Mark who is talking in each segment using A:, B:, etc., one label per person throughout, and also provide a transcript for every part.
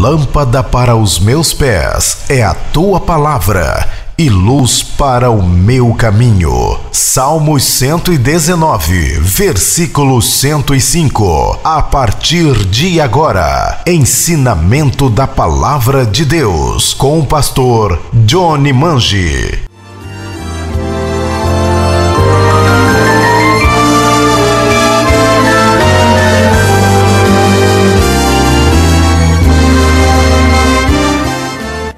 A: Lâmpada para os meus pés é a tua palavra e luz para o meu caminho. Salmos 119, versículo 105. A partir de agora, ensinamento da palavra de Deus com o pastor Johnny Mangi.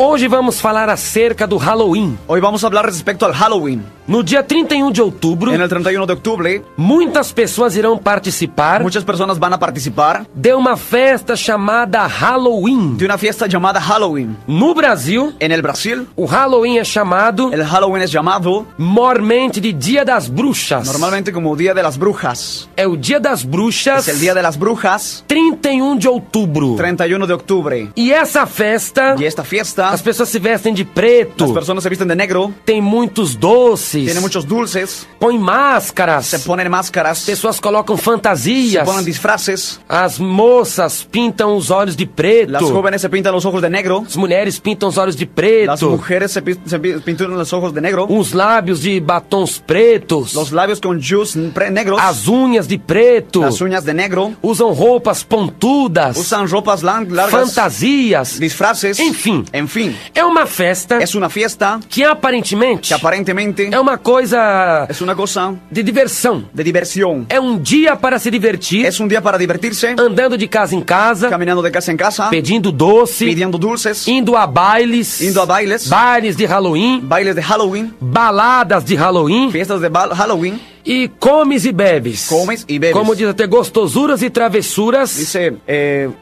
B: Hoje vamos falar acerca do Halloween.
C: Hoy vamos a hablar respecto al Halloween.
B: No dia 31 de outubro,
C: En el 31 de octubre,
B: muitas pessoas irão participar
C: muchas personas van a participar
B: de uma festa chamada Halloween.
C: de una fiesta llamada Halloween.
B: No Brasil,
C: En el Brasil,
B: o Halloween é chamado
C: el Halloween es llamado
B: mormente de Dia das Bruxas.
C: normalmente como Día de las Brujas.
B: É o Dia das Bruxas,
C: Es el Día de las Brujas,
B: 31 de outubro.
C: 31 de octubre.
B: E essa festa,
C: Y esta fiesta,
B: as pessoas se vestem de preto,
C: las personas se visten de negro,
B: tem muitos doces,
C: tienen muchos dulces,
B: põe máscaras,
C: se ponen máscaras,
B: pessoas colocam
C: se
B: fantasias,
C: ponen disfraces,
B: as moças pintam os olhos de preto,
C: las jóvenes se pintan los ojos de negro,
B: as mulheres pintam os olhos de
C: las
B: preto,
C: mujeres se pintan los ojos de negro,
B: uns lábios de batons pretos,
C: los labios con jus negros,
B: as unhas de preto,
C: las uñas de negro,
B: usam roupas pontudas,
C: usan ropas largas,
B: fantasias,
C: disfraces,
B: enfim.
C: En fin,
B: É uma festa
C: es una fiesta
B: que aparentemente
C: que aparentemente
B: é uma coisa
C: es una cosa
B: de diversão.
C: de diversión.
B: É um dia para se divertir,
C: Es un día para divertirse,
B: andando de casa em casa,
C: caminando de casa en casa,
B: pedindo doce,
C: pidiendo dulces,
B: indo a bailes,
C: indo a bailes,
B: bailes de Halloween,
C: bailes de Halloween,
B: baladas de Halloween
C: fiestas de Halloween,
B: e comes e bebes.
C: comes y bebes.
B: Como diz até gostosuras e travessuras,
C: Dice,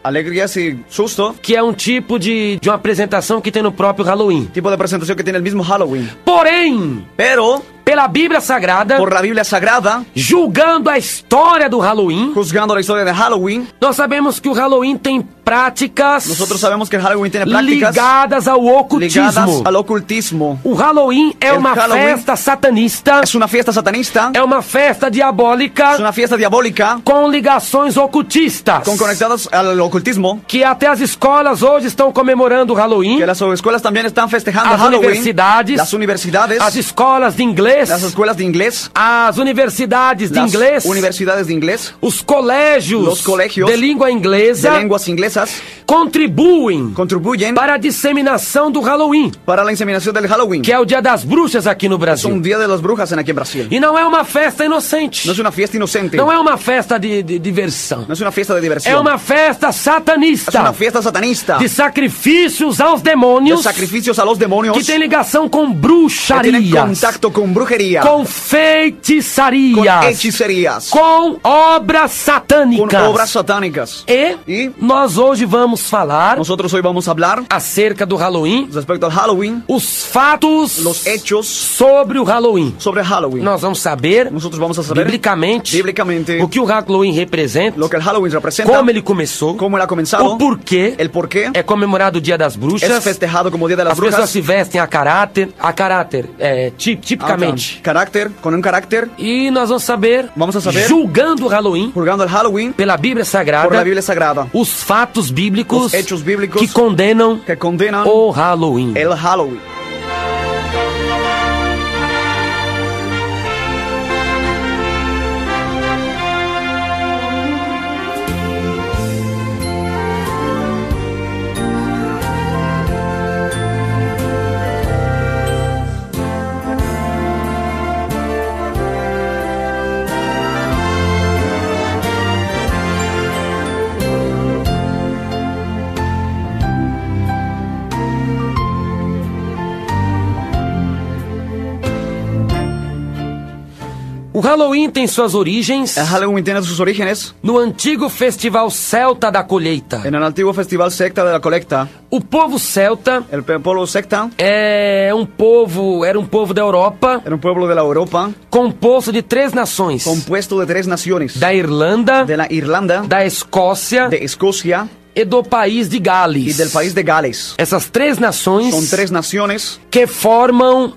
C: alegrías y susto,
B: que é um tipo de uma apresentação que tem no próprio Halloween.
C: tipo de presentación que tiene el mismo Halloween.
B: Porém,
C: Pero,
B: pela Bíblia Sagrada,
C: por la Biblia Sagrada,
B: julgando a história do Halloween,
C: juzgando la historia de Halloween,
B: nós sabemos que o Halloween tem práticas
C: nosotros sabemos que el Halloween tiene prácticas
B: ligadas ao
C: ligadas
B: ocultismo.
C: al ocultismo.
B: O Halloween é
C: El
B: uma
C: Halloween
B: festa satanista,
C: Es una fiesta satanista,
B: é uma festa diabólica
C: es una fiesta diabólica,
B: com ligações ocultistas.
C: con conectados al ocultismo,
B: Que até as escolas hoje estão comemorando o Halloween,
C: que las escuelas también están festejando
B: as
C: Halloween,
B: universidades,
C: las universidades,
B: as escolas de inglês,
C: las escuelas de inglés,
B: as universidades de
C: las
B: inglês,
C: universidades de inglés,
B: os colégios
C: Los colegios
B: de língua
C: de
B: inglesa
C: lenguas inglesas,
B: contribuem
C: contribuyen
B: para a disseminação do Halloween,
C: para la inseminación del Halloween.
B: que é o Dia das Bruxas aqui no
C: Es
B: Brasil.
C: un día de las brujas aquí en Brasil.
B: E não é uma festa inocente,
C: No es una fiesta inocente,
B: não é uma festa de diversão,
C: no es una fiesta de diversión,
B: é uma festa
C: es
B: satanista,
C: una fiesta satanista,
B: de sacrifícios aos
C: de
B: demônios,
C: sacrificios a los demonios,
B: que tem ligação com
C: que tienen
B: bruxarias,
C: contacto con brujería,
B: com
C: con
B: feitiçarias,
C: hechicerías,
B: com obras
C: con
B: satânicas.
C: obras satánicas.
B: E nós hoje vamos falar
C: Nosotros hoy vamos a hablar
B: acerca do Halloween,
C: respecto al Halloween,
B: os fatos
C: los hechos
B: sobre o Halloween.
C: sobre Halloween.
B: Nós vamos saber,
C: Nosotros vamos a saber
B: biblicamente,
C: bíblicamente
B: o que o Halloween representa,
C: lo que el Halloween representa,
B: como ele começou,
C: cómo él ha comenzado,
B: o porquê
C: el por qué
B: é comemorado o Dia das
C: es
B: Bruxas.
C: festejado como Día de las
B: As pessoas
C: Brujas,
B: se vestem a caráter, tipicamente.
C: carácter, con un carácter,
B: E nós vamos saber,
C: Vamos a saber,
B: julgando o Halloween,
C: juzgando el Halloween
B: pela Bíblia
C: por
B: Sagrada,
C: la Biblia Sagrada,
B: os fatos bíblicos
C: los hechos bíblicos
B: que condenam
C: que condenan
B: o Halloween.
C: el Halloween.
B: O Halloween tem suas origens
C: El Halloween tiene sus orígenes
B: no antigo festival celta da colheita.
C: en el antiguo festival secta de la colecta.
B: O povo celta
C: El pueblo secta
B: era um povo da Europa,
C: era un pueblo de la Europa
B: composto de 3 nações:
C: compuesto de 3 naciones:
B: da Irlanda,
C: de la Irlanda,
B: da Escócia
C: de Escocia
B: e do país de
C: y
B: Gales.
C: del país de Gales.
B: Essas três nações
C: Son tres naciones
B: que
C: formaban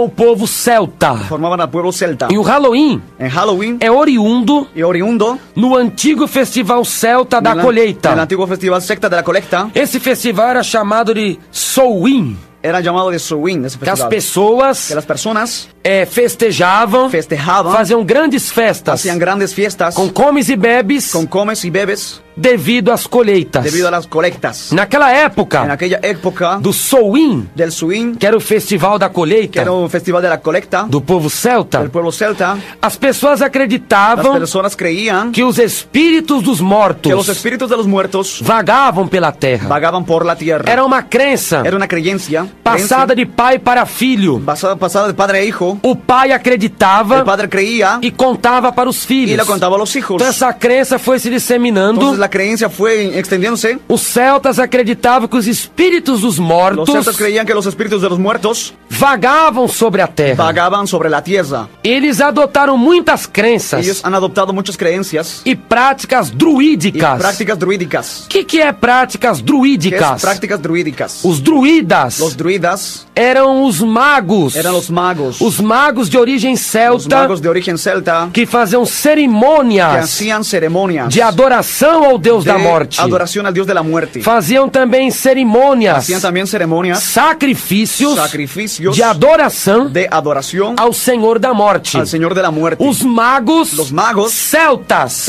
B: o povo celta.
C: al pueblo celta.
B: E o Halloween
C: En Halloween
B: é oriundo
C: y oriundo
B: no antigo festival celta da
C: del
B: colheita.
C: antiguo festival secta de la colecta,
B: Esse festival era chamado de Samhain,
C: era llamado de Samhain, ese
B: que as
C: festival.
B: pessoas
C: Que las personas
B: festejavam,
C: festejaban,
B: faziam grandes festas
C: hacían grandes fiestas
B: com comes e bebes
C: con comes y bebes
B: devido às colheitas.
C: debido a las colectas.
B: Naquela
C: En
B: época
C: aquella época
B: do Samhain,
C: del Samhain,
B: que era o festival da
C: que
B: colheita
C: era un festival de la colecta
B: do povo celta,
C: del pueblo celta,
B: as pessoas
C: las
B: acreditavam
C: personas creían
B: que os espíritos dos
C: que los
B: mortos
C: espíritus de los muertos
B: vagavam pela terra.
C: vagaban por la tierra.
B: Era uma crença
C: Era una creencia
B: passada de pai para filho.
C: pasada de padre a hijo.
B: O pai
C: El
B: acreditava
C: padre creía
B: e contava para os
C: y
B: filhos.
C: le contaba a los hijos.
B: Então essa crença foi se disseminando.
C: Entonces la creencia fue extendiéndose.
B: Os celtas acreditavam que os espíritos dos
C: Los
B: mortos
C: celtas creían que los espíritus de los muertos
B: vagavam sobre a terra.
C: vagaban sobre la tierra.
B: Eles adotaram muitas crenças
C: Ellos han adoptado muchas creencias
B: e práticas
C: y
B: druídicas.
C: prácticas druídicas.
B: O que é práticas
C: ¿Qué es
B: druídicas?
C: prácticas druídicas?
B: Os druidas
C: Los druidas
B: eram os magos.
C: eran los magos.
B: Os magos de origem
C: Los
B: celta
C: magos de origen celta
B: que faziam
C: que
B: cerimônias
C: hacían ceremonias
B: de adoração ao Deus
C: de
B: da morte.
C: adoración al Dios de la muerte.
B: Faziam também cerimônias,
C: Hacían también ceremonias,
B: sacrifícios
C: sacrificios
B: de adoração
C: de adoración
B: ao Senhor da morte.
C: al Señor de la muerte.
B: Os magos
C: Los magos
B: celtas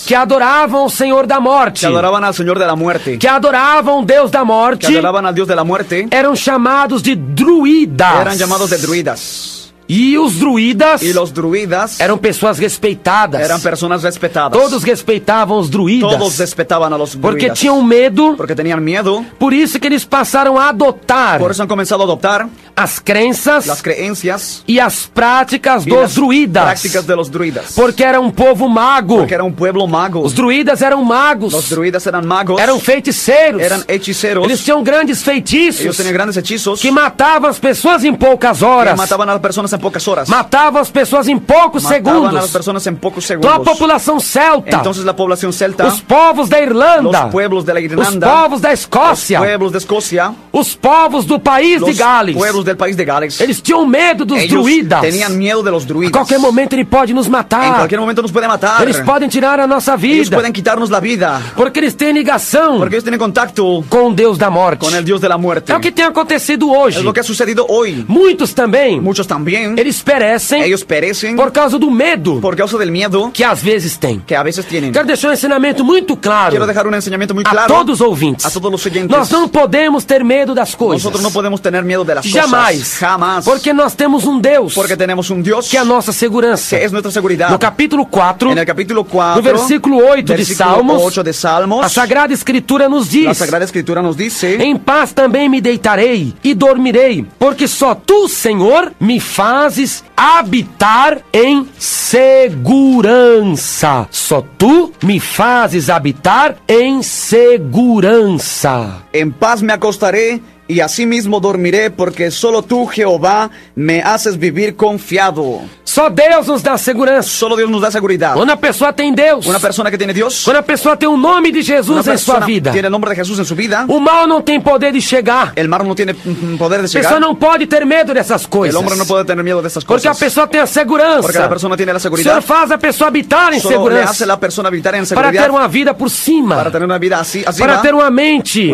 B: que adoravam o Senhor da morte,
C: que adoraban al Señor de la muerte,
B: que adoravam o Deus da morte,
C: que adoraban al Dios de la muerte,
B: eram chamados de druidas.
C: eran llamados de druidas.
B: E os druidas
C: Y los druidas
B: eram pessoas respeitadas.
C: eran personas respetadas.
B: Todos respeitavam os druidas.
C: Todos respetaban a los
B: Porque
C: druidas.
B: tinham medo,
C: Porque tenían miedo.
B: por isso que eles passaram a adotar
C: Por eso han comenzado a adoptar
B: as crenças
C: las creencias
B: e as práticas
C: y
B: dos
C: las
B: druidas.
C: prácticas de los druidas.
B: Porque era um povo mago.
C: Porque era un pueblo mago.
B: Os druidas eram magos.
C: Los druidas eran magos.
B: Eram feiticeiros.
C: Eran hechiceros.
B: Eles tinham grandes feitiços
C: Ellos tenían grandes hechizos
B: que matavam as pessoas em poucas
C: que
B: horas.
C: mataban a las personas en pocas horas.
B: Matavam as pessoas em poucos
C: Mataban a las
B: segundos.
C: personas en pocos
B: Então a
C: segundos.
B: população celta,
C: Entonces la población celta,
B: os povos da Irlanda,
C: los pueblos de la
B: os
C: Irlanda,
B: povos da
C: los
B: Escócia,
C: pueblos de Escocia,
B: os povos do país de
C: los
B: Gales,
C: pueblos del país de Gales,
B: eles tinham medo dos
C: ellos
B: druidas.
C: tenían miedo de los
B: A
C: druidas.
B: qualquer momento ele pode nos
C: En
B: matar.
C: cualquier momento nos puede matar.
B: Eles podem tirar a nossa
C: Ellos
B: vida.
C: pueden quitarnos la vida.
B: Porque eles têm ligação
C: Porque ellos tienen contacto
B: com o Deus da morte.
C: con el Dios de la muerte.
B: É o que tem acontecido hoje.
C: Es lo que ha sucedido hoy.
B: Muitos também,
C: Muchos también,
B: eles perecem
C: ellos perecen
B: por causa do medo
C: por causa del miedo
B: que às vezes tem.
C: que a veces tienen.
B: Quero deixar um ensinamento muito claro
C: Quiero dejar un enseñamiento muy
B: a
C: claro
B: todos os ouvintes.
C: a todos los oyentes.
B: Nós não podemos ter medo das coisas.
C: Nosotros no podemos tener miedo de las
B: Jamais.
C: cosas. Jamás.
B: Porque nós temos um Deus
C: Porque tenemos un Dios
B: que é a nossa segurança.
C: que es nuestra seguridad.
B: No capítulo 4,
C: En el capítulo 4,
B: no versículo 8 de
C: versículo
B: Salmos,
C: 8 de Salmos,
B: a Sagrada Escritura nos
C: la
B: diz:
C: Sagrada Escritura nos dice:
B: em paz também me deitarei e dormirei, porque só tu, Senhor, me fazes habitar em segurança. Só tu me fazes habitar em segurança.
C: en paz me acostaré y asimismo dormiré, porque solo tú, Jehová, me haces vivir confiado.
B: Só Deus nos dá segurança.
C: Solo Dios nos da seguridad.
B: Quando a pessoa tem Deus,
C: Una persona que tiene Dios,
B: quando a pessoa tem o nome de
C: una
B: Jesus em sua
C: persona
B: vida,
C: tiene el nombre de Jesús en su vida,
B: o mal não tem poder de chegar.
C: el mar no tiene poder de
B: A pessoa
C: llegar.
B: não pode ter medo dessas coisas.
C: El hombre no puede tener miedo de estas
B: Porque a
C: cosas.
B: pessoa tem a segurança.
C: Porque la persona tiene la
B: O Senhor
C: seguridad.
B: faz a pessoa habitar em
C: Solo le
B: segurança.
C: hace la persona habitar en
B: Para ter
C: seguridad
B: uma vida por cima.
C: para tener una vida así,
B: Para ter uma mente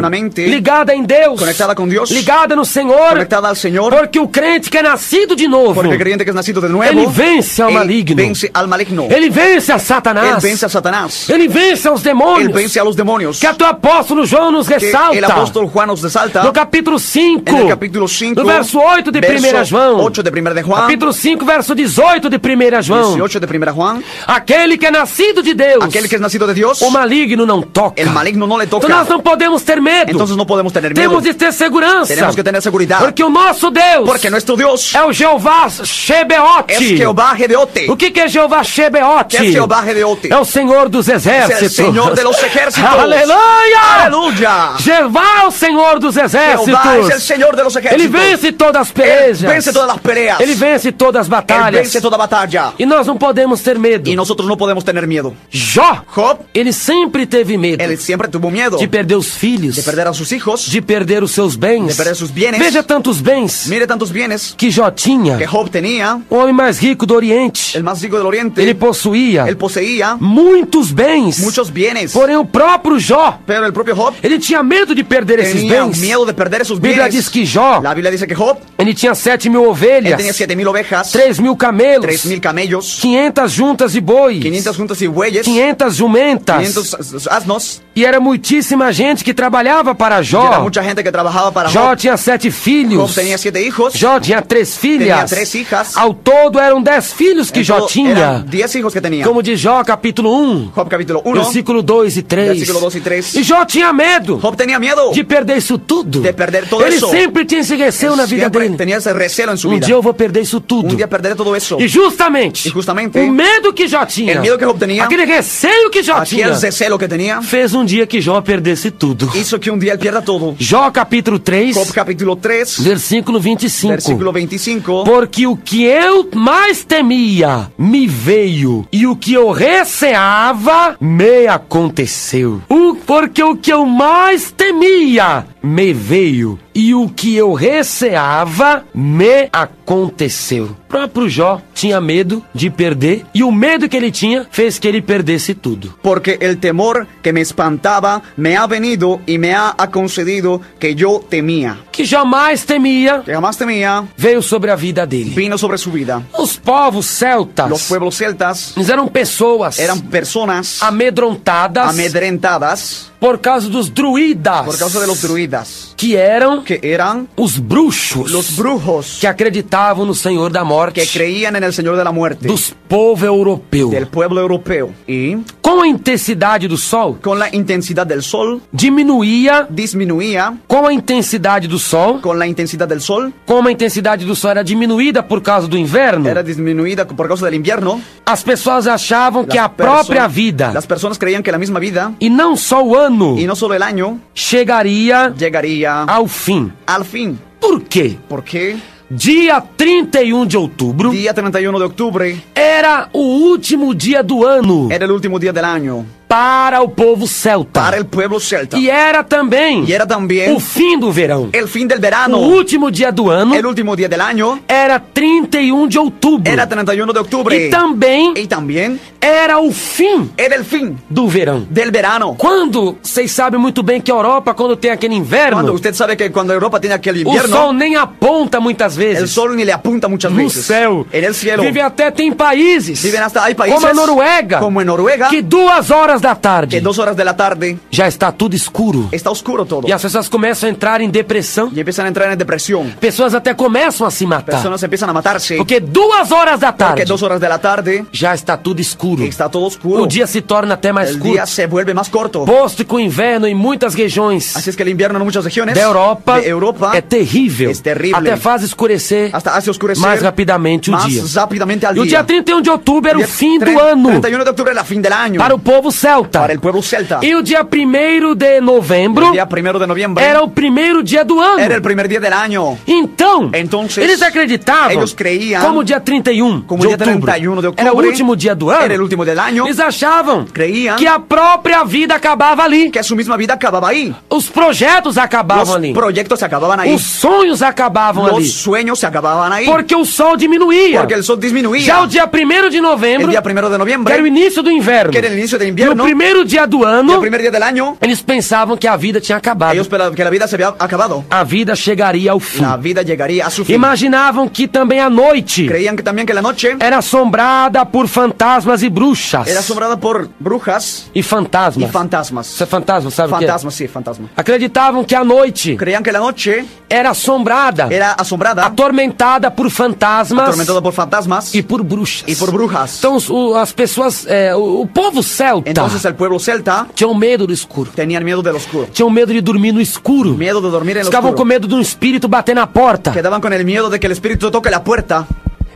B: ligada em Deus.
C: conectada con Dios,
B: Ligada no Senhor.
C: conectada al Señor.
B: Porque o crente que é nascido de novo,
C: Porque el creyente que es nacido de nuevo,
B: ele vence ao
C: él
B: maligno.
C: vence al maligno.
B: Ele vence a
C: Él
B: Satanás.
C: vence a Satanás.
B: Ele vence aos
C: Él
B: demônios.
C: vence a los demonios.
B: Que até o apóstolo João nos
C: Que
B: ressalta.
C: el apóstol Juan nos resalta
B: No capítulo 5.
C: en el capítulo 5,
B: No verso 8 de 1
C: verso
B: João.
C: 8 de 1 de Juan,
B: Capítulo 5, verso 18 de 1 João.
C: 18 de 1 Juan,
B: Aquele que é nascido de Deus,
C: aquel que es nacido de Dios,
B: o maligno não toca.
C: el maligno no le toca.
B: Então nós não podemos ter medo.
C: Entonces no podemos tener miedo.
B: Temos de ter segurança.
C: Tenemos que tener seguridad.
B: Porque o nosso Deus
C: Porque nuestro Dios
B: é o Jeová Shebeote.
C: es Jehová Gedeote.
B: O que é Jeová Shebeote?
C: ¿Qué es Jehová Gedeote?
B: É o Senhor dos
C: Es el
B: exércitos.
C: Señor de los ejércitos.
B: Aleluia!
C: Aleluya.
B: Jeová é o Senhor dos exércitos.
C: Jehová es el Señor de los
B: Ele
C: ejércitos.
B: vence todas as
C: Él
B: pelejas.
C: vence todas las peleas.
B: Ele vence todas as
C: Él
B: batalhas.
C: vence toda batalla.
B: E nós não podemos ter medo.
C: Y nosotros no podemos tener miedo.
B: Jó,
C: Job,
B: ele sempre teve medo
C: él siempre tuvo miedo
B: de perder os filhos,
C: de perder a sus hijos,
B: de perder os seus bens.
C: de perder sus bienes.
B: Veja tantos bens
C: Mire tantos bienes
B: que Jó tinha.
C: que Job tenía,
B: O homem mais rico do Oriente.
C: el más rico del Oriente.
B: Ele possuía
C: Él poseía
B: muitos bens.
C: muchos bienes.
B: Porém, o próprio Jó,
C: Pero el propio Job
B: ele tinha medo de perder esses
C: tenía
B: bens.
C: miedo de perder esos
B: A Bíblia
C: bienes.
B: diz que Jó,
C: La Biblia dice que Job,
B: ele tinha 7.000
C: él
B: ovelhas,
C: tenía 7,000 ovejas,
B: 3.000 camelos,
C: 3,000 camellos,
B: 500 juntas de bois,
C: 500 juntas y bueyes,
B: 500 jumentas.
C: 500 asnos.
B: E era muitíssima gente que trabalhava para
C: Y era
B: Jó.
C: mucha gente que trabajaba para
B: Jó
C: Job.
B: tinha 7
C: Job
B: filhos.
C: tenía 7 hijos.
B: Jó tinha 3
C: Tenía
B: filhas.
C: 3 hijas.
B: Ao todo eram 10 filhos que
C: En
B: Jó
C: todo,
B: tinha.
C: eran 10 hijos que tenía.
B: Como diz Jó, capítulo 1,
C: Job capítulo 1.
B: versículo 2 e 3.
C: Versículo 2 y 3.
B: E Jó tinha medo
C: Job tenía miedo
B: de perder isso tudo.
C: de perder todo
B: Ele
C: eso.
B: sempre tinha esse receio na vida
C: Siempre
B: dele.
C: tenía ese recelo en su
B: Um
C: vida.
B: dia eu vou perder isso tudo.
C: Un día perderé todo eso.
B: E justamente,
C: E justamente,
B: o medo que Jó tinha,
C: el miedo que Job tenía,
B: aquele receio que Jó tinha,
C: aquel recelo que tenía,
B: fez um dia que Jó perdesse tudo.
C: hizo que un día él pierda todo.
B: Jó capítulo 3,
C: Job capítulo 3,
B: versículo 25.
C: versículo 25.
B: Porque o que eu mais temia me veio, e o que eu receava me aconteceu. Porque o que eu mais temia me veio, e o que eu receava me aconteceu. O próprio Jó tinha medo de perder, e o medo que ele tinha fez que ele perdesse tudo.
C: Porque el temor que me espantaba me ha venido y me ha concedido que yo temía.
B: Que jamais temia
C: Que jamás temía,
B: veio sobre a vida dele.
C: vino sobre su vida.
B: Os povos celtas,
C: Los pueblos celtas
B: eles eram pessoas
C: eran personas
B: amedrontadas
C: amedrentadas
B: por causa dos druidas,
C: por causa de los druidas,
B: que eram
C: que eran
B: os bruxos,
C: los brujos
B: que acreditavam no Senhor da morte,
C: que creían en el Señor de la muerte,
B: dos povos europeus.
C: del pueblo europeo. Y
B: Com a intensidade do sol,
C: con la intensidad del sol,
B: diminuía.
C: disminuía.
B: Com a intensidade do sol,
C: Con la intensidad del sol,
B: como a intensidade do sol era diminuída por causa do inverno,
C: era disminuida por causa del invierno.
B: as pessoas achavam que a própria vida,
C: Las personas creían que la misma vida,
B: e não só o ano,
C: y no solo el año,
B: chegaria
C: llegaría
B: ao fim.
C: al fin.
B: Por quê?
C: Porque
B: Dia 31 de outubro
C: día 31 de octubre
B: era o último dia do ano
C: era el último día del año
B: para o povo celta.
C: para el pueblo celta.
B: E era também
C: Y era también
B: o fim do verão.
C: el fin del
B: O
C: verano.
B: último dia do ano
C: El último día del año
B: era 31 de outubro.
C: era 31 de octubre.
B: E também
C: Y también
B: era o fim
C: era el fin
B: do verão.
C: del verano.
B: Quando, vocês sabem muito bem que a Europa, quando tem aquele
C: Cuando
B: inverno,
C: usted sabe que cuando Europa tiene aquel
B: o sol
C: invierno,
B: nem aponta muitas
C: el
B: vezes.
C: sol ni le apunta muchas
B: No
C: veces.
B: céu.
C: En el cielo.
B: Vive até tem países,
C: Viven hasta, hay países
B: como a Noruega,
C: como en Noruega,
B: que 2 horas da tarde
C: que 2 horas de la tarde
B: já está tudo escuro.
C: está oscuro todo.
B: E as pessoas começam a entrar em depressão.
C: Y empiezan a entrar en depresión.
B: Pessoas até começam a se matar.
C: Personas empiezan a matarse.
B: Porque 2 horas da tarde
C: Porque 2 horas de la tarde
B: já está tudo escuro.
C: está todo oscuro.
B: O dia se torna até mais
C: El
B: curto.
C: día se vuelve más corto.
B: Posto que o inverno em muitas regiões
C: Así es que el invierno en muchas regiones
B: da Europa,
C: de Europa
B: é terrível.
C: es terrible.
B: Até faz escurecer
C: hasta hace oscurecer
B: mais rapidamente o
C: más
B: dia.
C: rápidamente al
B: E o dia 31 de outubro era o
C: Día
B: fim do
C: 30
B: ano
C: 31 de octubre era fin del año
B: para o povo celta.
C: para el pueblo celta.
B: E o dia 1º de novembro
C: El día 1 de noviembre
B: era o primeiro dia do ano.
C: era el primer día del año.
B: Então,
C: Entonces,
B: eles acreditavam,
C: ellos creían,
B: como o dia 31
C: como
B: de
C: o dia
B: outubro
C: 31 de outubro
B: era o último dia do ano,
C: era el último del año,
B: eles achavam
C: creían
B: que a própria vida acabava ali.
C: que su misma vida acababa ahí.
B: Os projetos acabavam
C: Los
B: ali.
C: proyectos se acababan ahí.
B: Os sonhos acabavam
C: Los
B: ali.
C: sueños se acababan ahí.
B: Porque o sol diminuía.
C: Porque el sol disminuía.
B: Já o dia 1º de novembro,
C: El día 1 de
B: que
C: noviembre,
B: era o início do inverno,
C: que era el inicio del
B: e o
C: invierno,
B: primeiro dia do
C: y
B: ano,
C: el primer día del año,
B: eles pensavam que a vida tinha acabado.
C: ellos esperaban que la vida se había acabado.
B: A vida chegaria ao fim.
C: La vida llegaría a su fin.
B: Imaginavam que também a noite
C: Creían que también que la noche
B: era assombrada por fantasmas e bruxas.
C: era asombrada por brujas
B: E fantasmas.
C: y fantasmas.
B: Isso é fantasma, sabe o que é?
C: Fantasmas, sí, fantasmas.
B: Acreditavam que a noite
C: Creían que la noche
B: era assombrada,
C: era asombrada,
B: atormentada por fantasmas
C: atormentada por fantasmas
B: e por bruxas.
C: y por brujas.
B: Então as pessoas, o povo celta,
C: Entonces el pueblo celta
B: tinham medo do escuro.
C: tenían miedo del oscuro.
B: Tinham medo de dormir no escuro.
C: Miedo de dormir en el
B: Ficavam com
C: oscuro.
B: medo de um espírito bater na porta.
C: Quedaban con el miedo de que el espíritu toque la puerta.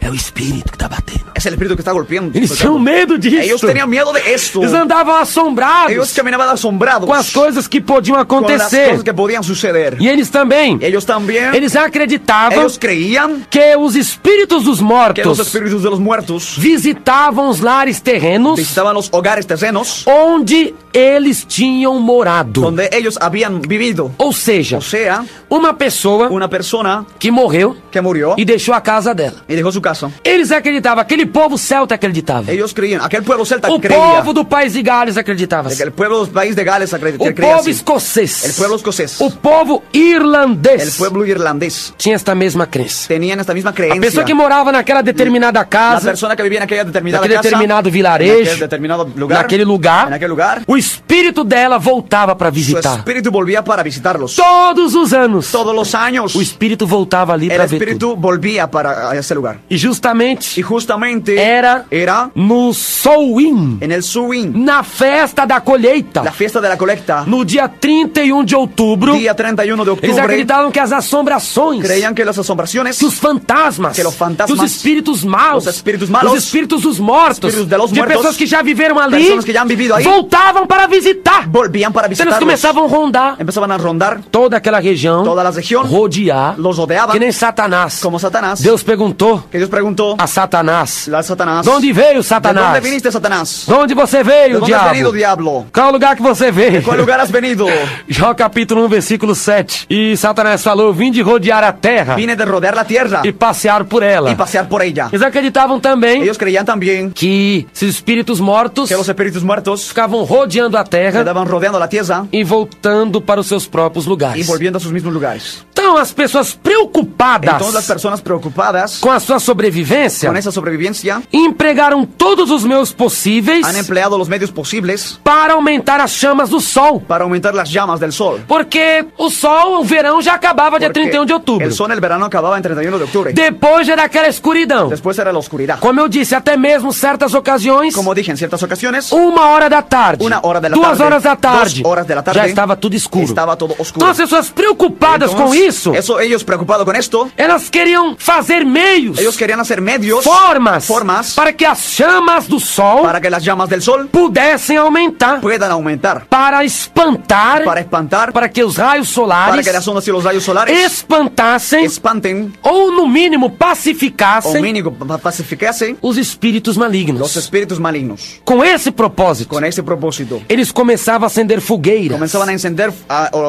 B: É o espírito que tá batendo.
C: Es el espíritu que está golpeando.
B: Eles tinham medo disso.
C: Ellos tenían miedo de esto.
B: Eles andavam assombrados
C: Ellos caminaban asombrados
B: com as coisas que podiam
C: con las
B: acontecer.
C: cosas que podían suceder.
B: E eles também.
C: Ellos también.
B: Eles acreditavam
C: Ellos creían
B: que os espíritos dos
C: que los
B: mortos
C: espíritus de los muertos
B: visitavam os lares terrenos
C: visitaban los hogares terrenos
B: onde eles tinham morado.
C: donde ellos habían vivido.
B: Ou seja,
C: O sea,
B: uma pessoa
C: una persona
B: que morreu
C: que murió
B: e deixou a casa dela.
C: y dejó su casa.
B: Eles acreditavam, aquele povo celta acreditava.
C: Ellos creían, aquel pueblo celta
B: O
C: creía,
B: povo do País de Gales acreditava.
C: el pueblo del país de Gales
B: O
C: creía
B: povo
C: así.
B: escocês.
C: El pueblo escocés,
B: O povo
C: el
B: irlandês
C: pueblo irlandés
B: tinha esta mesma crença.
C: tenían esta misma
B: A
C: creencia.
B: pessoa que morava naquela determinada
C: La
B: casa,
C: persona que vivía en aquella determinada
B: naquele
C: casa,
B: determinado
C: en
B: vilarejo,
C: aquel determinado lugar,
B: naquele
C: en
B: lugar,
C: aquel lugar,
B: o espírito dela voltava para
C: su
B: visitar.
C: espíritu volvía para visitarlos.
B: Todos os anos,
C: Todos los años,
B: o espírito voltava ali
C: el
B: para ver tudo.
C: espíritu volvía para ese lugar.
B: E justamente
C: Y justamente
B: era no Samhain,
C: en el Samhain,
B: na festa da colheita,
C: la fiesta de la colecta,
B: no dia 31 de outubro,
C: día 31 de
B: eles
C: octubre,
B: acreditavam que as assombrações,
C: creían que las asombraciones,
B: que os fantasmas,
C: que los fantasmas,
B: que os espíritos maus,
C: los espíritus malos,
B: os espíritos dos mortos,
C: espíritos de los
B: de
C: muertos,
B: pessoas que já viveram ali,
C: personas que ya han vivido ahí,
B: voltavam para visitar.
C: volvían para
B: Então eles
C: visitarlos.
B: começavam a rondar
C: Empezaban a rondar
B: toda aquela região,
C: toda la región,
B: rodear,
C: los rodeaban
B: que nem Satanás.
C: como Satanás.
B: Deus perguntou
C: Que Dios preguntó
B: a Satanás:
C: a Satanás,
B: de onde veio
C: ¿de
B: Satanás?
C: dónde viniste, Satanás?
B: De onde você
C: ¿De
B: veio,
C: dónde has venido,
B: diabo?
C: diablo?
B: Qual lugar que você veio?
C: ¿De cuál lugar has venido?
B: Jó capítulo 1, versículo 7. E Satanás falou: vim de rodear a terra
C: Vine de rodear la tierra
B: e passear por ela.
C: y pasear por ella.
B: Eles acreditavam também
C: Ellos creían también
B: que se os espíritos mortos
C: que los espíritus muertos
B: ficavam rodeando a terra
C: quedaban rodeando la tierra
B: e voltando para os seus próprios
C: y
B: lugares.
C: volviendo a sus mismos lugares.
B: Então as pessoas preocupadas
C: Entonces las personas preocupadas
B: com a sua sobrevivência
C: con esa sobrevivencia
B: empregaram todos os meios possíveis
C: han empleado los medios posibles
B: para aumentar as chamas do sol.
C: para aumentar las llamas del sol.
B: Porque o sol, o verão já acabava dia
C: Porque
B: 31 de outubro.
C: el sol, el verano acababa en 31 de octubre.
B: Depois era aquela escuridão.
C: Después era la oscuridad.
B: Como eu disse, até mesmo certas ocasiões,
C: Como dije, en ciertas ocasiones,
B: 1h da tarde,
C: Una hora de la
B: 2
C: tarde,
B: horas da tarde,
C: 2 horas de la tarde,
B: já estava tudo escuro.
C: estaba todo oscuro.
B: Então as pessoas preocupadas com isso,
C: ellos preocupados con esto,
B: elas queriam fazer meios,
C: ellos querían hacer medios,
B: formas,
C: para
B: que as chamas do sol
C: que las llamas del sol
B: pudessem aumentar,
C: puedan aumentar,
B: para espantar,
C: para espantar,
B: para que os raios
C: para
B: solares
C: que las ondas y los rayos solares
B: espantassem
C: espanten
B: ou no mínimo
C: o
B: pacificassem
C: mínimo pacificasen
B: os espíritos malignos.
C: los espíritus malignos.
B: Com esse propósito,
C: Con ese propósito,
B: eles começavam a acender fogueiras.
C: comenzaban a encender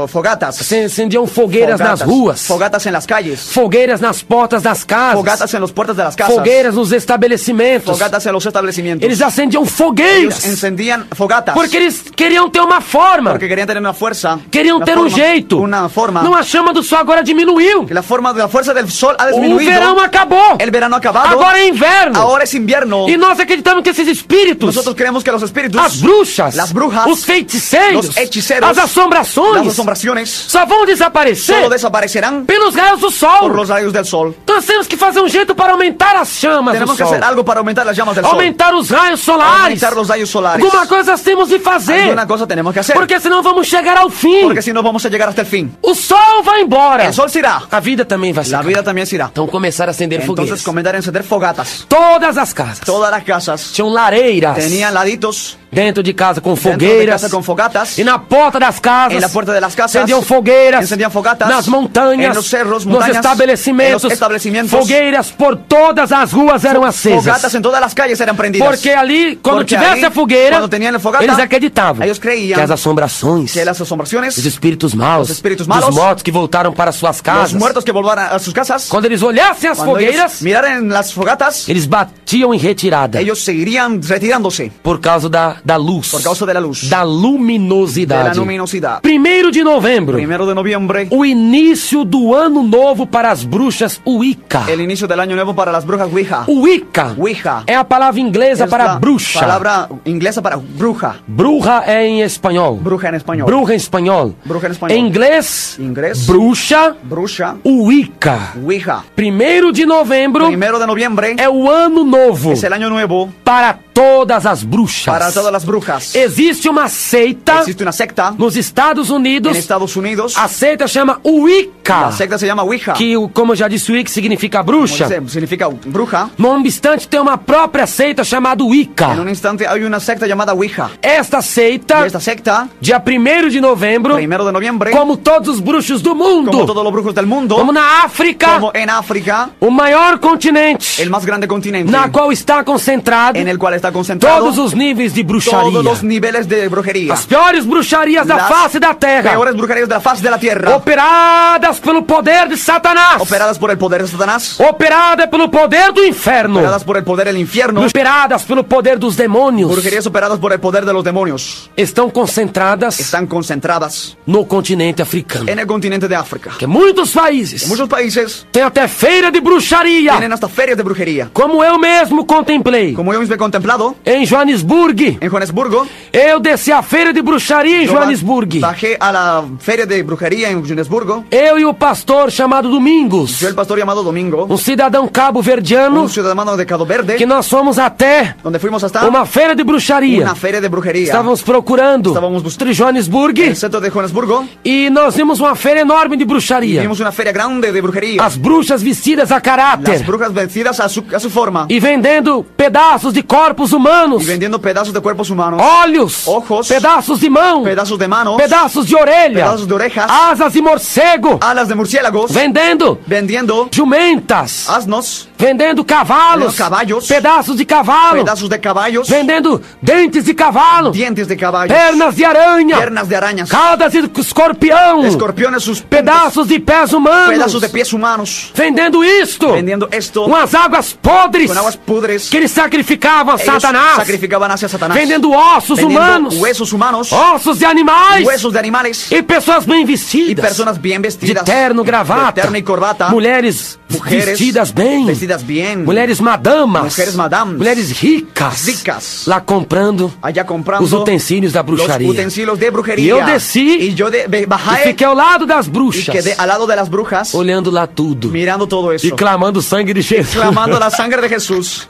C: fogatas,
B: Se encendiam fogueiras nas ruas,
C: fogatas en las calles,
B: fogueiras nas portas das casas,
C: fogatas en las puertas de las casas,
B: fogueiras nos estabelecimentos.
C: fogatas en los establecimientos.
B: Eles acendiam
C: Ellos
B: fogueiras
C: encendían fogatas
B: porque eles queriam ter uma forma,
C: porque querían tener una fuerza,
B: queriam
C: una
B: ter
C: forma,
B: um jeito.
C: una forma.
B: Não, a chama do sol agora diminuiu.
C: La forma de la fuerza del sol ha
B: O
C: disminuido.
B: verão acabou.
C: El verano ha acabado.
B: Agora é inverno.
C: Ahora es invierno.
B: E nós acreditamos que esses espíritos,
C: Nosotros creemos que los espíritus,
B: as bruxas,
C: las brujas,
B: os feiticeiros,
C: los hechiceros,
B: as assombrações,
C: las asombraciones,
B: só vão desaparecer
C: solo desaparecerán
B: pelos raios do sol.
C: por los rayos del sol.
B: Nós temos que fazer um jeito para aumentar as chamas do
C: Tenemos que
B: sol.
C: hacer algo para aumentar las llamas del sol.
B: Aumentar os raios solares.
C: Aumentar los rayos solares.
B: Alguma coisa nós temos de fazer.
C: Alguna cosa tenemos que hacer.
B: Porque senão vamos chegar ao fim.
C: Porque si no vamos a llegar hasta el fin.
B: O sol vai embora.
C: El sol se irá.
B: A vida também vai se
C: La
B: acabar.
C: vida también se irá.
B: Então começaram a acender
C: Entonces
B: fogueiras.
C: comenzaron a encender fogatas.
B: Todas as casas
C: Todas las casas
B: tinham lareiras
C: tenían laditos
B: dentro de casa com
C: dentro de
B: fogueiras.
C: casa con fogatas.
B: E na porta das casas
C: En la puerta de las casas
B: encendiam fogueiras.
C: encendían fogatas.
B: Nas montanhas,
C: En los cerros,
B: nos
C: montañas,
B: estabelecimentos,
C: en los establecimientos.
B: fogueiras por todas as ruas eram acesas.
C: Fogatas en todas las calles eran prendidas.
B: Porque ali, quando
C: Porque
B: tivesse
C: ali,
B: a fogueira,
C: quando tenían la fogata,
B: eles acreditavam
C: ellos creían
B: que as assombrações,
C: que las asombraciones,
B: os espíritos maus,
C: Os espíritos malos,
B: dos mortos que voltaram para suas
C: los
B: casas,
C: muertos que volvaran a sus casas,
B: quando eles olhassem as
C: cuando
B: fogueiras,
C: ellos miraran las fogatas,
B: eles batiam em retirada
C: ellos seguirían retirándose
B: por causa da luz,
C: por causa de la luz,
B: da
C: de la
B: luminosidade.
C: luminosidad.
B: 1º de novembro,
C: 1 de noviembre,
B: o início do ano novo para as bruxas Wicca.
C: el inicio del año nuevo para las brujas Ouija.
B: Wicca
C: Ouija
B: é a palavra inglesa
C: es
B: para
C: la
B: bruxa.
C: palabra inglesa para bruja.
B: Bruja é em espanhol.
C: Bruja en español.
B: Bruja em espanhol.
C: Bruja en español.
B: Em inglês,
C: Inglés.
B: bruxa,
C: Bruja.
B: Wicca.
C: Ouija.
B: 1º de novembro
C: 1 de noviembre
B: é o ano novo
C: es el año nuevo
B: para todas as bruxas.
C: para todas las brujas.
B: Existe uma seita
C: Existe una secta
B: nos Estados
C: en
B: Unidos.
C: Estados Unidos.
B: A seita chama Wicca. Wicca.
C: La secta se llama Ouija.
B: Que, como eu já disse, Wicca significa
C: Como
B: bruxa.
C: dice, significa bruja.
B: No obstante, tem uma própria seita chamada
C: En
B: Wicca.
C: un instante hay una secta llamada Ouija.
B: Esta
C: Y
B: seita,
C: esta secta,
B: dia 1º de novembro,
C: 1 de noviembre,
B: como todos os bruxos do
C: como
B: mundo,
C: todos los brujos del mundo,
B: como na África,
C: como en África,
B: o maior continente,
C: el más grande continente,
B: na qual está concentrado
C: en el cual está concentrado
B: todos os níveis de bruxaria.
C: todos los niveles de brujería.
B: As piores bruxarias da
C: Las
B: face da terra,
C: peores brujerías de la faz de la tierra,
B: operadas pelo poder de Satanás,
C: operadas por el poder de Satanás,
B: operadas pelo poder do inferno,
C: operadas por el poder del infierno,
B: operadas pelo poder dos demônios,
C: brujerías operadas por el poder de los demonios,
B: estão concentradas
C: están concentradas
B: no continente africano.
C: en el continente de África.
B: Que muitos países
C: Muchos países
B: têm até feira de bruxaria,
C: tienen hasta ferias de brujería.
B: como eu mesmo contemplei.
C: Como yo mismo he contemplado,
B: Em Joanesburgo,
C: en Johannesburgo,
B: eu desci a feira de bruxaria em
C: yo
B: Joanesburgo.
C: bajé a la feria de brujería en Johannesburgo.
B: Eu e o pastor chamado Domingos,
C: Yo el pastor llamado Domingo,
B: cidadão cabo-verdiano,
C: un ciudadano de Cabo Verde,
B: que nós fomos até
C: donde fuimos hasta
B: uma feira de bruxaria.
C: una feria de brujería.
B: Estávamos procurando
C: Estávamos buscando
B: entre Joanesburgo
C: en el centro de Johannesburgo.
B: e nós vimos uma feira enorme de bruxaria.
C: Vimos una feria grande de brujería.
B: As bruxas vestidas a
C: Las
B: caráter
C: brujas vestidas a su forma
B: e vendendo pedaços de corpos humanos,
C: y vendiendo pedazos de cuerpos humanos,
B: olhos,
C: ojos,
B: pedaços de mão,
C: pedazos de manos,
B: pedaços de orelha,
C: pedazos de orejas,
B: asas de morcego,
C: alas de murciélagos,
B: vendendo
C: vendiendo
B: jumentas,
C: asnos,
B: vendendo cavalos,
C: vendendo caballos,
B: pedaços de cavalo,
C: pedazos de caballos,
B: vendendo dentes de cavalo,
C: dientes de caballos,
B: pernas de aranha,
C: piernas de arañas,
B: caudas de escorpião,
C: escorpiones, sus
B: pedaços de pés humanos,
C: pedazos de pies humanos,
B: vendendo isto,
C: vendiendo esto
B: umas águas podres
C: con aguas pudres.
B: que eles sacrificavam a
C: Ellos
B: Satanás,
C: sacrificaban hacia Satanás,
B: vendendo ossos
C: vendiendo
B: humanos,
C: huesos humanos,
B: ossos de animais
C: huesos de animales
B: e pessoas bem
C: y
B: vestidas,
C: personas bien
B: de
C: vestidas,
B: terno, gravata,
C: de terno y corbata,
B: mulheres vestidas bem,
C: vestidas bien,
B: mulheres madamas,
C: Mulheres madames,
B: mulheres ricas, lá comprando
C: allá comprando
B: os utensílios da
C: los
B: bruxaria.
C: utensilios de brujería.
B: E eu desci
C: y yo
B: e
C: bajé
B: fiquei ao lado das
C: y
B: bruxas,
C: quedé al lado de las brujas,
B: olhando lá tudo
C: mirando todo eso,
B: e clamando o sangue de Jesus
C: clamando la sangre de Jesús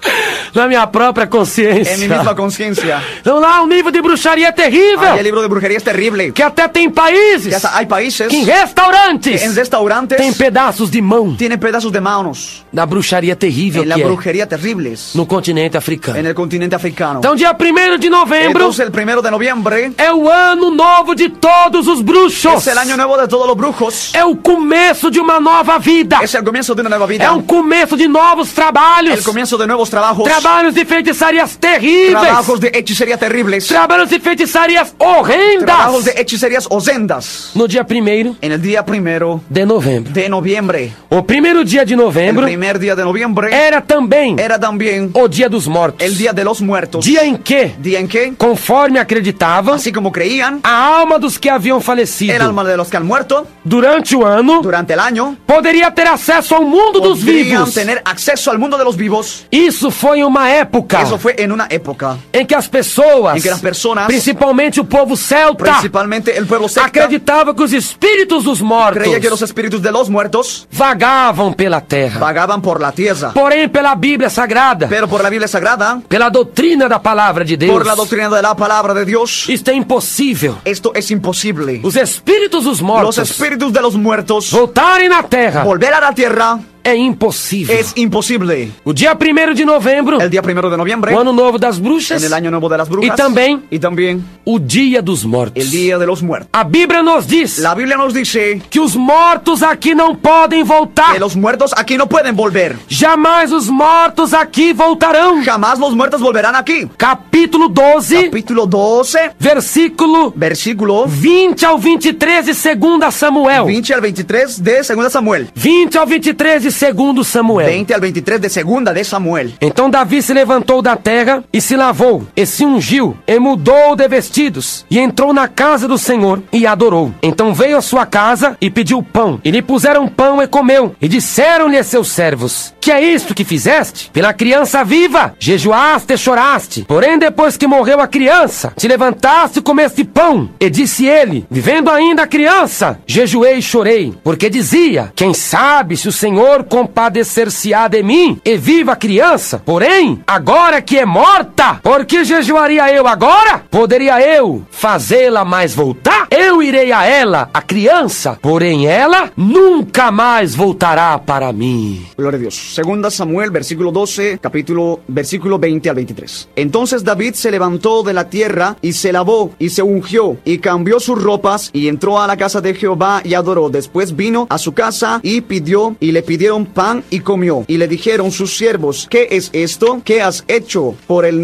B: na minha própria consciência.
C: en mi misma conciencia.
B: Então lá o nível de bruxaria é terrível,
C: Ay, el libro de brujería es terrible.
B: que até tem países
C: Que hasta hay países
B: que em
C: que
B: restaurantes
C: en restaurantes
B: tem pedaços de mão
C: tienen pedazos de manos
B: da bruxaria terrível
C: en la
B: que é
C: brujería terribles
B: no continente africano.
C: en el continente africano.
B: Então dia 1º de novembro
C: Entonces el 1 de noviembre
B: é o ano novo de todos os bruxos.
C: es el año nuevo de todos los brujos.
B: É o começo de uma nova vida.
C: Es el comienzo de una nueva vida.
B: É um começo de novos trabalhos.
C: El comienzo de nuevos trabajos.
B: Trabalhos de feitiçarias terríveis.
C: Trabajos de hechicería terribles.
B: Trabalhos de feitiçarias horrendas.
C: Trabajos de hechicerías horrendas.
B: No dia 1º
C: En el día 1
B: de novembro.
C: de noviembre.
B: O primeiro dia de
C: El
B: novembro
C: primer día de noviembre
B: era também
C: era también
B: o dia dos mortos.
C: el día de los muertos.
B: Dia em que,
C: Día en que,
B: conforme acreditavam,
C: así como creían,
B: a alma dos que haviam falecido
C: el alma de los que han muerto
B: durante o ano
C: durante el año
B: poderia ter acesso ao mundo dos
C: podrían
B: vivos.
C: tener acceso al mundo de los vivos.
B: Isso foi uma época
C: Eso fue en una época
B: em que as pessoas,
C: en que las personas,
B: principalmente o povo celta,
C: principalmente el pueblo secta,
B: acreditava que os espíritos dos mortos
C: creía que los espíritus de los muertos
B: vagavam pela terra.
C: vagaban por la tierra.
B: Porém, pela Bíblia Sagrada,
C: Pero por la Biblia Sagrada,
B: pela doutrina da palavra de Deus,
C: por la doctrina de la palabra de Dios,
B: isto é impossível.
C: esto es imposible.
B: Os espíritos dos
C: Los
B: mortos
C: espíritus de los muertos
B: voltarem na terra
C: volver a la tierra
B: é impossível.
C: es imposible.
B: O dia 1º de novembro,
C: El día 1 de noviembre,
B: o ano novo das bruxas,
C: en el año nuevo de las brujas,
B: e também
C: y también
B: o dia dos mortos.
C: el día de los muertos.
B: A Bíblia nos diz
C: La Biblia nos dice
B: que os mortos aqui não podem voltar.
C: que los muertos aquí no pueden volver.
B: Jamais os mortos aqui voltarão.
C: Jamás los muertos volverán aquí.
B: Capítulo 12,
C: Capítulo 12,
B: versículo
C: versículo
B: 20 ao 23 de 2 Samuel.
C: 20 al 23 de 2 Samuel.
B: 20 ao 23 de 2 Samuel.
C: 20 al 23 de 2 de Samuel.
B: Então Davi se levantou da terra e se lavou, e se ungiu, e mudou de vestidos, e entrou na casa do Senhor e adorou. Então veio à sua casa e pediu pão, e lhe puseram pão e comeu, e disseram-lhe seus servos: que é isto que fizeste? Pela criança viva, jejuaste e choraste, porém depois que morreu a criança, te levantaste e comeste pão. E disse ele: vivendo ainda a criança, jejuei e chorei, porque dizia: quem sabe se o Senhor compadecer-se-á de mim, e viva a criança. Porém, agora que é morta, por que jejuaria eu agora? Poderia eu fazê-la mais voltar? Eu irei a ela, a criança, porém ela nunca mais voltará para mí.
C: Gloria a Dios. Segunda Samuel, versículo 12, versículo 20 al 23. Entonces David se levantó de la tierra y se lavó y se ungió y cambió sus ropas y entró a la casa de Jehová y adoró. Después vino a su casa y pidió y le pidieron pan y comió. Y le dijeron sus siervos: ¿qué es esto? ¿Qué has hecho?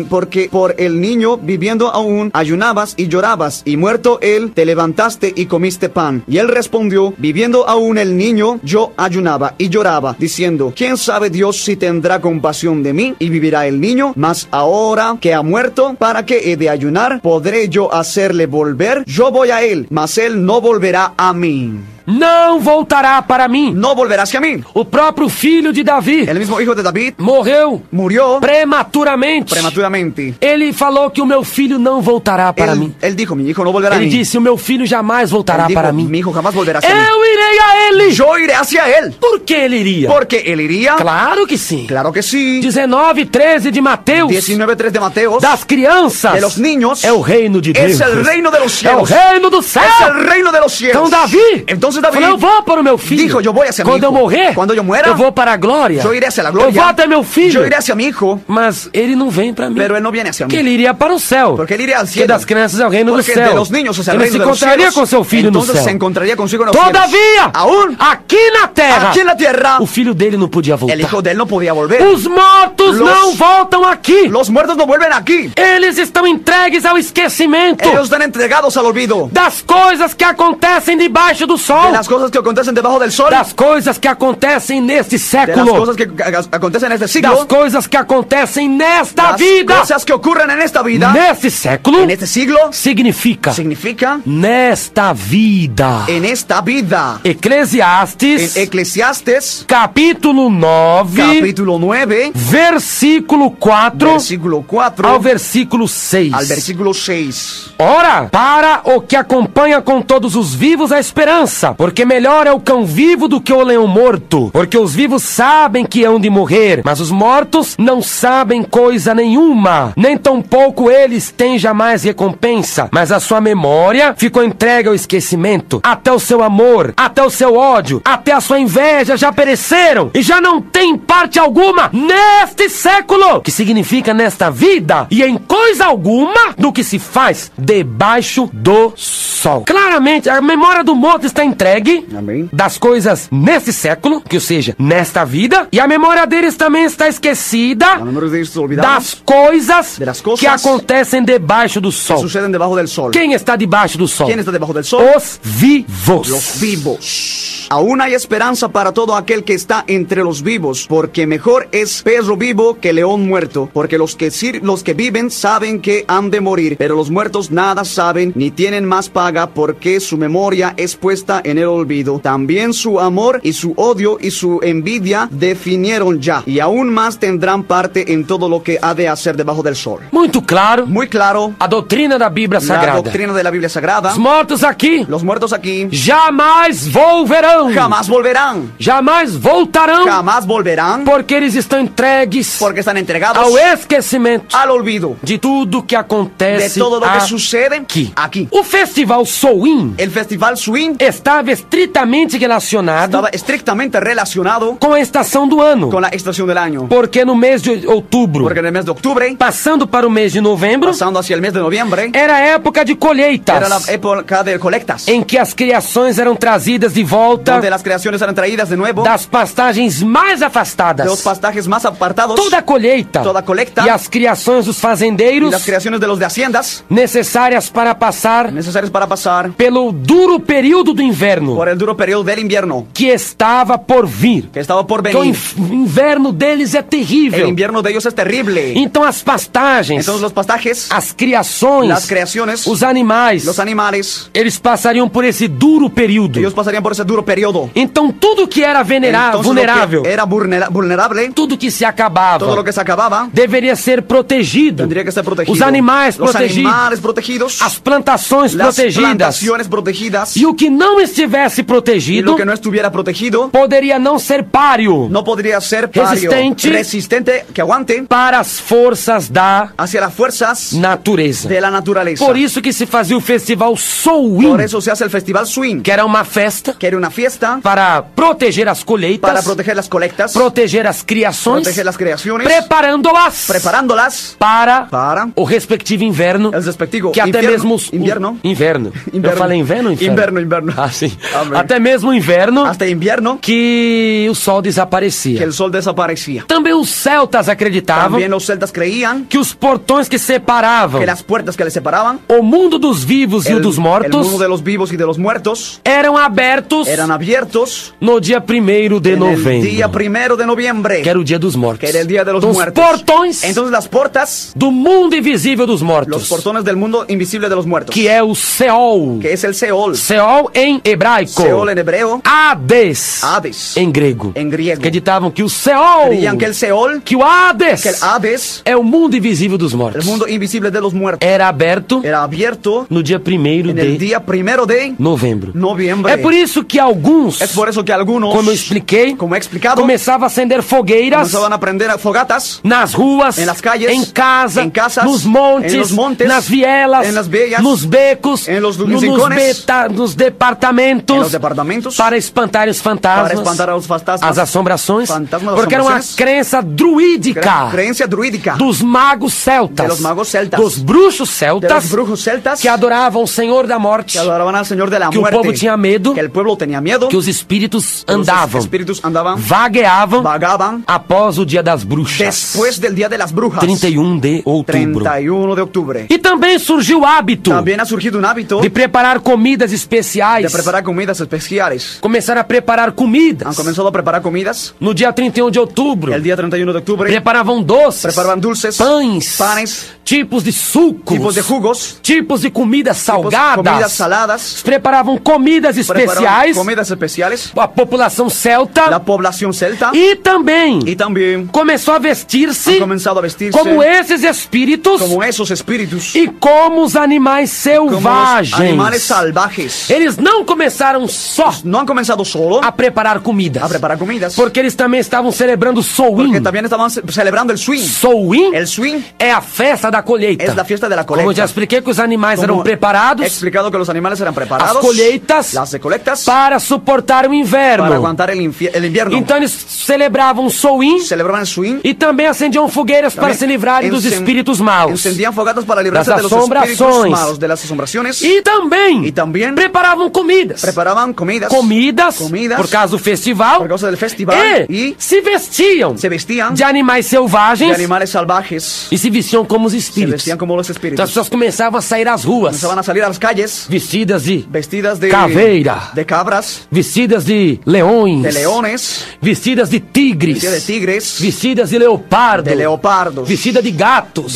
C: Porque por el niño viviendo aún ayunabas y llorabas, y muerto él te levantaste y comiste pan. Y él respondió: viviendo aún el niño yo ayunaba y lloraba, diciendo: ¿quién sabe Dios si tendrá compasión de mí y vivirá el niño? Mas ahora que ha muerto, ¿para qué he de ayunar? ¿Podré yo hacerle volver? Yo voy a él, mas él no volverá a mí.
B: Não voltará para mim.
C: No volverá hacia mí.
B: O próprio filho de Davi
C: El mismo hijo de David
B: murió prematuramente.
C: prematuramente.
B: Ele falou que o meu filho não voltará para mim.
C: Él dijo: mi hijo no volverá a
B: Ele
C: mí.
B: disse: o meu filho jamais voltará
C: Él dijo:
B: para mim.
C: mi hijo jamás volverá hacia mí.
B: Eu irei a ele.
C: Yo iré hacia él.
B: Por que ele iria?
C: Porque él iría.
B: Claro que sim.
C: Claro que sí.
B: 19:13 de Mateus.
C: 19:3 de Mateos.
B: Das crianças.
C: De los niños.
B: É o reino de Deus.
C: Es el reino de los
B: É o
C: cielos.
B: reino do céu.
C: Es el reino de los cielos.
B: Então Davi,
C: Entonces David
B: falou: eu vou para o meu filho.
C: dijo: yo voy hacia mi
B: Quando eu
C: hijo.
B: morrer,
C: Cuando yo muera,
B: eu vou para a glória.
C: yo iré hacia la gloria.
B: Eu vou até meu filho.
C: Yo iré hacia mi hijo.
B: Mas ele não vem para mim.
C: Pero él no viene hacia mí.
B: Porque ele iria para o céu.
C: Porque él iría al
B: Porque
C: cielo.
B: das crianças é o reino do
C: Porque
B: céu.
C: de los niños es el
B: Ele
C: reino
B: se
C: de los
B: encontraria
C: cielos.
B: com seu filho no
C: Entonces
B: céu.
C: se encontraría consigo en los cielos.
B: Todavia,
C: Aún
B: aqui na terra,
C: aquí en la tierra,
B: o filho dele não podia voltar.
C: el hijo de él no podía volver.
B: Os mortos não voltam aqui.
C: Los muertos no vuelven aquí.
B: Eles estão entregues ao esquecimento
C: Ellos están entregados al olvido.
B: das coisas que acontecem debaixo do sol.
C: De las cosas que acontecen debajo del sol.
B: Das coisas que acontecem neste
C: De las
B: século.
C: cosas que acontecen en este siglo.
B: Das coisas que acontecem nesta
C: Las
B: vida.
C: cosas que ocurren en esta vida.
B: Neste século
C: En este siglo.
B: significa
C: Significa
B: nesta vida.
C: en esta vida.
B: Eclesiastes,
C: En Eclesiastes,
B: capítulo 9,
C: capítulo 9,
B: versículo 4
C: versículo 4
B: ao versículo 6.
C: al versículo 6.
B: Ora, para o que acompanha com todos os vivos a esperança, porque melhor é o cão vivo do que o leão morto, porque os vivos sabem que hão de morrer, mas os mortos não sabem coisa nenhuma, nem tampouco eles têm jamais recompensa, mas a sua memória ficou entregue ao esquecimento, até o seu amor, até o seu ódio, até a sua inveja já pereceram, e já não tem parte alguma neste século, que significa nesta vida, e em coisa alguma do que se faz debaixo do sol. Claramente, a memória do morto está entregue
C: Amém.
B: das coisas nesse século, que ou seja, nesta vida, e a memória deles também está esquecida
C: La memoria de ellos olvidados
B: das coisas
C: de las cosas
B: que acontecem debaixo do
C: que
B: sol.
C: suceden debajo del sol.
B: Quem está debaixo do sol?
C: ¿Quién está debajo del sol?
B: Os vivos.
C: Los vivos. Aún hay esperanza para todo aquel que está entre los vivos, porque mejor es perro vivo que león muerto, porque los que viven saben que han de morir, pero los muertos nada saben ni tienen más paga, porque su memoria es puesta en el olvido. También su amor y su odio y su envidia definieron ya, y aún más tendrán parte en todo lo que ha de hacer debajo del sol.
B: Muito claro,
C: Muy claro,
B: a doutrina da Bíblia
C: la
B: Sagrada.
C: doctrina de la Biblia Sagrada.
B: Os mortos aqui
C: Los muertos aquí
B: jamais volverão.
C: jamás volverán.
B: Jamais voltarão.
C: Jamás volverán,
B: Porque eles estão entregues
C: porque están entregados
B: ao esquecimento
C: al olvido
B: de tudo que
C: de
B: acontece
C: todo lo que
B: aqui.
C: sucede aquí.
B: O festival Soin
C: El festival Swing
B: estava estritamente relacionado
C: estaba estrictamente relacionado
B: com a estação do ano.
C: con la estación del año,
B: Porque no mês de outubro,
C: porque en el mes de octubre,
B: passando para o mês de novembro,
C: pasando hacia el mes de noviembre,
B: era a época de colheitas,
C: era la época de colectas,
B: em que as criações eram trazidas de volta
C: donde las creaciones eran traídas de nuevo
B: das pastagens mais
C: de los
B: afastadas.
C: pastajes más apartados,
B: Toda a colheita
C: toda colheita
B: e as criações dos
C: y
B: fazendeiros
C: las creaciones de los de haciendas
B: necessárias para passar
C: necesarias para pasar
B: pelo duro período do inverno
C: por el duro periodo del invierno
B: que estava por vir.
C: que estaba por
B: Porque o
C: venir.
B: inverno deles é
C: El
B: terrível.
C: invierno de ellos es terrible.
B: Então as pastagens,
C: Entonces los pastajes,
B: as criações,
C: las creaciones,
B: os animais,
C: los animales,
B: eles passariam por esse duro período.
C: ellos pasarían por ese duro periodo.
B: Então tudo que era
C: Entonces,
B: vulnerável,
C: lo que era vulnerable,
B: tudo que se acabava,
C: todo lo que se acababa,
B: deveria ser protegido.
C: tendría que ser protegido.
B: Os animais
C: Los
B: protegidos,
C: animales protegidos,
B: as plantações
C: las
B: protegidas.
C: plantaciones protegidas,
B: E o que não estivesse
C: y
B: protegido
C: lo que no estuviera protegido,
B: poderia não ser páreo
C: no podría ser pario, resistente, que aguante
B: para as forças da
C: hacia las fuerzas
B: natureza.
C: de la naturaleza.
B: Por isso que se fazia o festival Samhain,
C: Por eso se hace el festival Swing,
B: que era uma festa
C: que era una fiesta
B: para proteger as colheitas,
C: para proteger las colectas,
B: proteger as criações,
C: proteger las creaciones,
B: preparando-as
C: preparándolas
B: para
C: para
B: o respectivo inverno,
C: el respectivo
B: que até mesmo
C: invierno.
B: inverno. Eu falei inverno ou inferno?
C: Inverno.
B: Ah, sim.
C: Amém.
B: Até mesmo o inverno
C: Hasta invierno,
B: que o sol
C: que
B: desaparecia.
C: el sol desaparecía.
B: Também os celtas acreditavam
C: También los celtas creían
B: que os portões que separavam
C: que las puertas que les separaban
B: o mundo dos vivos e o dos
C: el
B: mortos
C: mundo de los vivos y de los muertos
B: eram abertos
C: eran abiertos
B: no dia 1º de
C: en el
B: novembro,
C: día 1 de noviembre,
B: que era o dia dos mortos.
C: que era el día de los
B: Então, os
C: muertos.
B: portões
C: Entonces las puertas,
B: do mundo invisível dos
C: los
B: mortos,
C: portones del mundo invisible de los muertos,
B: que é o Seol.
C: que es el Seol.
B: Seol em hebraico,
C: Seol en hebreo,
B: Hades,
C: Hades
B: em grego.
C: en griego.
B: Acreditavam que o Seol,
C: Creían que el Seol,
B: que o Hades,
C: que el Hades,
B: é o mundo invisível dos
C: el
B: mortos.
C: mundo invisible de los muertos,
B: Era aberto
C: era abierto
B: no dia 1º
C: en el
B: de
C: día 1 de
B: novembro.
C: noviembre.
B: É por isso que alguns,
C: Es por eso que algunos,
B: como eu expliquei,
C: como he explicado,
B: começavam a acender fogueiras
C: comenzaban a prender fogatas
B: nas ruas,
C: en las calles,
B: em casa,
C: en casas,
B: nos montes,
C: en los montes,
B: nas vielas,
C: en las villas,
B: nos becos,
C: en los
B: nos
C: rincones,
B: nos departamentos,
C: en los departamentos,
B: para espantar os fantasmas,
C: para espantar a los fantasmas,
B: as assombrações,
C: fantasmas,
B: porque era uma
C: assombrações,
B: crença druídica
C: creencia druídica
B: dos magos celtas,
C: de los magos celtas,
B: dos bruxos
C: de
B: celtas
C: los brujos celtas
B: que adoravam o Senhor da morte,
C: que adoraban al Señor de la
B: que o
C: muerte,
B: povo tinha medo,
C: que el pueblo tenía miedo,
B: que os espíritos
C: que los
B: andavam,
C: espíritus andaban,
B: vagueavam
C: vagaban
B: após o dia das bruxas,
C: después del Día de las Brujas,
B: 31 de outubro.
C: 31 de octubre.
B: E também surgiu o hábito
C: También ha surgido un hábito
B: de preparar comidas especiais.
C: de preparar comidas especiales.
B: Começaram a preparar
C: Han
B: comidas.
C: comenzado a preparar comidas.
B: No dia 31 de outubro,
C: El día 31 de octubre
B: preparavam doces,
C: preparaban dulces,
B: pães,
C: panes,
B: tipos de sucos,
C: tipos de jugos,
B: tipos de comidas salgadas.
C: comidas saladas,
B: Preparavam comidas
C: preparaban
B: especiais.
C: comidas especiales.
B: A população celta.
C: La población celta
B: E também
C: y también
B: começou a vestir-se
C: han comenzado a vestirse
B: como esses espíritos
C: como esos espíritus,
B: e como os animais
C: como los
B: selvagens.
C: animales salvajes.
B: Eles não começaram só
C: No han comenzado solo
B: a preparar comidas,
C: a preparar comidas,
B: porque eles também estavam celebrando
C: porque
B: Samhain.
C: también estaban celebrando el swing.
B: Samhain
C: El swing
B: é a festa da colheita.
C: es la fiesta de la
B: Como eu já
C: colecta.
B: expliquei que os animais
C: Como
B: eram
C: he
B: preparados
C: explicado que los animales eran preparados,
B: as colheitas
C: las recolectas,
B: para suportar o inverno.
C: para aguantar el invierno.
B: Então eles celebravam Samhain
C: Celebraban el swing.
B: e também acendiam fogueiras para
C: También
B: se livrarem dos espíritos maus.
C: Encendían fogatas para librarse
B: Das
C: de los espíritus
B: assombrações.
C: malos, de las asombraciones.
B: E também
C: Y también
B: preparavam comidas.
C: preparaban comidas,
B: Comidas,
C: Comidas.
B: por causa do festival,
C: por causa del festival
B: e
C: y
B: se vestiam
C: se vestían
B: de animais
C: de
B: selvagens
C: animales salvajes.
B: e se vestiam como os
C: Se
B: espíritos.
C: vestían como los
B: Então as
C: espíritus.
B: pessoas começavam a sair às ruas,
C: Comenzaban a salir a las calles
B: vestidas de
C: vestidas de
B: caveira,
C: de cabras,
B: vestidas de leões,
C: de leones,
B: vestidas de tigres,
C: vestidas de tigres,
B: vestidas de leopardo,
C: de leopardos,
B: vestidas de gatos,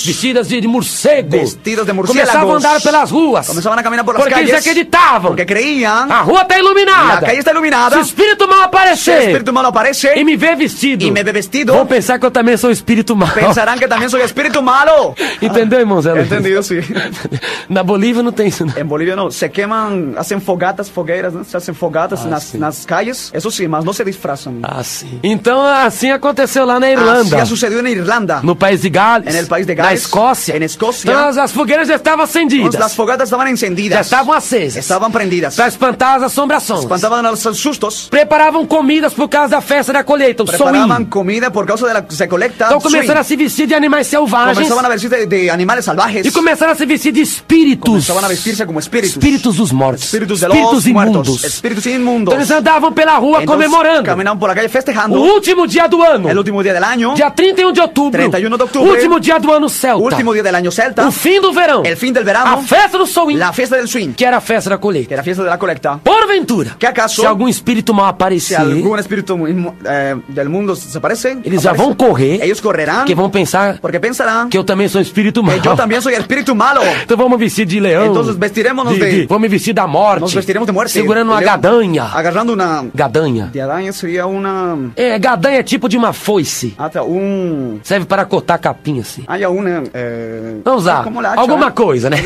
B: vestidas de morcegos,
C: vestidos de
B: começavam a
C: murciélagos.
B: andar pelas ruas,
C: Comenzaban a caminar por las
B: porque eles
C: calles
B: acreditavam,
C: porque creían
B: a rua está iluminada,
C: la calle está iluminada.
B: se o espírito mal
C: Si el
B: aparecer
C: espíritu malo aparece
B: e me vê vestido,
C: y me ve vestido,
B: vão pensar que eu também sou espírito mal.
C: pensarán que también soy espíritu malo.
B: Entendeu, irmão Zé Luiz?
C: Entendido, sí.
B: Na Bolívia não tem isso, não.
C: En Bolivia no, se queman, hacen fogueiras, ¿no? Se hacen fogatas nas calles, eso sí, mas no se disfrazan.
B: Ah, sim. Então, assim aconteceu lá na Irlanda.
C: Así ha sucedido en Irlanda,
B: No país de Gales.
C: en el país de
B: Na
C: Gales,
B: Escócia.
C: en Escocia.
B: Então as fogueiras já estavam acendidas.
C: Las fogatas estaban
B: Já
C: encendidas,
B: estavam acesas.
C: estaban prendidas,
B: Para espantar as assombrações.
C: espantaban a los sustos,
B: Preparavam comidas por causa da festa da colheita, o
C: preparaban
B: Samhain.
C: comida por causa de la recolecta.
B: Então começaram a se vestir de animais selvagens.
C: Comenzaban a vestirse de animales salvajes.
B: E começaram a se vestir de espíritos.
C: Comenzaban a vestirse como espíritus.
B: Espíritos dos mortos.
C: Espíritus de
B: Espíritos
C: los
B: imundos.
C: muertos. Espíritus inmundos.
B: Então eles andavam pela rua
C: Entonces,
B: comemorando
C: caminaban por la calle
B: o
C: festejando
B: último dia do ano.
C: el último día del año,
B: Dia 31 de outubro.
C: 31 de outubro.
B: Último dia do ano celta.
C: último día del año celta,
B: O fim do verão.
C: el fin del
B: A
C: verano,
B: festa do Samhain.
C: la fiesta del swing,
B: Que era a festa da
C: que
B: colheita.
C: era fiesta de la colecta.
B: Porventura,
C: Que acaso,
B: se algum espírito mal
C: si
B: aparecer,
C: algún espíritu del mundo se aparece,
B: eles já vão correr,
C: ellos correrán,
B: que vão pensar
C: porque pensarán
B: que eu também sou espírito mal.
C: que yo también soy espíritu malo.
B: Então vamos vestir de leão.
C: Entonces vestiremos-nos
B: Vamos vestir da morte.
C: Nos vestiremos de muerte.
B: Segurando uma gadanha.
C: agarrando una...
B: Gadanha.
C: De araña sería una...
B: Gadanha é tipo de uma foice.
C: Hasta un...
B: Serve para cortar capim, assim.
C: Haya una...
B: Vamos lá,
C: como la hacha,
B: alguma
C: né?
B: coisa, né?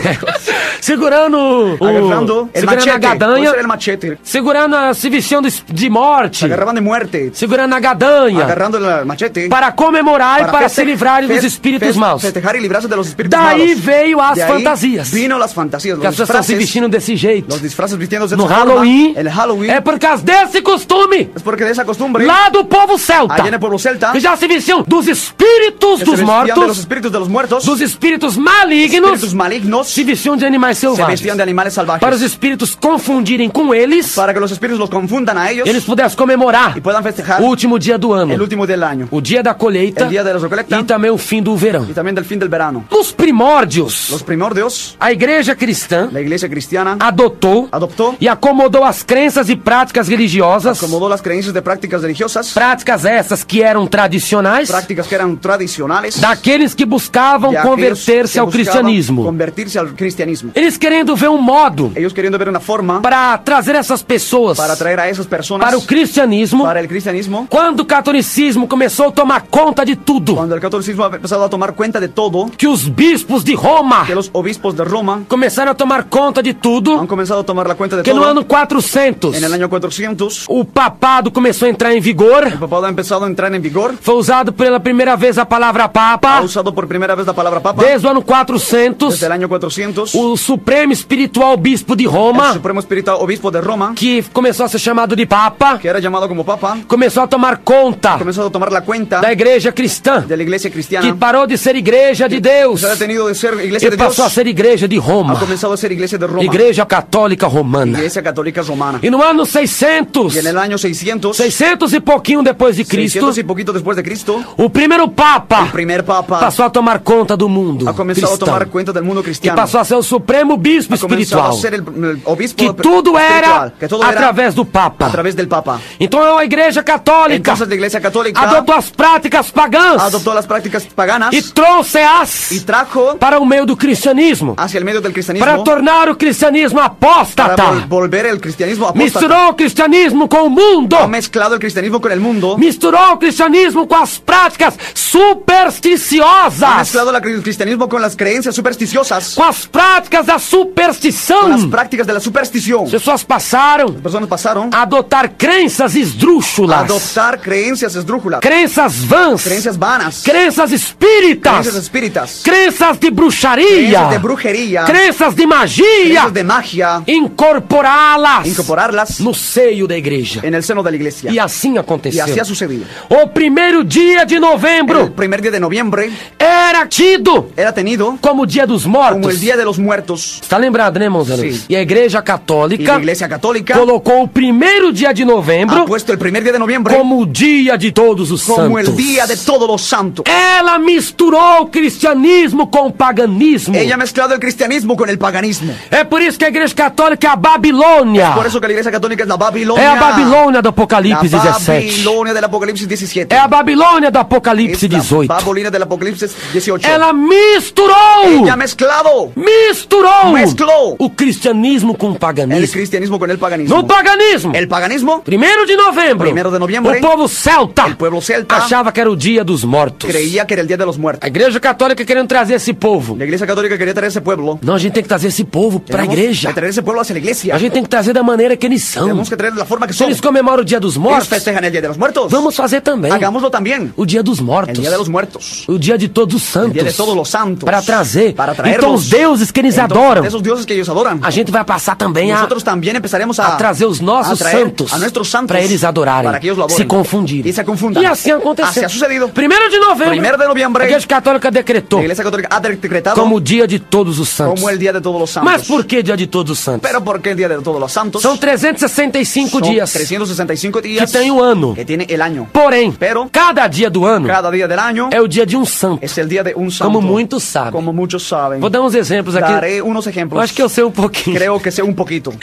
B: Segurando
C: Agarrando el
B: segurando
C: machete.
B: a gadanha,
C: Puede ser el machete.
B: segurando a civição de morte,
C: Agarraban de muerte.
B: segurando a gadanha,
C: Agarrando el machete.
B: para comemorar e para se livrarem dos espíritos maus.
C: Festejar y librarse de los espíritus
B: Daí
C: malos.
B: veio as
C: De ahí
B: fantasias.
C: Vino las fantasías,
B: Que as
C: los
B: pessoas se
C: disfraces.
B: vestindo desse jeito.
C: Los disfraces vistiéndose de
B: No
C: esa forma.
B: Halloween,
C: El Halloween.
B: é por causa desse costume
C: Es porque de esa costumbre.
B: lá do povo celta,
C: Allá en el pueblo celta.
B: que já se vestiam dos espíritos
C: Que se
B: dos
C: vestían de los
B: mortos,
C: espíritus de los muertos.
B: dos espíritos malignos,
C: Espíritus malignos.
B: se vestiam de animais
C: Se
B: selvagens,
C: vestían de animales salvajes.
B: para os espíritos confundirem com eles,
C: Para que los espíritus los confundan a ellos.
B: eles pudessem comemorar
C: Y puedan festejar
B: o último dia do ano,
C: el último del año.
B: o dia da colheita
C: El día de la recolecta.
B: e também o fim do verão.
C: Y también del fin del verano.
B: Nos primórdios,
C: Los primordios.
B: a igreja cristã
C: La iglesia cristiana
B: adoptou
C: adoptó.
B: e acomodou as crenças e práticas religiosas,
C: Acomodó las creencias de prácticas religiosas.
B: práticas essas que eram tradicionais,
C: Prácticas que eran tradicionales.
B: daqueles que buscavam
C: de aquellos
B: converter-se
C: que
B: ao
C: buscaban
B: cristianismo.
C: Convertirse al cristianismo.
B: Eles querendo ver um modo
C: Ellos queriendo ver una forma
B: para trazer essas pessoas
C: para traer a esas personas
B: para o cristianismo,
C: para el cristianismo.
B: quando o catolicismo começou a tomar conta de tudo,
C: Cuando el catolicismo ha empezado a tomar cuenta de todo,
B: que os bispos de Roma
C: que los obispos de Roma
B: começaram a tomar conta de
C: han
B: tudo,
C: comenzado a tomar la cuenta de
B: que no
C: todo.
B: ano 400
C: En el año 400,
B: o papado começou a entrar em vigor,
C: el papado ha empezado a entrar en vigor.
B: foi usado pela primeira vez a palavra
C: Ha
B: papa,
C: usado por primera vez la palabra papa.
B: desde o ano 400,
C: Desde el año 400,
B: o supremo espiritual bispo de
C: el
B: Roma,
C: supremo espiritual obispo de Roma,
B: que começou a ser chamado de papa,
C: que era llamado como papa,
B: começou a tomar conta
C: ha comenzado a tomar la cuenta
B: da igreja cristã,
C: de la iglesia
B: que
C: cristiana.
B: parou de ser igreja de Deus
C: Se ha detenido de ser iglesia
B: e
C: de Dios.
B: passou a ser igreja de
C: Ha
B: Roma,
C: comenzado a ser iglesia de Roma.
B: igreja católica romana.
C: Iglesia católica romana.
B: E no ano 600,
C: Y en el año 600,
B: 600 e pouquinho depois de Cristo,
C: 600 y poquito después de Cristo,
B: o primeiro papa
C: el primer papa
B: passou a tomar conta do mundo
C: ha comenzado a
B: cristão
C: tomar cuenta del mundo
B: e
C: cristiano.
B: passou a ser o supremo bispo
C: Ha comenzado
B: espiritual,
C: a ser el obispo
B: que tudo era
C: espiritual, que todo era
B: através do papa.
C: a través del papa.
B: Então a igreja católica
C: Entonces la iglesia católica
B: adotou as práticas pagãs
C: adoptó las prácticas paganas
B: e trouxe-as
C: y trajo
B: para o meio do cristianismo,
C: hacia el medio del cristianismo
B: para tornar o cristianismo
C: para
B: apóstata.
C: volver el cristianismo apóstata.
B: Misturou o cristianismo com o mundo,
C: Ha mezclado el cristianismo con el mundo.
B: misturou o cristianismo com as práticas
C: Ha
B: supersticiosas,
C: mezclado el cristianismo con las creencias supersticiosas,
B: com as práticas da
C: con las
B: superstição.
C: prácticas de la superstición.
B: As pessoas passaram
C: Las personas pasaron
B: a adotar crenças
C: a
B: esdrúxulas,
C: adoptar creencias esdrújulas,
B: crenças vãs,
C: creencias vanas,
B: crenças espíritas,
C: creencias espíritas,
B: crenças de bruxaria,
C: creencias de brujería,
B: crenças de magia,
C: creencias de magia,
B: incorporá-las
C: incorporarlas
B: no seio da igreja.
C: en el seno de la iglesia.
B: E assim
C: Y
B: aconteceu.
C: así ha sucedido.
B: O primeiro dia de
C: El
B: novembro
C: primer día de noviembre
B: era tido
C: era tenido
B: como o dia dos
C: como
B: mortos.
C: el Día de los Muertos.
B: Está lembrado, né, irmãos?
C: Sim.
B: E a igreja
C: Y
B: católica
C: la iglesia católica
B: colocou o primeiro dia de
C: ha
B: novembro
C: puesto el primer día de noviembre
B: como o dia de todos os
C: como
B: santos.
C: el Día de todos los santos.
B: Ela misturou o cristianismo com o paganismo.
C: Ella ha mezclado el cristianismo con el paganismo.
B: É por isso que a igreja católica é a Babilônia.
C: Por eso que la iglesia católica es la Babilonia.
B: É a Babilônia do Apocalipse
C: La
B: 17.
C: Babilonia del Apocalipsis 17.
B: É a Babilônia do Apocalipse
C: Es la
B: 18.
C: Babilonia del Apocalipsis 18.
B: Ela misturou.
C: Ella ha mezclado
B: Misturou
C: Mesclou.
B: o cristianismo com o
C: el
B: paganismo.
C: cristianismo con el paganismo.
B: No paganismo,
C: El paganismo
B: 1º de novembro,
C: 1º de noviembre,
B: o povo celta
C: el pueblo celta
B: achava que era o dia dos mortos.
C: creía que era el Día de los Muertos.
B: A igreja católica querendo trazer esse povo.
C: La iglesia católica quería traer ese pueblo.
B: Não, a gente tem que trazer esse povo pra
C: Tenemos
B: igreja.
C: que traer ese pueblo hacia la iglesia.
B: A gente tem que trazer da maneira que eles são.
C: Tenemos que traer de la forma que
B: Se
C: son.
B: eles comemoram o dia dos
C: Ellos
B: mortos,
C: festejan el Día de los Muertos.
B: vamos fazer também
C: Hagámoslo también.
B: o dia dos mortos.
C: El Día de los Muertos.
B: O dia de todos os santos.
C: El Día de todos los santos.
B: Para trazer.
C: Para traerlos.
B: Então os deuses que eles
C: Entonces,
B: adoram,
C: esos dioses que ellos adoran.
B: a gente vai passar também
C: Nosotros también empezaremos a
B: trazer os nossos
C: a traer
B: santos
C: a nuestros santos
B: para eles adorarem,
C: para que ellos lo adoren,
B: se confundirem.
C: y se confundan.
B: E assim aconteceu.
C: Así ha sucedido.
B: 1º de novembro,
C: 1º de noviembre,
B: a igreja católica decretou
C: la iglesia católica ha decretado
B: como o dia de todos os santos.
C: como el Día de todos los santos.
B: Mas por que dia de todos os santos?
C: Pero ¿por qué el Día de todos los santos?
B: São 365
C: Son
B: dias
C: 365 días
B: que tem o ano.
C: que tiene el año.
B: Porém,
C: Pero
B: cada dia do ano
C: cada día del año
B: é o dia de um santo.
C: es el día día de un santo.
B: como muitos sabem.
C: Como muchos saben.
B: Vou dar uns exemplos aqui.
C: Daré unos ejemplos.
B: Eu acho que eu sei um pouquinho.
C: Creo que sé un poquito.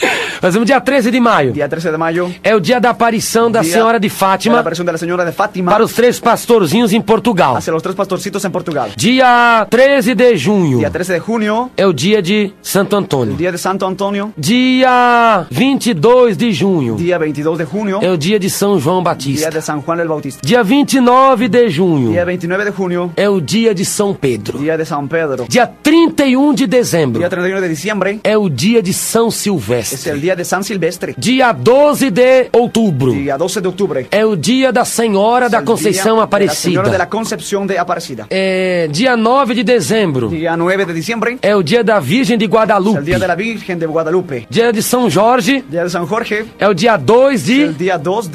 B: Nós vamos dia 13 de maio.
C: Día 13 de mayo.
B: É o dia da aparição da
C: Día
B: Senhora de
C: de la
B: Fátima
C: aparición de la señora de Fátima
B: para os 3 pastorzinhos em Portugal.
C: hacia los 3 pastorcitos en Portugal.
B: Dia 13 de junho
C: Día 13 de junio,
B: é o dia de Santo Antônio.
C: día de Santo Antonio.
B: Dia 22 de junho
C: Día 22 de junio,
B: é o dia de São João
C: día
B: Batista.
C: de San Juan el Bautista.
B: Dia 29 de junho
C: Día 29 de junio,
B: é o dia de São Pedro.
C: día de San Pedro.
B: Dia 31 de dezembro
C: Día 31 de diciembre
B: é o dia de São
C: es
B: Silvestre.
C: el día de San Silvestre.
B: Dia 12 de outubro
C: Día 12 de octubre
B: é o dia da Senhora da
C: el
B: Conceição
C: día de la Señora de la
B: Aparecida.
C: Concepción de Aparecida.
B: É, dia 9 de dezembro
C: Día 9 de diciembre
B: é o dia da Virgem de
C: es
B: Guadalupe.
C: el día de la Virgen de Guadalupe.
B: Dia de São Jorge
C: Día de San Jorge
B: é o dia 2
C: es el
B: de
C: día
B: 2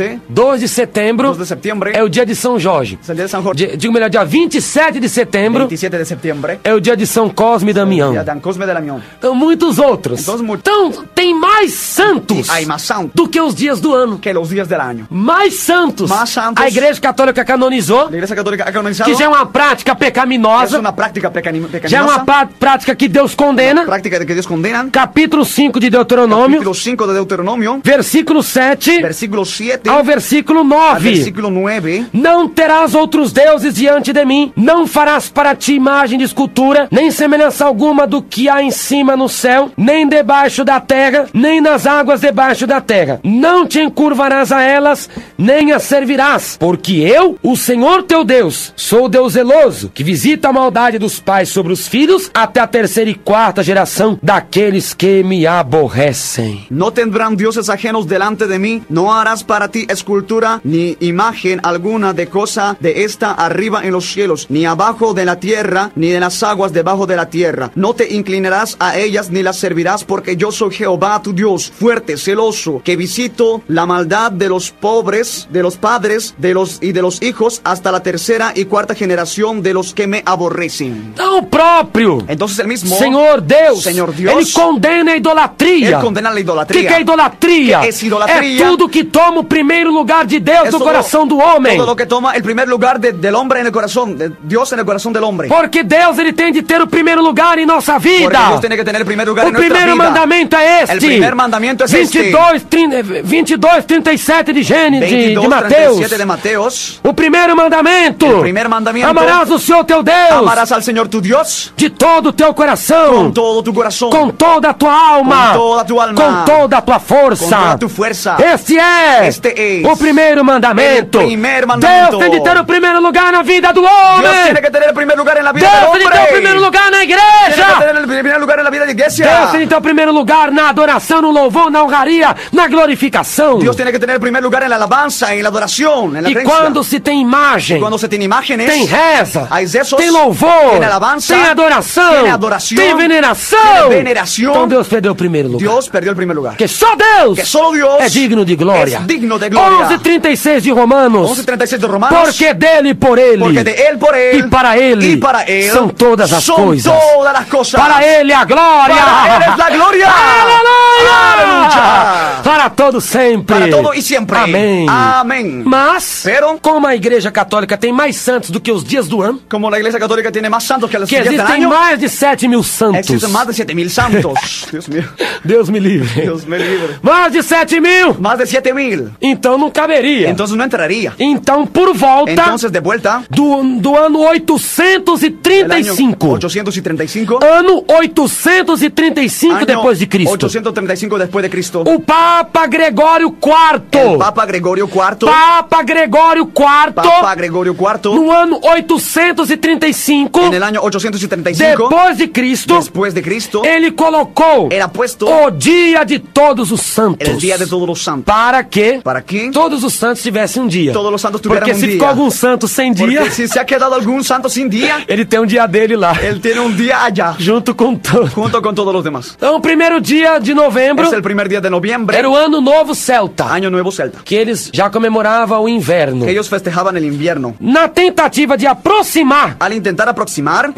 B: de setembro
C: 2 de septiembre
B: é o dia de São Jorge.
C: es el día de San Jorge.
B: Digo melhor, dia 27 de setembro
C: 27 de septiembre
B: é o dia de São Cosme e Damião.
C: día de San Cosme de Damián.
B: Então, muitos outros. Então, tem mais santos
C: Hay más santos
B: do que os dias do ano.
C: que los días del año.
B: Mais santos.
C: Mais santos.
B: A Igreja Católica canonizou,
C: La Iglesia Católica ha canonizado
B: que já é uma prática
C: es
B: pecaminosa,
C: una práctica
B: já é uma
C: pecaminosa,
B: prática que Deus condena.
C: práctica de que Dios condena.
B: Capítulo 5 de Deuteronômio,
C: Capítulo 5 de Deuteronomio,
B: versículo 7
C: versículo 7
B: ao versículo
C: al
B: 9.
C: versículo 9.
B: Não terás outros deuses diante de mim, não farás para ti imagem de escultura, nem semelhança alguma do que há em cima no céu, nem debaixo da terra, nem nas águas debaixo da terra. Não te encurvarás a elas, nem as servirás, porque eu, o Senhor teu Deus, sou Deus zeloso, que visita a maldade dos pais sobre os filhos, até a 3ª e 4ª geração daqueles que me aborrecem.
C: No tendrán dioses ajenos delante de mí, no harás para ti escultura ni imagen alguna de cosa de esta arriba en los cielos, ni abajo de la tierra, ni de las aguas debajo de la tierra. No te inclinarás a ellas ni las servirás, porque yo soy Jehová tu Dios, fuerte, celoso, que visito la maldad de los pobres, de los padres, de los hijos, hasta la 3ª y 4ª generación de los que me aborrecen.
B: Então, o próprio
C: Entonces el mismo
B: Senhor Deus,
C: Senhor Deus,
B: ele condena a idolatria.
C: Él condena la
B: O
C: idolatría.
B: que é idolatria?
C: Que é idolatria?
B: É tudo que toma o primeiro lugar de Deus
C: Es
B: no
C: todo-
B: coração do homem.
C: Todo lo que toma el primer lugar del hombre en el corazón, de Dios en el corazón del hombre.
B: Porque Deus ele tem de ter o primeiro lugar em nossa
C: Porque
B: vida.
C: Dios tiene que tener el primer lugar
B: O
C: en nuestra
B: primeiro
C: vida.
B: mandamento é este.
C: El primer mandamiento es
B: 22, 37 de Gênesis,
C: 22,
B: de Mateus.
C: 37 de Mateos.
B: O primeiro mandamento.
C: El primer mandamiento.
B: Amarás o Senhor teu Deus.
C: Amarás al Señor tu Dios
B: De todo o teu coração.
C: con todo tu corazón.
B: Com toda a tua alma.
C: Com toda a tua alma.
B: Com toda a tua força.
C: con toda tu fuerza. Este é
B: o primeiro mandamento.
C: o primeiro mandamento.
B: Deus tem de ter o primeiro lugar na vida do
C: Dios
B: homem.
C: tiene que tener el primer lugar en la vida
B: Deus
C: del
B: tem de
C: hombre.
B: ter o primeiro lugar na
C: Tiene que
B: igreja.
C: tener el primer lugar en la vida de la iglesia.
B: Deus tem de ter o primeiro lugar na adoração, no louvor, na honraria, na glorificação.
C: Dios tiene que tener el primer lugar en la alabanza, en la adoración, en la
B: E
C: creencia.
B: quando se tem imagem,
C: Cuando se tiene imágenes,
B: tem reza,
C: hay rezos,
B: tem louvor,
C: tiene alabanza,
B: tem adoração,
C: tiene adoración,
B: tem veneração.
C: tiene veneración.
B: Então Deus perdeu o primeiro lugar.
C: Dios perdió el primer lugar.
B: Porque só Deus
C: Que solo Dios
B: é digno de glória.
C: es digno de gloria.
B: 11:36 de Romanos.
C: 11:36 de Romanos.
B: Porque dele e por ele.
C: Porque de él, por él,
B: E para ele
C: y para él
B: são todas as
C: son
B: coisas.
C: todas las cosas.
B: Para ele a glória.
C: Para él es la gloria.
B: Aleluia!
C: Aleluya.
B: Para todo sempre.
C: Para todo y siempre.
B: Amém.
C: Amén.
B: Mas,
C: Pero,
B: como a Igreja Católica tem mais santos do que os dias do ano,
C: como la iglesia católica tiene más santos que los
B: que
C: días del
B: existem
C: año,
B: mais de 7.000 santos.
C: existen más de 7.000 santos. Dios mío.
B: Deus me livre.
C: Dios me libre.
B: Mais de 7.000.
C: Más de 7.000.
B: Então não caberia.
C: Entonces no entraría.
B: Então, por volta
C: Entonces, de vuelta,
B: do ano
C: el año
B: 835.
C: 835.
B: Ano 835
C: Año
B: depois de Cristo.
C: 835 después de Cristo.
B: O Papa Gregório
C: El
B: IV.
C: Papa Gregorio IV.
B: Papa Gregório IV.
C: Papa Gregorio IV.
B: No ano 835
C: En el año 835.
B: depois de Cristo,
C: Después de Cristo.
B: ele colocou
C: Era puesto
B: o dia de todos os santos.
C: el día de todos los santos.
B: Para que
C: ¿Para qué?
B: todos os santos tivessem um dia.
C: Todos los santos tuvieran
B: Porque
C: un
B: se
C: día.
B: ficou algum santo sem dia,
C: Porque si se ha quedado algún santo sin día,
B: ele tem um dia dele lá,
C: él tiene un día allá,
B: junto com todos.
C: junto con todos los demás.
B: Então, o primeiro dia de novembro
C: Es el primer día de noviembre,
B: era o Ano Novo Celta,
C: Año Nuevo Celta,
B: que eles já comemoravam o inverno.
C: que ellos festejaban el invierno.
B: Na tentativa de aproximar
C: Al intentar aproximar,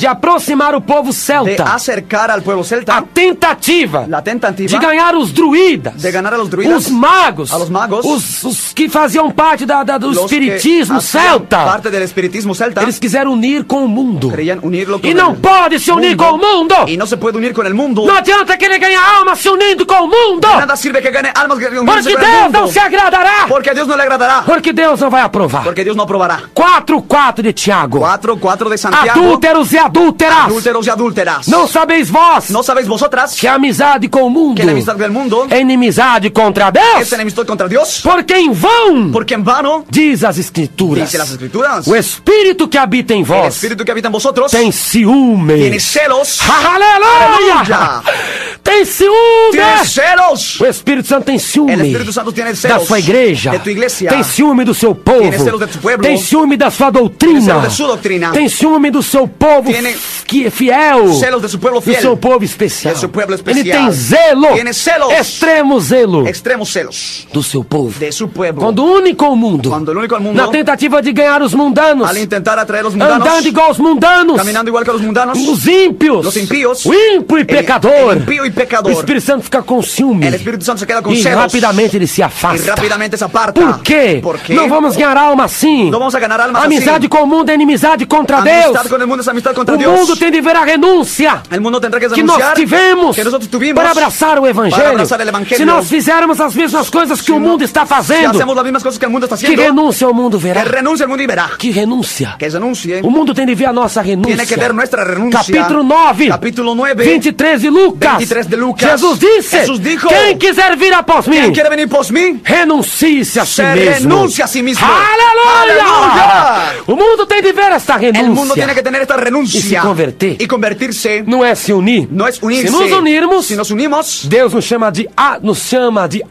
B: o povo
C: de
B: celta,
C: acercar al pueblo
B: a
C: celta,
B: tentativa
C: la tentativa
B: de ganhar os druidas,
C: de ganar a los druidas,
B: os magos,
C: a los magos,
B: os que faziam parte do
C: los que
B: espiritismo
C: hacían
B: celta.
C: parte del espiritismo celta,
B: Eles quiseram unir com o mundo.
C: Querían unirlo con
B: E não pode se unir com o mundo.
C: Y no se puede unir con el mundo.
B: Não adianta querer ganhar alma se unindo com o mundo.
C: De nada sirve que gane almas que unirse
B: Porque
C: con el
B: Deus
C: mundo.
B: não se agradará.
C: Porque a Dios no le agradará.
B: Porque Deus não vai aprovar.
C: Porque Dios no aprobará.
B: 4:4 de Tiago.
C: 4:4 de Santiago.
B: Adúlteros e adúlteras.
C: Adúlteros y adúlteras.
B: Não sabeis vós
C: ¿No sabéis vosotras
B: que a amizade com o mundo
C: que la amistad del mundo
B: é inimizade contra Deus?
C: es enemistad contra Dios?
B: Porque em vão,
C: Porque en vano,
B: diz as Escrituras,
C: dice las Escrituras,
B: o Espírito que habita em
C: el
B: vós
C: Espíritu que habita en vosotros
B: tem ciúme.
C: tiene celos.
B: Aleluia!
C: Aleluia!
B: Tem ciúme!
C: Tiene celos.
B: O Espírito Santo tem ciúme
C: El Espíritu Santo tiene
B: da
C: celos
B: sua igreja.
C: de tu iglesia.
B: Tem ciúme do seu povo.
C: Tiene celos de tu pueblo.
B: Tem ciúme da sua doutrina.
C: Tiene celos de su doctrina.
B: Tem ciúme do seu povo
C: Tiene
B: que é fiel.
C: Celos de su pueblo
B: Do
C: fiel.
B: seu povo especial.
C: De su pueblo
B: Ele
C: especial.
B: tem zelo.
C: Tiene celos.
B: Extremo zelo
C: Extremos celos
B: do seu povo.
C: de su pueblo.
B: Quando une com o mundo.
C: Cuando el único al mundo,
B: Na tentativa de ganhar os mundanos.
C: al intentar atraer a los mundanos,
B: Andando igual os mundanos.
C: caminando igual que los mundanos,
B: Os ímpios.
C: Los impíos.
B: O ímpio e pecador.
C: el impío y pecador.
B: O Espírito Santo fica com ciúme.
C: El Espíritu Santo se queda con
B: E
C: celos.
B: rapidamente ele se
C: Y
B: afasta.
C: rápidamente se aparta.
B: Por quê?
C: ¿Por qué?
B: Não vamos ganhar alma assim.
C: No vamos a ganar almas
B: Amizade
C: así.
B: com o mundo é inimizade contra
C: Amistad
B: Deus.
C: con el mundo es amistad contra
B: O
C: Dios.
B: mundo tem de ver a renúncia
C: El mundo tendrá que
B: que nós
C: denunciar
B: tivemos
C: que nosotros tuvimos
B: para abraçar o
C: para
B: Evangelho.
C: abrazar el Evangelio.
B: Se nós fizermos as mesmas coisas que o mundo está
C: Si
B: fazendo,
C: hacemos las mismas cosas que el mundo está
B: que
C: haciendo,
B: renúncia o mundo verá.
C: que renuncie el mundo y verá.
B: Que renúncia.
C: Que denuncie.
B: O mundo tem de ver a nossa renúncia.
C: Tiene que ver nuestra renuncia.
B: Capítulo 9,
C: Capítulo 9,
B: 23 de Lucas.
C: 23 de Lucas.
B: Jesus disse:
C: Jesus dijo:
B: quem quiser vir após mim,
C: ¿Quién quiere venir pos mí?
B: renuncie-se a si
C: Se
B: mesmo.
C: renuncia a sí mismo.
B: Aleluia!
C: Aleluia!
B: O mundo tem de ver esta renúncia.
C: El mundo tiene que tener esta
B: Y se
C: renuncia
B: convertir.
C: y convertirse.
B: Não é se unir.
C: No es unirse.
B: Se nos unirmos,
C: Si nos unimos,
B: Deus nos chama de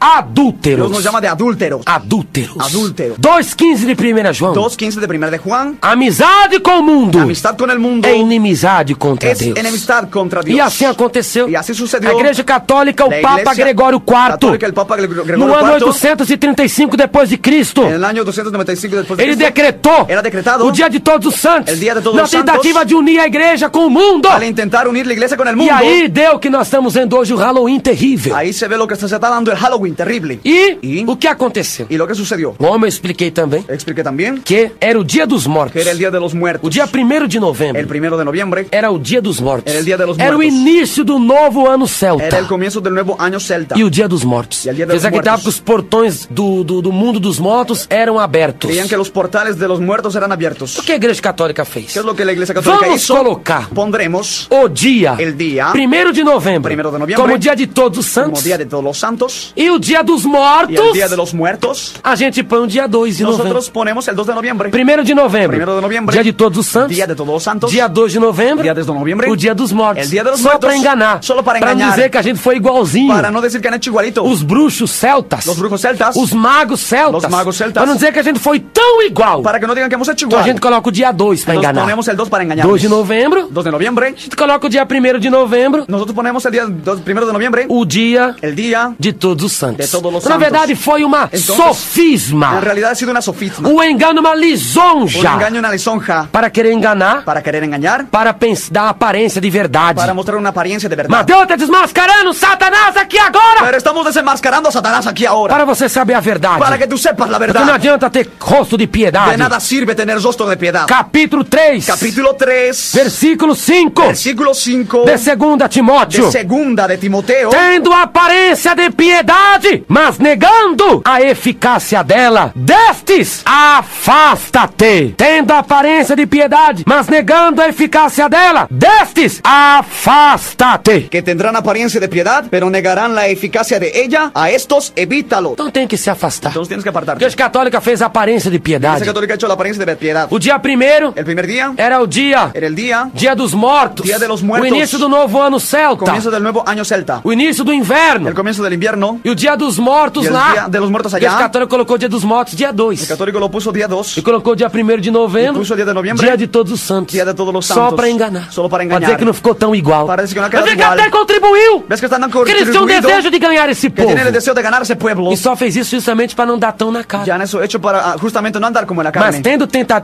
B: adúlteros.
C: Dios nos llama de adúlteros.
B: Adúlteros.
C: Adúltero.
B: 2:15 de 1 João.
C: 2:15 de 1 de Juan.
B: Amizade com o mundo
C: Amistad con el mundo
B: é inimizade contra
C: es
B: Deus.
C: enemistad contra Dios.
B: E assim aconteceu.
C: E assim sucedeu.
B: A Igreja Católica, o
C: La
B: Papa
C: Iglesia
B: Gregório IV,
C: Católica, el Papa Gregorio
B: no ano
C: IV,
B: 835 depois de Cristo,
C: en el año 295 después de
B: ele
C: Cristo,
B: decretou
C: era decretado
B: o Dia de Todos os Santos,
C: el Día de Todos
B: na
C: los Santos,
B: tentativa de unir a igreja com o mundo.
C: al intentar unir la iglesia con el
B: E
C: mundo.
B: aí deu que nós estamos vendo hoje o Halloween terrível.
C: Ahí se ve lo que se está dando el Halloween terrible.
B: E o que aconteceu?
C: Y lo que sucedió.
B: Como eu expliquei também,
C: Expliqué también
B: que era o Dia dos Mortos.
C: que era el Día de los
B: O
C: Muertos.
B: dia 1º de novembro
C: El 1 de noviembre
B: era o Dia dos Mortos.
C: Era o Dia de los
B: Era o
C: Muertos.
B: início do novo ano celta.
C: era el comienzo del nuevo año celta.
B: E o Dia dos Mortos.
C: E o Dia dos
B: Eles acreditavam
C: Mortos.
B: que os portões do mundo dos mortos eram abertos.
C: Creían que los portales de los muertos eran abiertos.
B: O que a Igreja Católica fez?
C: ¿Qué es lo que la iglesia católica
B: Vamos
C: hizo?
B: colocar
C: Pondremos
B: o dia
C: el día
B: 1º de novembro
C: 1º de noviembre
B: como Dia de Todos os
C: como
B: Santos.
C: Día de Todos los Santos.
B: E o Dia dos
C: Y el
B: Mortos
C: Día de los Muertos,
B: a gente põe o dia 2 de novembro.
C: nosotros ponemos el 2 de noviembre.
B: 1º de novembro,
C: 1º de noviembre,
B: Dia de Todos os Santos.
C: Día de Todos los Santos.
B: Dia 2 de novembro,
C: Dia 2 de noviembre,
B: o Dia dos Mortos.
C: el Día de los
B: Só
C: Muertos,
B: para enganar.
C: solo para
B: Pra
C: engañar.
B: dizer que a gente foi igualzinho.
C: Para no decir que han hecho igualito.
B: Os bruxos celtas.
C: Los brujos celtas.
B: Os magos celtas.
C: Los magos celtas.
B: Para não dizer que a gente foi tão igual.
C: Para que no digan que hemos hecho
B: Então a
C: igual.
B: gente coloca o dia 2 para
C: Entonces
B: enganar.
C: ponemos el 2 para engañarnos.
B: 2 de novembro.
C: 2 de noviembre.
B: A gente coloca o dia 1º de novembro.
C: Nosotros ponemos el día 1 de noviembre.
B: O dia
C: El día.
B: de Todos os Santos.
C: De Todos os
B: Na
C: Santos.
B: verdade foi uma
C: Entonces,
B: sofisma.
C: En realidad ha sido una sofisma.
B: Um engano, uma
C: Un
B: lisonja.
C: engaño, una lisonja.
B: Para querer enganar.
C: Para querer engañar.
B: Para dar aparência de verdade.
C: Para mostrar una apariencia de verdad.
B: Mas Deus está desmascarando Satanás aqui agora.
C: Pero estamos desenmascarando a Satanás aquí ahora.
B: Para você saber a verdade.
C: Para que tú sepas la
B: Porque não
C: verdad.
B: adianta ter rosto de piedade.
C: De nada sirve tener rostro de piedad.
B: Capítulo 3.
C: Capítulo 3.
B: Versículo 5.
C: Versículo 5.
B: De 2 Timóteo.
C: De segunda de Timoteo.
B: Tendo aparência de piedade, mas negando a eficácia dela, destes afasta-te. Tendo aparência de piedade, mas negando a eficácia dela, destes afasta-te.
C: Que tendrán apariencia de piedad, pero negarán la eficacia de ella. A estos evítalo.
B: Então tem que se afastar.
C: Entonces tienes que
B: A
C: apartarte.
B: Igreja Católica fez aparência de
C: La
B: piedade.
C: Iglesia Católica ha hecho la apariencia de piedad.
B: O dia 1º
C: El primer día
B: era o dia
C: era el día.
B: Dia dos Mortos.
C: Dia de los
B: O
C: Muertos.
B: início do novo ano celta.
C: Comienzo del nuevo año celta.
B: O início do inverno.
C: El comienzo del invierno.
B: E o Dia dos Mortos
C: E o
B: lá.
C: Dia de los Muertos
B: A Igreja
C: allá.
B: Católica colocou o Dia dos Mortos dia 2.
C: El católico lo puso día 2.
B: E colocou o dia 1º de novembro.
C: E puso o dia de novembro.
B: Dia de Todos os Santos.
C: Dia de Todos os
B: Só
C: Santos.
B: pra enganar.
C: Só para
B: Pra
C: enganar.
B: dizer que não ficou tão igual.
C: Parece que não
B: Mas
C: quedou
B: vê que
C: igual.
B: até contribuiu.
C: ¿Ves que están
B: Que eles tinham desejo de ganhar esse
C: que
B: povo.
C: tienen el deseo de ganar ese pueblo?
B: E só fez isso justamente para não dar tão na cara.
C: Ya han eso hecho para justamente no andar como en la
B: Mas
C: carne.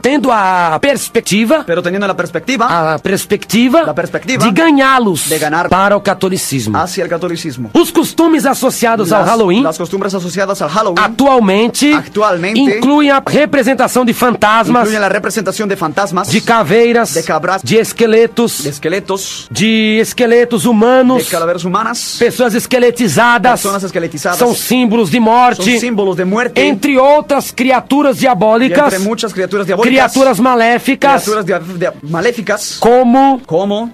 B: tendo a perspectiva.
C: Pero teniendo la perspectiva
B: A perspectiva
C: La perspectiva
B: de ganhá-los
C: de ganar
B: para o catolicismo.
C: hacia el catolicismo.
B: Os costumes associados ao Halloween
C: Las costumbres asociadas al Halloween
B: atualmente
C: Actualmente
B: incluem a representação de fantasmas,
C: incluyen la representación de fantasmas, cabras,
B: de caveiras,
C: de cabras,
B: de esqueletos, de esqueletos humanos,
C: de calaveras humanas,
B: pessoas esqueletizadas,
C: personas esqueletizadas,
B: são símbolos de
C: son
B: morte,
C: símbolos de muerte,
B: entre outras criaturas
C: y
B: diabólicas,
C: entre muchas criaturas diabólicas,
B: criaturas maléficas,
C: criaturas maléficas,
B: como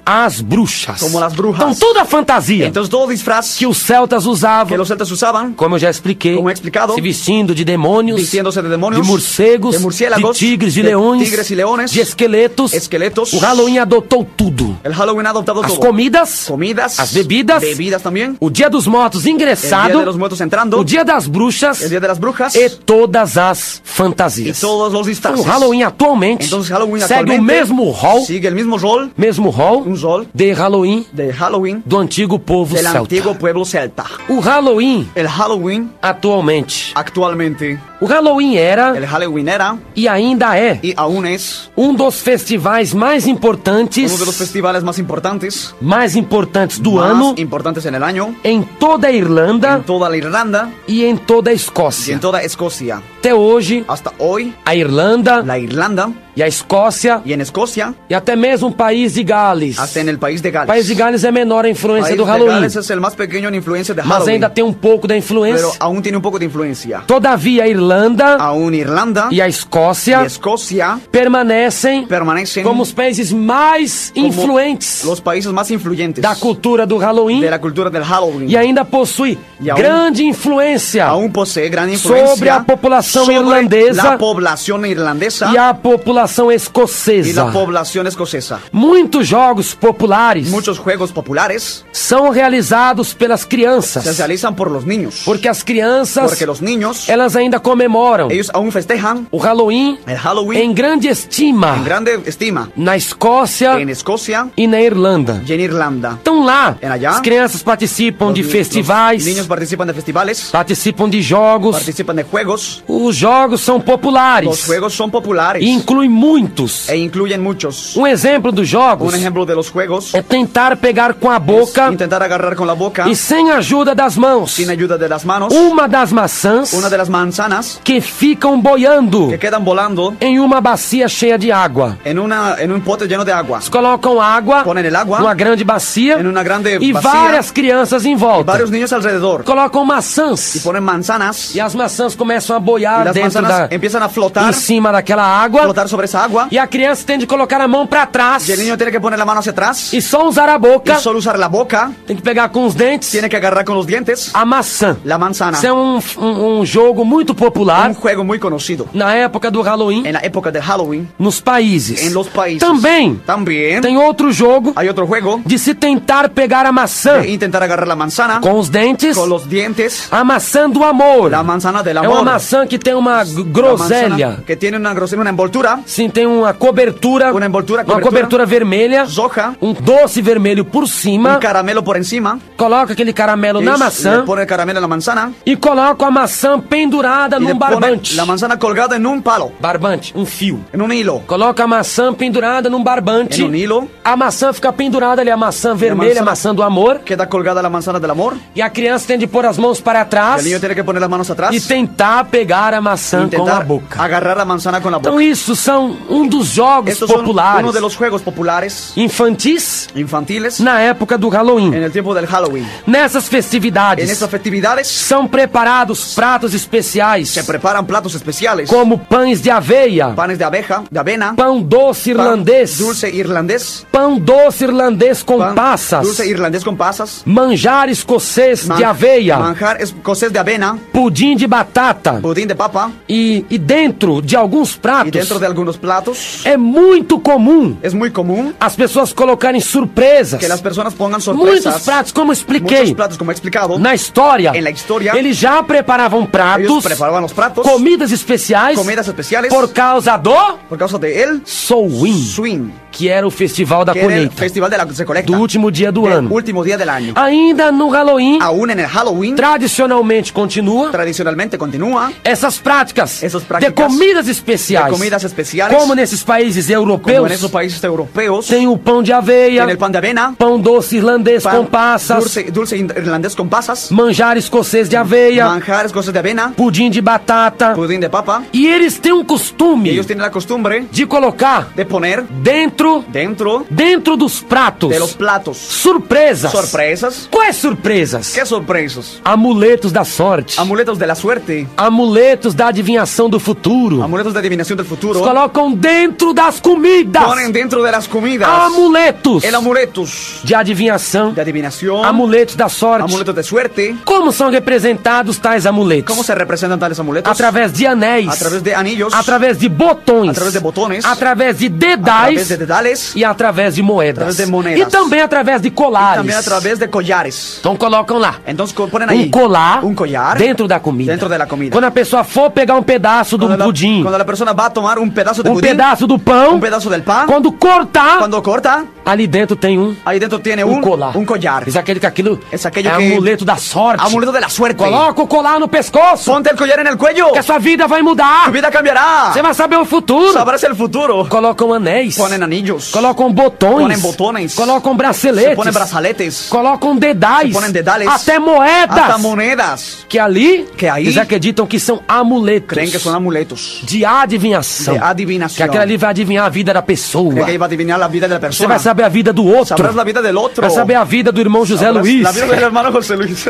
B: as bruxas.
C: como las brujas.
B: Então toda a fantasia
C: Entonces todo disfraz
B: que os celtas
C: que
B: usavam,
C: los celtas usaban,
B: como eu já expliquei,
C: como he explicado,
B: se vestindo de demônios,
C: vistiéndose de demonios,
B: de morcegos,
C: de murciélagos,
B: de tigres, de
C: de
B: leões,
C: tigres y leones,
B: de esqueletos.
C: esqueletos.
B: O Halloween adotou tudo.
C: El Halloween ha adoptado
B: As
C: todo.
B: comidas,
C: Comidas,
B: as bebidas,
C: bebidas también,
B: o Dia dos Mortos
C: el Día
B: ingressado,
C: de los Muertos entrando,
B: o Dia das Bruxas
C: el Día de las Brujas
B: e todas as
C: y
B: fantasias.
C: todos los
B: Então,
C: disfraces.
B: o Halloween atualmente
C: Entonces Halloween
B: segue
C: actualmente
B: o mesmo rol,
C: sigue el mismo rol un rol
B: de Halloween
C: de Halloween
B: do antigo povo
C: del
B: celta.
C: antiguo pueblo celta.
B: O Halloween
C: El Halloween
B: atualmente,
C: actualmente,
B: o Halloween era
C: el Halloween era
B: e ainda é
C: y aún es
B: dos festivais mais importantes,
C: uno de los festivales más importantes
B: do
C: más
B: ano
C: importantes en el año
B: em toda a Irlanda
C: en toda la Irlanda
B: e em toda a
C: y
B: Escócia.
C: en toda Escocia.
B: Até hoje,
C: Hasta hoy,
B: a Irlanda
C: la Irlanda
B: e a Escócia
C: y en Escocia,
B: e até mesmo o país de Gales.
C: hasta en el país de
B: O
C: Gales.
B: país de Gales é menor a influência
C: El
B: do
C: país de
B: Halloween,
C: Gales es el más pequeño en influencia de
B: mas
C: Halloween,
B: ainda tem um pouco da influência.
C: pero aún tiene un poco de influencia.
B: Todavia, a Irlanda
C: Aún Irlanda
B: e a
C: y
B: Escócia
C: Escocia
B: permanecem
C: permanecen
B: como os países mais
C: como
B: influentes
C: los países más influyentes
B: da cultura do Halloween
C: de la cultura del Halloween.
B: e ainda possui
C: E aún-
B: grande influência
C: Aún posee gran influencia
B: sobre a população
C: sobre
B: irlandesa
C: la población irlandesa
B: e a população
C: y
B: escocesa.
C: la población escocesa.
B: Muitos jogos populares
C: Muchos juegos populares
B: são realizados pelas
C: se
B: crianças,
C: realizan por los niños,
B: porque as crianças
C: porque los niños,
B: elas ainda comemoram
C: ellos aún festejan
B: o Halloween
C: el Halloween
B: em grande estima
C: en grande estima
B: na Escócia
C: en Escocia
B: e na Irlanda.
C: y en Irlanda.
B: Então lá,
C: É allá?
B: as crianças participam de
C: Los
B: festivais,
C: niños participan de festivales,
B: participam de jogos.
C: participan de juegos.
B: Os jogos são
C: Los
B: populares
C: juegos son populares
B: e incluem muitos.
C: e incluyen muchos.
B: Um exemplo dos jogos
C: Un ejemplo de los juegos
B: é tentar pegar com a
C: es
B: boca
C: intentar agarrar con la boca,
B: e sem ajuda das mãos
C: sin ayuda de las manos,
B: uma das maçãs
C: una de las manzanas
B: que ficam boiando
C: que quedan volando
B: em uma bacia cheia de água.
C: en un pote lleno de agua.
B: Eles colocam água
C: Ponen el agua
B: numa grande bacia
C: en una grande
B: e
C: vacía,
B: várias crianças em volta.
C: varios niños alrededor
B: Colocam
C: y
B: maçãs
C: ponen manzanas
B: e as maçãs começam a
C: y
B: boiar
C: las
B: dentro
C: manzanas
B: da
C: empiezan a flotar,
B: em cima daquela água
C: flotar sobre esa agua
B: e a criança tem de colocar a mão para trás
C: y el niño tiene que poner la mano hacia atrás
B: e só usar a
C: y
B: boca.
C: solo usar la boca,
B: Tem que pegar com os dentes
C: tiene que agarrar con los dientes
B: a maçã.
C: la manzana.
B: Isso é um jogo muito popular
C: Un juego muy conocido
B: na época do Halloween
C: en la época de Halloween
B: nos países.
C: en los países.
B: Também
C: También
B: tem outro jogo
C: hay otro juego
B: de se tentar pegar a maçã
C: de intentar agarrar la manzana
B: com os dentes,
C: con los dientes,
B: a maçã do amor.
C: la manzana del
B: É
C: amor.
B: uma maçã que tem uma
C: La manzana
B: groselha.
C: que tiene una groselha, una envoltura,
B: Sim, tem uma cobertura,
C: Uma envoltura,
B: uma cobertura vermelha,
C: roja,
B: doce vermelho por cima.
C: un caramelo por encima.
B: Coloca aquele caramelo na
C: Ellos
B: maçã
C: le pone el caramelo en la manzana
B: e coloca a maçã pendurada
C: y
B: num
C: le pone
B: barbante.
C: la manzana colgada en un palo,
B: Barbante, um fio.
C: en un hilo.
B: Coloca a maçã pendurada num barbante.
C: En un hilo.
B: A maçã fica pendurada ali, a maçã vermelha, a maçã do amor.
C: Queda colgada la manzana del amor.
B: E a criança tem de pôr as mãos para
C: El
B: trás
C: niño tiene que poner las manos atrás
B: e tentar pegar a maçã com a
C: intentar
B: boca.
C: agarrar la manzana con la boca.
B: Então isso são dos jogos
C: Estos son
B: populares
C: uno de los juegos populares
B: infantis
C: infantiles
B: na época do Halloween.
C: en el tiempo del Halloween.
B: Nessas
C: En
B: festividades
C: estas festividades
B: são preparados pratos especiais
C: se preparan platos especiales
B: como pães de aveia,
C: panes de abeja, de avena,
B: pão doce
C: pan
B: irlandês,
C: dulce irlandés,
B: pão doce irlandês com
C: pan
B: passas,
C: dulce irlandés con pasas,
B: manjar escocês
C: man-
B: de aveia,
C: manjar escocés de avena,
B: pudim de batata
C: budín de papa,
B: e dentro de alguns
C: y
B: pratos
C: dentro de algunos platos
B: é muito comum
C: es muy común
B: as pessoas colocarem surpresas.
C: que las personas pongan
B: Muitos
C: sorpresas.
B: pratos, como
C: Muchos
B: expliquei
C: platos, como he explicado,
B: na história,
C: en la historia,
B: eles já preparavam
C: ellos
B: pratos,
C: preparaban los pratos,
B: comidas especiais
C: comidas especiales,
B: por causa do
C: por causa de el
B: Halloween.
C: swing.
B: que era o festival da
C: que era el
B: colheita,
C: festival de la recolecta,
B: do último dia do
C: del
B: ano.
C: último día del año.
B: Ainda no Halloween,
C: Aún en el Halloween,
B: tradicionalmente continua
C: tradicionalmente continúa
B: essas práticas
C: Essas
B: de
C: práticas
B: comidas
C: de
B: especiais,
C: comidas especiales,
B: como nesses países
C: como
B: europeus,
C: en esos países europeos,
B: tem o pão de aveia,
C: en el pan de avena,
B: pão doce irlandês com passas,
C: dulce irlandés con pasas,
B: manjar escocês de aveia,
C: manjares, cosas de avena,
B: pudim de batata.
C: pudín de papa.
B: E eles têm um
C: Y
B: costume
C: ellos tienen la costumbre
B: de colocar
C: de poner
B: dentro dos pratos
C: de los platos
B: surpresas.
C: sorpresas.
B: Quais surpresas?
C: ¿Qué sorpresas?
B: Amuletos da sorte,
C: Amuletos de la suerte,
B: amuletos da adivinhação do futuro.
C: amuletos de adivinación del
B: Eles
C: futuro.
B: colocam dentro das comidas
C: Ponen dentro de las comidas
B: amuletos
C: el amuletos
B: de adivinhação,
C: de adivinación,
B: amuletos da sorte.
C: amuletos de suerte.
B: Como são representados tais amuletos?
C: ¿Cómo se representan tales amuletos?
B: Através de anéis,
C: A través de anillos,
B: através de botões,
C: através de botones,
B: através de
C: a través
B: dedais
C: de dedales,
B: e através de moedas.
C: Através de moedas.
B: E também através de colares.
C: también a través de collares.
B: Então colocam lá
C: Entonces ponen ahí
B: um collar
C: dentro
B: da comida.
C: dentro de la comida.
B: Quando a pessoa for pegar um pedaço do pudim,
C: Cuando la persona va a tomar un pedazo de
B: um
C: budín,
B: pedaço do pão,
C: un pedazo del pan,
B: quando cortar,
C: cuando corta,
B: ali dentro tem
C: ahí dentro tiene
B: um colar.
C: un collar.
B: Diz aquele que aquilo
C: Es aquello
B: é
C: que-
B: amuleto da sorte.
C: Amuleto de la suerte.
B: Coloca o colar no pescoço,
C: Ponte el collar en el cuello.
B: que a sua vida vai mudar.
C: Tu vida cambiará.
B: Você vai saber o futuro.
C: Sabrás el futuro.
B: Colocam anéis,
C: Ponen anillos.
B: colocam botões,
C: Ponen botones.
B: colocam
C: Se
B: braceletes,
C: ponen brazaletes.
B: colocam dedais,
C: Se ponen dedales.
B: até moedas,
C: Hasta monedas.
B: que ali
C: Que aí-
B: eles acreditam que são amuletos
C: Creen que son amuletos.
B: de adivinhação.
C: De adivinación.
B: Que aquele ali vai adivinhar a vida da pessoa.
C: Creen que ahí va a adivinar la vida de la
B: Você
C: persona.
B: vai saber a vida do outro.
C: Sabrás la vida del otro.
B: Vai saber a vida do irmão José
C: Sabrás
B: Luiz.
C: La vida del hermano José Luis.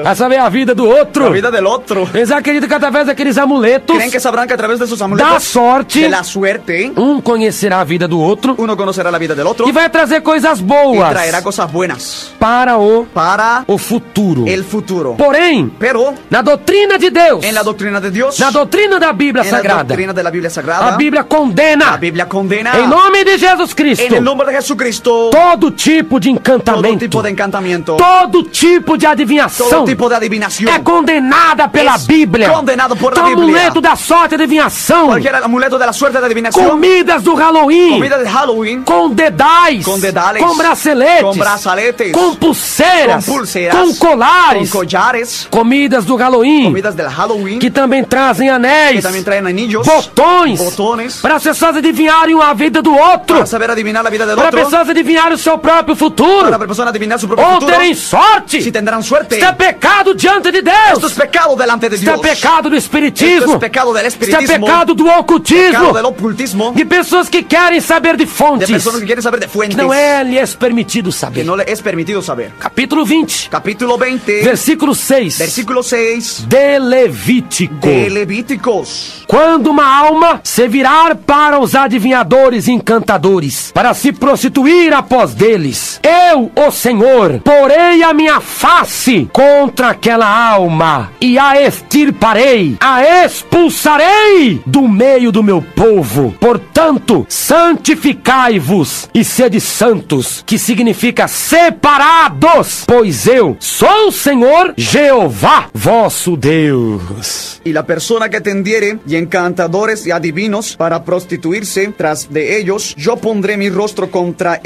B: Vai saber a vida do outro.
C: La vida del otro.
B: Eles acreditam que através daqueles amuletos
C: Creen que sabrán que a través de esos
B: da
C: amuletos
B: sorte,
C: de la suerte,
B: um conhecerá a vida do outro
C: uno conocerá la vida del otro
B: e vai trazer coisas
C: y
B: boas
C: traerá cosas buenas
B: para
C: para
B: o futuro.
C: el futuro.
B: Porém,
C: Pero
B: na doutrina de Deus,
C: en la doctrina de Dios,
B: na doutrina da Bíblia
C: en la
B: Sagrada,
C: doctrina de la Biblia
B: a
C: Sagrada,
B: Bíblia
C: la
B: condena,
C: Biblia condena
B: em nome de Jesus Cristo,
C: en el nombre de Jesucristo
B: todo tipo de
C: todo
B: encantamento,
C: tipo de encantamiento,
B: todo tipo de
C: todo
B: adivinhação
C: tipo de adivinación.
B: é condenada pela
C: Es
B: Bíblia.
C: condenado por la
B: Então,
C: Biblia.
B: amuleto da sorte e adivinhação,
C: Cualquier amuleto de la suerte de adivinación,
B: comidas do Halloween,
C: comida de Halloween,
B: com dedais,
C: com dedales,
B: com braceletes,
C: con brazaletes,
B: com pulseiras,
C: con pulseras,
B: com colares,
C: con collares,
B: comidas do Halloween,
C: comidas del Halloween,
B: que também trazem
C: que
B: anéis,
C: también traen anillos,
B: botões,
C: botones,
B: para as pessoas adivinharem a vida do outro,
C: para saber adivinar la vida del
B: para
C: otro,
B: pessoas adivinharem o seu próprio
C: para
B: futuro,
C: la persona adivinar su propio
B: ou
C: futuro,
B: terem sorte.
C: si tendrán suerte.
B: Isto é pecado diante de
C: Esto
B: Deus.
C: es pecado delante de
B: Isto é
C: Dios.
B: pecado do
C: Esto
B: espiritismo.
C: es pecado del
B: Isto é
C: espiritismo,
B: pecado do
C: pecado
B: ocultismo.
C: del ocultismo,
B: De pessoas que querem saber de
C: de
B: fontes
C: personas que quieren saber de fuentes
B: que não lhes permitido
C: que
B: saber.
C: no le es permitido saber.
B: Capítulo 20,
C: Capítulo 20,
B: versículo 6
C: versículo 6
B: de Levítico.
C: de Levíticos.
B: Quando uma alma se virar para os adivinhadores e encantadores, para se prostituir após deles, eu, o Senhor, porei a minha face contra aquela alma e a extirparei, a expulsarei do meio do meu povo. Portanto, santificai-vos e sede santos, que significa separados, pois eu sou o Senhor Jeová, vosso Deus.
C: Y la persona que tendiere y encantadores y adivinos para prostituirse tras de ellos, yo pondré mi rostro contra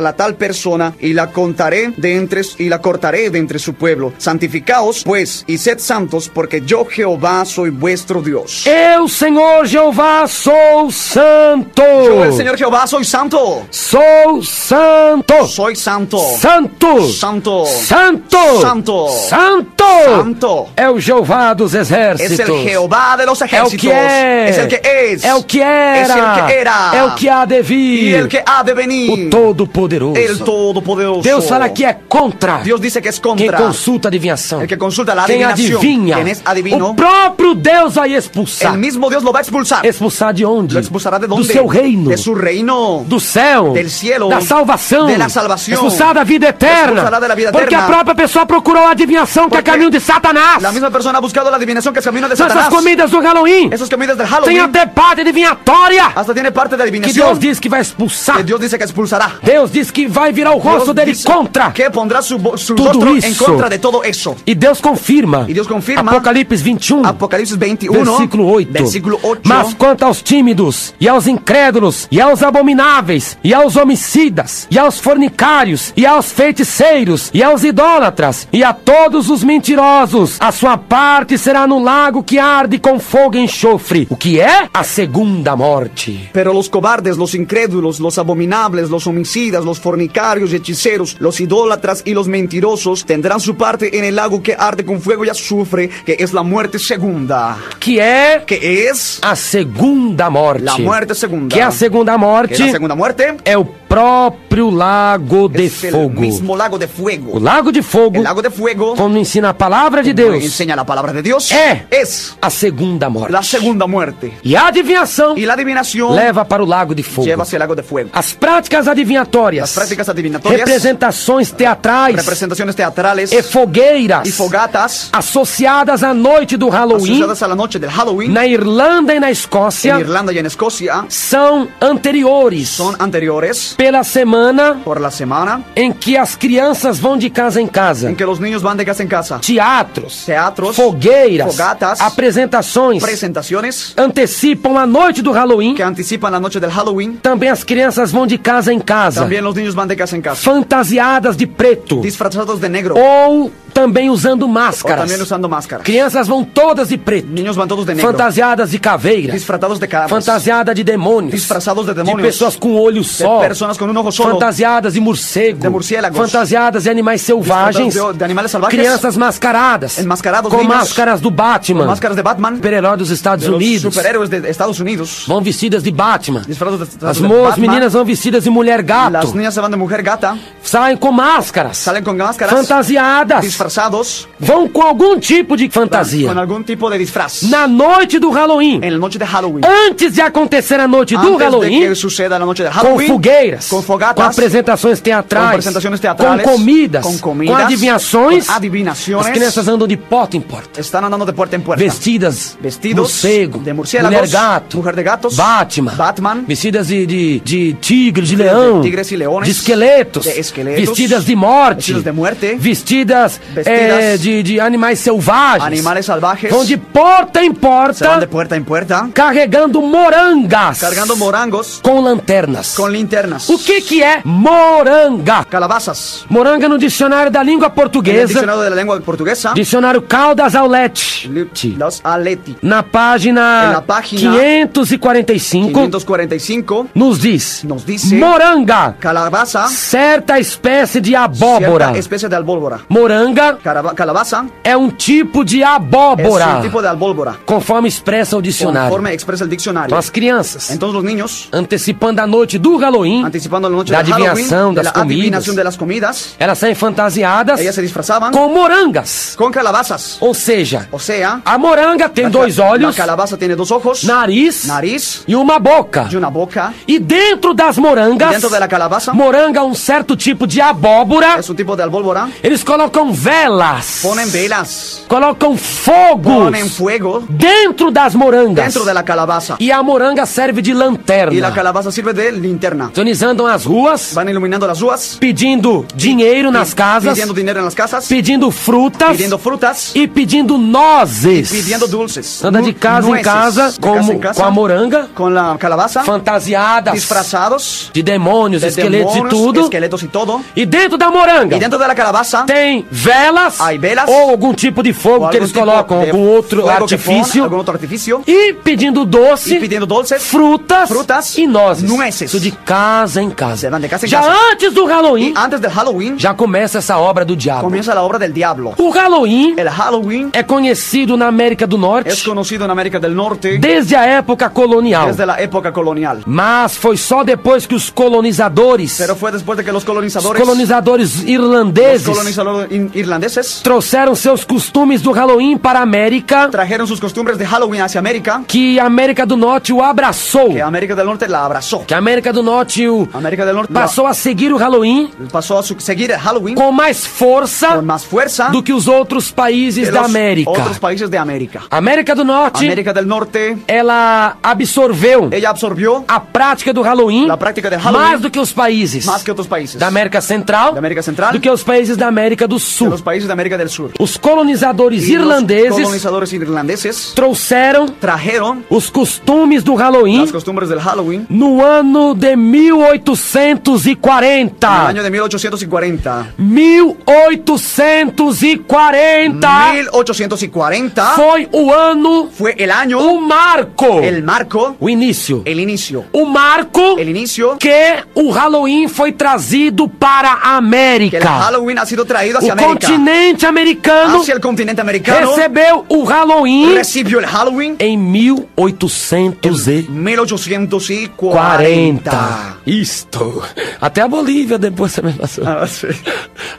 C: la tal persona y la cortaré de entre su pueblo. Santificaos pues y sed santos, porque yo Jehová soy vuestro Dios.
B: Eu, Senhor Jeová, sou santo.
C: Yo el Señor Jehová soy santo.
B: Sou santo.
C: Soy santo.
B: Santo.
C: Santo.
B: Santo.
C: Santo.
B: Santo.
C: Santo.
B: É o Jeová dos exércitos.
C: Es el Jehová de los
B: É o
C: ejércitos.
B: que é.
C: Es el que es.
B: É o que era.
C: Es el que era.
B: É o que há de vir.
C: Y el que ha de venir.
B: O Todo-Poderoso.
C: El Todopoderoso.
B: Deus fala que é contra.
C: Dios dice que es
B: Quem
C: contra.
B: consulta a adivinhação.
C: El que consulta la
B: Quem
C: adivinación.
B: adivinha.
C: Quien es adivino.
B: O próprio Deus vai expulsar.
C: El mismo Dios lo va a expulsar.
B: Expulsar de onde?
C: Lo expulsará de dónde?
B: Do seu reino.
C: De su reino.
B: Do céu.
C: Del cielo.
B: Da salvação.
C: De la salvación.
B: Expulsar da vida eterna.
C: Expulsará de la vida
B: Porque
C: eterna.
B: a própria pessoa procurou a adivinhação que é
C: Porque
B: caminho de Satanás.
C: La misma persona ha buscado la adivinación que es camino de
B: São essas
C: Satanás.
B: comidas do Halloween.
C: Esas comidas del
B: Tem
C: Halloween.
B: até parte adivinhatória.
C: Hasta tiene parte de
B: Que
C: adivinación.
B: Deus diz que vai expulsar.
C: Que Dios dice que expulsará.
B: Deus diz que vai virar o rosto
C: Dios
B: dele
C: dice
B: contra.
C: que pondrá su
B: Tudo
C: rostro
B: isso.
C: en contra de todo eso.
B: E Deus confirma.
C: E Deus confirma.
B: Apocalipse 21.
C: Apocalipsis 21,
B: Versículo 8.
C: versículo 8.
B: Mas quanto aos tímidos, e aos incrédulos, e aos abomináveis, e aos homicidas, e aos fornicários, e aos feiticeiros, e aos idólatras, e a todos os mentirosos, a sua parte será no lago que arde com fogo e enxofre. O que é? A segunda morte.
C: Pero los cobardes, los incrédulos, los abominables, los homicidas, los fornicarios y hechiceros, los idólatras y los mentirosos tendrán su parte en el lago que arde con fuego y azufre, que es la muerte segunda.
B: Que é
C: Que es
B: a segunda morte.
C: la muerte segunda.
B: Que a segunda
C: Que
B: morte
C: la segunda muerte
B: é o próprio lago de
C: es el
B: fogo.
C: mismo lago de fuego.
B: O lago de fogo,
C: El lago de fuego,
B: como ensina a palavra de
C: como
B: Deus,
C: enseña la palabra de Dios,
B: É.
C: es
B: a segunda morte.
C: la segunda muerte.
B: E a adivinhação
C: Y la adivinación
B: leva para o lago de fogo.
C: lleva hacia el lago de fuego.
B: As práticas adivinhatórias,
C: Las prácticas adivinatorias,
B: representações teatrais
C: representaciones teatrales
B: e fogueiras
C: y fogatas
B: associadas à noite do Halloween
C: asociadas a la noche del Halloween
B: na Irlanda e na
C: en
B: Escócia
C: Irlanda y en Escocia
B: são anteriores
C: son anteriores
B: pela semana
C: por la semana
B: em que as crianças vão de casa em casa.
C: en que los niños van de casa en casa.
B: Teatros,
C: Teatros,
B: fogueiras,
C: fogatas,
B: apresentações
C: presentaciones
B: antecipam a noite do Halloween.
C: que anticipan la noche del Halloween.
B: Também as crianças vão de casa em casa,
C: También los niños van de casa en casa,
B: fantasiadas de preto
C: disfrazados de negro
B: ou também usando
C: o
B: máscaras.
C: también usando máscaras.
B: Crianças vão todas de preto,
C: Niños van todos de negro,
B: fantasiadas de caveiras,
C: disfrazados de cabras,
B: fantasiada de demônios,
C: disfrazados de
B: de
C: demonios,
B: pessoas com olho
C: de
B: só,
C: personas con un ojo solo,
B: fantasiadas de morcego,
C: de murciélagos,
B: fantasiadas de animais selvagens,
C: de animales salvajes,
B: crianças mascaradas,
C: enmascarados,
B: com
C: niños,
B: máscaras do Batman,
C: máscaras de Batman,
B: super-herói dos Estados
C: de los
B: Unidos,
C: superhéroes de Estados Unidos,
B: vão vestidas de Batman.
C: disfrazados
B: As
C: de
B: moças,
C: Batman.
B: meninas vão vestidas de mulher gato,
C: Las niñas se van de mujer gata,
B: saem com máscaras,
C: salen con máscaras,
B: fantasiadas,
C: disfrazados,
B: vão com algum tipo de fantasia.
C: con algún tipo de disfraz.
B: Na noite do Halloween,
C: En la noche de Halloween,
B: antes de acontecer a noite do
C: antes de
B: Halloween,
C: que suceda la noche de
B: com
C: Halloween,
B: fogueiras,
C: com fogatas,
B: com apresentações teatrais,
C: com apresentações teatrais,
B: com comidas,
C: com comidas,
B: com adivinhações,
C: com adivinações.
B: as crianças andam de porta em porta,
C: están andando de puerta en puerta,
B: vestidas,
C: vestidos
B: morcego,
C: de murciélagos,
B: mulher gato,
C: mujer de gatos,
B: Batman, vestidas de tigre, de leão,
C: tigres y leones,
B: de esqueletos,
C: de esqueletos,
B: vestidas de morte,
C: vestidos de muerte,
B: vestidas, de animais selvagens,
C: animales salvajes,
B: vão de porta em
C: se van
B: porta,
C: de puerta en puerta,
B: carregando morangas,
C: cargando morangos
B: com lanternas.
C: con linternas,
B: O que é moranga?
C: calabazas.
B: Moranga no dicionário da língua
C: En el
B: portuguesa,
C: diccionario de la lengua portuguesa,
B: dicionário Caldas Aulete,
C: los aleti,
B: na página
C: Na página
B: 545,
C: 545,
B: nos diz:
C: nos dice
B: moranga,
C: calabaza,
B: certa espécie de abóbora.
C: cierta especie de albólbora.
B: Moranga
C: Calabaza
B: é um tipo de
C: es
B: abóbora,
C: un tipo de albólbora,
B: conforme expressa o dicionário.
C: conforme expresa el diccionario.
B: Então as crianças,
C: Entonces los niños,
B: antecipando a noite do Halloween,
C: anticipando la noche
B: da
C: de Halloween,
B: adivinação
C: de
B: das
C: la
B: comidas,
C: adivinación de las comidas,
B: elas saem fantasiadas
C: ellas se disfrazaban
B: com morangas.
C: con calabazas.
B: Ou seja,
C: O sea,
B: a moranga tem dois
C: la
B: olhos,
C: calabaza tiene dos ojos,
B: nariz
C: nariz
B: e uma boca.
C: y una boca.
B: E dentro das
C: Y
B: morangas,
C: dentro de la calabaza
B: moranga um certo tipo de abóbora,
C: es un tipo de albólbora.
B: eles colocam velas,
C: Ponen velas,
B: colocam fogos
C: ponen fuego
B: dentro das morangas.
C: dentro de la calabaza.
B: E a moranga serve de
C: Y la
B: lanterna.
C: calabaza sirve de linterna.
B: Então eles andam às ruas
C: Van iluminando las uvas,
B: pedindo dinheiro nas casas,
C: pidiendo dinero en las casas,
B: pedindo frutas
C: pidiendo frutas
B: e pedindo nozes.
C: pidiendo dulces.
B: Anda de casa em
C: Nueces.
B: casa,
C: De casa en casa,
B: com a moranga,
C: con la calabaza,
B: fantasiadas
C: disfrazados
B: de demônios,
C: de
B: esqueletos e
C: demonios,
B: tudo.
C: esqueletos y todo.
B: E dentro da moranga
C: Y dentro de la calabaza
B: tem velas,
C: Hay velas,
B: ou algum tipo de fogo
C: o
B: que
C: algún
B: eles
C: tipo
B: colocam,
C: de
B: algum outro
C: fuego que ponen,
B: artifício.
C: algún otro artificio,
B: E pedindo doce,
C: y pidiendo dulces,
B: frutas e nozes.
C: nueces.
B: Isso de casa em casa.
C: Se van de casa em
B: Já
C: casa.
B: antes do Halloween,
C: y antes del Halloween
B: já começa essa obra do diabo.
C: comienza la obra del diablo.
B: O Halloween
C: El Halloween
B: é conhecido na América do
C: es
B: Norte
C: conocido en América del Norte
B: desde a época colonial.
C: desde la época colonial.
B: Mas foi só depois que os colonizadores,
C: Pero fue después de que los
B: os
C: colonizadores
B: colonizadores
C: los
B: irlandeses,
C: colonizadores irlandeses
B: trouxeram seus costumes do Halloween para a América,
C: trajeron sus costumbres de Halloween hacia América,
B: que a América do Norte o abraçou,
C: que América del Norte la abrazó.
B: que a América do Norte
C: América del Norte
B: passou a seguir o Halloween
C: pasó a seguir el Halloween
B: com mais força
C: con más fuerza
B: do que os outros países
C: de
B: da
C: los
B: América.
C: otros países de América.
B: A América do Norte,
C: América del Norte,
B: ela absorveu
C: ella absorbió
B: a prática do Halloween
C: la práctica del Halloween
B: mais do que os países
C: más que otros países
B: da América Central,
C: de América Central,
B: do que os países da América do
C: de
B: Sul.
C: los países de América del Sur.
B: Os colonizadores
C: Y los
B: irlandeses
C: colonizadores irlandeses
B: trouxeram
C: trajeron
B: os costumes do Halloween
C: las costumbres del Halloween
B: no ano de
C: en
B: 1840.
C: el año de 1840.
B: 1840
C: 1840
B: foi o ano,
C: fue el año,
B: o marco,
C: el marco,
B: o início,
C: el inicio.
B: o marco
C: El inicio
B: que o Halloween foi trazido para a
C: que el
B: América.
C: Halloween ha sido traído hacia
B: O
C: América.
B: continente americano
C: Hacia el continente americano
B: recebeu o Halloween
C: recibió el Halloween
B: em 1840.
C: 1840.
B: Isto. Até a Bolívia depois também passou.
C: Ah, sí.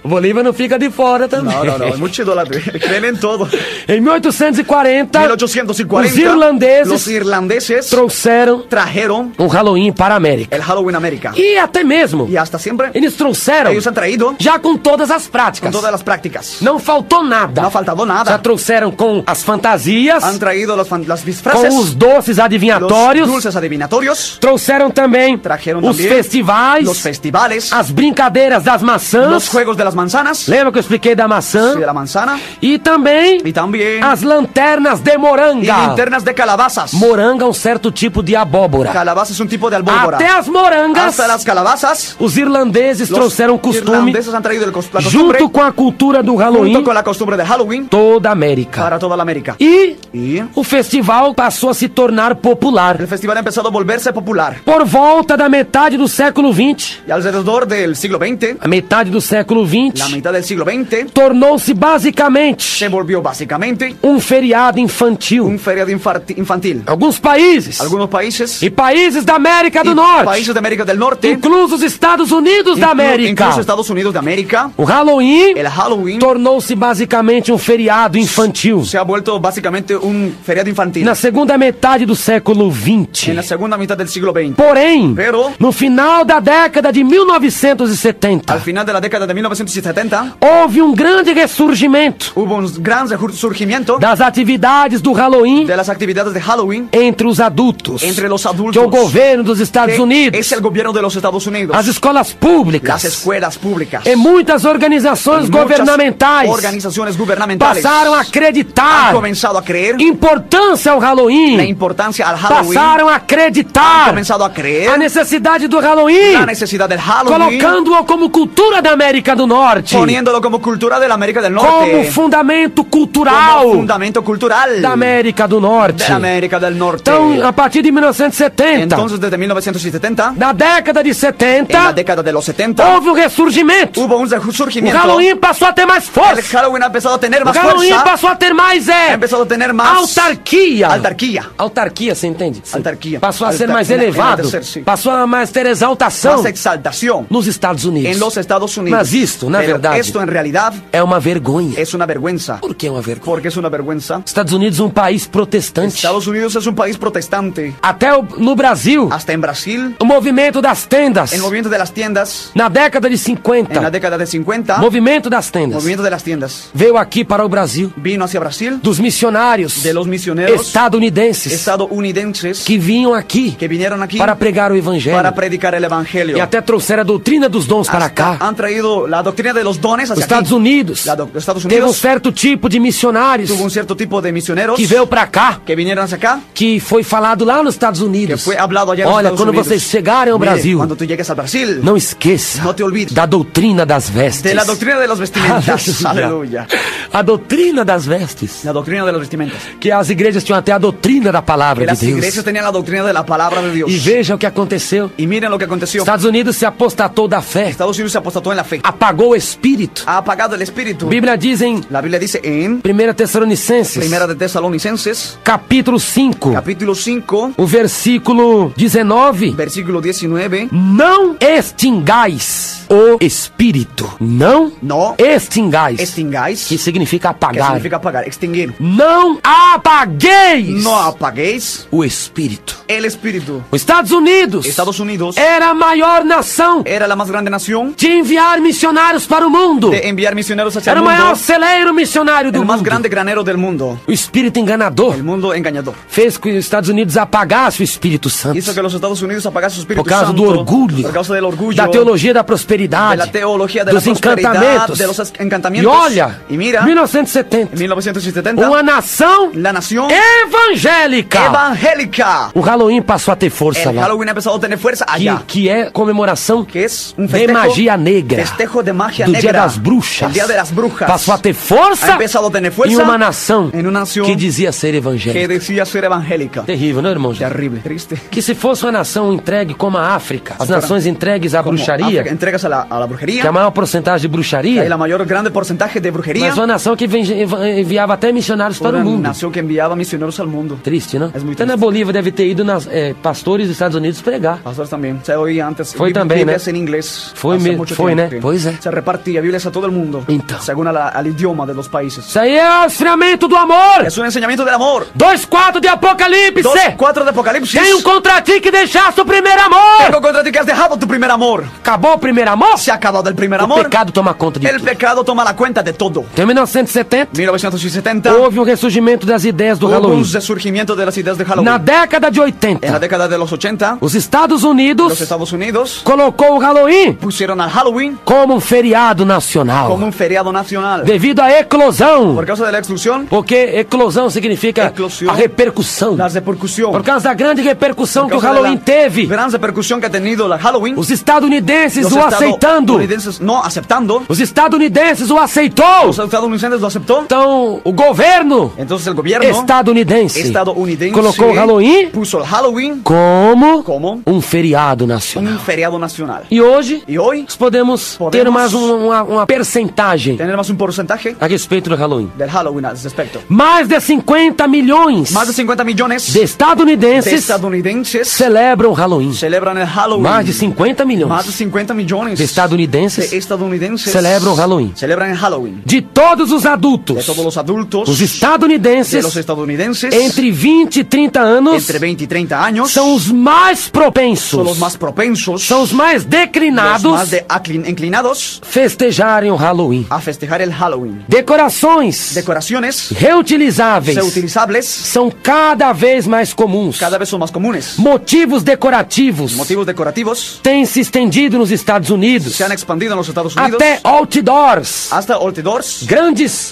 B: A Bolívia não fica de fora também.
C: No, es mucho idolatría. Creen en todo.
B: Em 1840,
C: 1840
B: os irlandeses
C: los irlandeses
B: trouxeram
C: trajeron
B: o Halloween para a América.
C: el Halloween a América.
B: E até mesmo,
C: Y hasta siempre
B: eles trouxeram
C: ellos han traído
B: já com todas as
C: con
B: práticas.
C: todas las prácticas.
B: Não faltou nada.
C: No ha faltado
B: Já
C: nada.
B: trouxeram com as fantasias,
C: Han traído las
B: com
C: disfraces,
B: os doces
C: los
B: adivinhatórios,
C: dulces adivinatorios,
B: trouxeram também
C: trajeron
B: os
C: también
B: festivais,
C: los festivales,
B: as brincadeiras das
C: los
B: maçãs.
C: juegos de las manzanas,
B: Lembra que eu expliquei da maçã?
C: sí, de la manzana,
B: E também
C: y también
B: as lanternas de
C: y
B: moranga.
C: linternas de calabazas.
B: Moranga é um certo tipo de abóbora.
C: Calabaza es un tipo de albóbora.
B: Até as morangas,
C: Hasta las calabazas,
B: os irlandeses
C: los
B: trouxeram costume
C: irlandeses han traído la costumbre
B: junto com a cultura do Halloween
C: junto con la costumbre de Halloween
B: toda a América.
C: para toda la América.
B: E
C: Y
B: o festival passou a se tornar popular.
C: el festival ha empezado a volverse popular.
B: Por volta da metade do século XX,
C: Y alrededor del siglo XX,
B: a metade do século
C: la
B: XX,
C: mitad del siglo XX,
B: tornou-se basicamente
C: se volvió básicamente
B: feriado infantil.
C: un feriado infantil.
B: Alguns países
C: Algunos países
B: e países da América do
C: y
B: Norte,
C: países de América del Norte,
B: incluso os Estados Unidos da América,
C: incluso Estados Unidos de América,
B: o Halloween
C: el Halloween
B: tornou-se basicamente feriado infantil.
C: se ha vuelto básicamente un feriado infantil
B: Na segunda metade do século
C: en la
B: XX.
C: segunda mitad del siglo XX.
B: Porém,
C: Pero
B: no final da década de 1970,
C: al final de la década de 1970
B: houve grande ressurgimento
C: hubo un gran resurgimiento
B: das atividades do Halloween
C: de las actividades de Halloween
B: entre os adultos,
C: entre los
B: que
C: adultos,
B: o governo dos Estados
C: que
B: Unidos,
C: es el gobierno de los Estados Unidos,
B: as escolas
C: las
B: públicas
C: escuelas públicas,
B: e muitas organizações
C: y muchas
B: governamentais
C: organizaciones gubernamentales
B: passaram a
C: han
B: acreditar
C: comenzado a creer
B: importância ao
C: la
B: Halloween,
C: importancia al Halloween,
B: passaram a
C: han
B: acreditar
C: comenzado a creer
B: a necessidade do Halloween,
C: la necesidad del Halloween,
B: colocando-o como cultura da América do Norte,
C: poniéndolo como cultura de la América del
B: como
C: Norte,
B: fundamento
C: como
B: cultural
C: fundamento cultural
B: da América do Norte.
C: de la América del Norte.
B: Então, a partir de 1970,
C: Entonces, desde 1970,
B: na década de
C: en la
B: 70,
C: década de los 70,
B: houve ressurgimento.
C: hubo un
B: O
C: resurgimiento.
B: Halloween passou a ter mais
C: El
B: força.
C: Halloween ha empezado a tener
B: O
C: más
B: Halloween
C: fuerza,
B: passou a ter mais
C: ha empezado a tener más
B: autarquia.
C: autarquía,
B: Autarquia, você entende? Sim.
C: Autarquia.
B: Passou a ser
C: Alta-
B: mais
C: en- en
B: elevado.
C: agradecer, sim.
B: Passou a mais ter exaltação
C: más exaltación
B: nos Estados Unidos.
C: en los Estados Unidos.
B: Mas isto, na
C: Pero
B: verdade,
C: esto en realidad
B: é uma vergonha.
C: es una vergüenza.
B: Por que é uma vergonha?
C: ¿Por qué es una vergüenza?
B: Estados Unidos é um país protestante.
C: Estados Unidos es un país protestante.
B: Até no Brasil,
C: Hasta en Brasil,
B: o movimento das tendas.
C: el movimiento de las tiendas,
B: Na década de
C: en la
B: 50,
C: década de 50,
B: movimento das tendas
C: movimiento de las tiendas
B: veio aqui para o Brasil,
C: vino hacia Brasil,
B: dos missionários
C: de los misioneros
B: estadunidenses
C: estadounidenses
B: que vinham aqui
C: que vinieron aquí
B: para pregar o evangelho
C: para predicar el evangelio.
B: e até trouxeram a doutrina dos dons para
C: Hasta
B: cá.
C: han traído la doctrina de los dones
B: Os
C: hacia
B: Estados
C: aquí.
B: Unidos
C: Los Estados
B: teve
C: Unidos
B: certo tipo de missionários
C: tuvo un cierto tipo de misioneros
B: que veio para cá,
C: que vinieron hacia acá,
B: que foi falado lá nos Estados
C: que
B: Unidos.
C: fue hablado allá en los
B: Olha,
C: Estados
B: quando
C: Unidos.
B: vocês chegarem ao
C: Mire,
B: Brasil,
C: cuando tú llegues al Brasil,
B: não esqueça
C: No te olvides.
B: da doutrina das vestes.
C: de la doctrina de las vestimentas. Aleluya.
B: A doutrina das vestes.
C: La doctrina de las vestimentas.
B: Que as igrejas tinham até a doutrina da palavra
C: Que
B: de
C: las
B: Deus.
C: iglesias tenían la doctrina de la palabra de Dios.
B: E veja o que aconteceu.
C: Y miren lo que aconteció.
B: Estados Unidos se apostatou da fé,
C: Estados Unidos se apostató en la fe.
B: apagou o espírito.
C: Ha apagado el espíritu.
B: A Bíblia diz em
C: La Biblia dice en
B: 1 Tessalonicenses,
C: Primera de Tesalonicenses,
B: capítulo 5,
C: capítulo 5,
B: o versículo 19.
C: versículo 19.
B: Não extingais o espírito. Não
C: No
B: extingais,
C: extingais,
B: que significa
C: que
B: apagar.
C: significa apagar, extinguir.
B: Não apagueis
C: No apaguéis
B: o Espírito.
C: el Espíritu.
B: Os Estados Unidos
C: Estados Unidos
B: era a maior nação
C: era la más grande nación
B: de enviar missionários para o mundo.
C: de enviar misioneros hacia
B: Era
C: el
B: o maior
C: mundo.
B: celeiro missionário do
C: El más
B: mundo.
C: grande granero del mundo.
B: O espírito enganador
C: El mundo engañador.
B: fez que os Estados Unidos apagasse o Espírito Santo
C: Hizo que los Estados Unidos apagasen su Espíritu
B: por causa
C: Santo.
B: do orgulho,
C: Por causa del orgullo.
B: da teologia da
C: de
B: prosperidade,
C: la teología de
B: dos
C: la prosperidad,
B: encantamentos.
C: de los
B: E
C: encantamientos.
B: olha,
C: Y mira,
B: 1970,
C: en 1970,
B: uma nação
C: la nación
B: evangélica.
C: evangélica.
B: O Halloween passou a ter força
C: El
B: lá,
C: Halloween ha empezado a tener fuerza allá.
B: que é comemoração
C: Que es un
B: de
C: festejo,
B: magia negra,
C: festejo de magia
B: do
C: negra.
B: Dia das Bruxas.
C: El Día de las Brujas.
B: Passou a ter força
C: Ha empezado a tener fuerza
B: em uma nação
C: en una nación
B: que dizia ser
C: que
B: evangélica.
C: decía ser evangélica.
B: Terrível, não, irmãos?
C: Terrible, triste.
B: Que se fosse uma nação entregue como a África, as nações entregues à
C: Como
B: bruxaria,
C: África, entregas a la
B: que a
C: brujería.
B: maior porcentagem de
C: Hay
B: bruxaria,
C: la mayor grande porcentaje de brujería.
B: mas uma nação que enviava até missionários para o
C: Una
B: mundo.
C: nación que enviaba misioneros al mundo.
B: Triste, não?
C: É muito
B: Até na
C: triste.
B: Bolívia deve ter ido pastores dos Estados Unidos pregar.
C: Pastores también. Se oía antes.
B: Fue también,
C: Biblias
B: ¿no?
C: en inglés.
B: Fue
C: hace
B: me-
C: mucho
B: fue,
C: tiempo.
B: ¿no? Pues,
C: Se repartía Biblias a todo el mundo.
B: Entonces.
C: Según al idioma de los países.
B: Isso aí é o esfriamento do amor.
C: Es un enseñamiento del amor.
B: 2:4 de Apocalipse.
C: 2:4 de Apocalipsis.
B: Tem contra ti que deixaste o primeiro amor.
C: Tengo contra ti que has dejado tu primer amor.
B: Acabou o primeiro amor?
C: Se ha acabado el primer
B: O
C: amor.
B: pecado toma conta de
C: El
B: tudo.
C: pecado toma la cuenta de todo.
B: Em 1970,
C: 1970
B: houve um ressurgimento das ideias do
C: hubo un
B: Halloween.
C: resurgimiento de las ideas de Halloween.
B: Na década de
C: En la
B: 80,
C: década de los 80,
B: os Estados
C: los
B: Unidos
C: Estados Unidos
B: colocou o Halloween
C: pusieron al Halloween
B: como um feriado nacional.
C: como un feriado nacional.
B: Devido à eclosão.
C: Por causa de la exclusión,
B: Porque eclosão significa
C: Eclosão.
B: a repercussão.
C: la repercusión.
B: Por causa da grande repercussão que o
C: Por causa de
B: Halloween
C: la
B: teve.
C: gran repercusión que ha tenido la Halloween.
B: Os estadunidenses
C: Los
B: o aceitando.
C: estadounidenses no aceptando.
B: Os estadunidenses o aceitou.
C: Los estadounidenses lo aceptó.
B: Então, o governo
C: Entonces el gobierno
B: estadunidense
C: estadounidense
B: colocou o Halloween
C: puso el Halloween
B: como
C: como
B: um feriado nacional.
C: un feriado nacional.
B: E hoje,
C: Y hoy
B: nós podemos ter mais uma percentagem
C: tener más un porcentaje
B: a respeito do Halloween.
C: del Halloween al respecto.
B: Mais de 50 milhões
C: Más de 50 millones
B: de
C: de
B: estadunidenses
C: estadounidenses
B: celebram o Halloween.
C: celebran el Halloween.
B: Mais de 50
C: Más de
B: milhões
C: 50 millones
B: de estadunidenses
C: de estadounidenses
B: celebram o Halloween.
C: celebran el Halloween.
B: De todos os
C: De
B: adultos,
C: todos los adultos,
B: os
C: de los
B: estadunidenses
C: estadounidenses,
B: entre 20 e 30 anos
C: entre 20 y 30 años,
B: são os mais
C: son
B: propensos,
C: los más propensos,
B: são os mais
C: los
B: declinados
C: más inclinados
B: festejarem o Halloween.
C: a festejar el Halloween.
B: Decorações
C: Decoraciones
B: reutilizáveis
C: reutilizables
B: são cada vez mais comuns.
C: cada vez son más comunes.
B: Motivos decorativos
C: Motivos decorativos
B: têm se estendido nos Estados Unidos.
C: se han expandido en los Estados Unidos
B: Até outdoors.
C: hasta outdoors.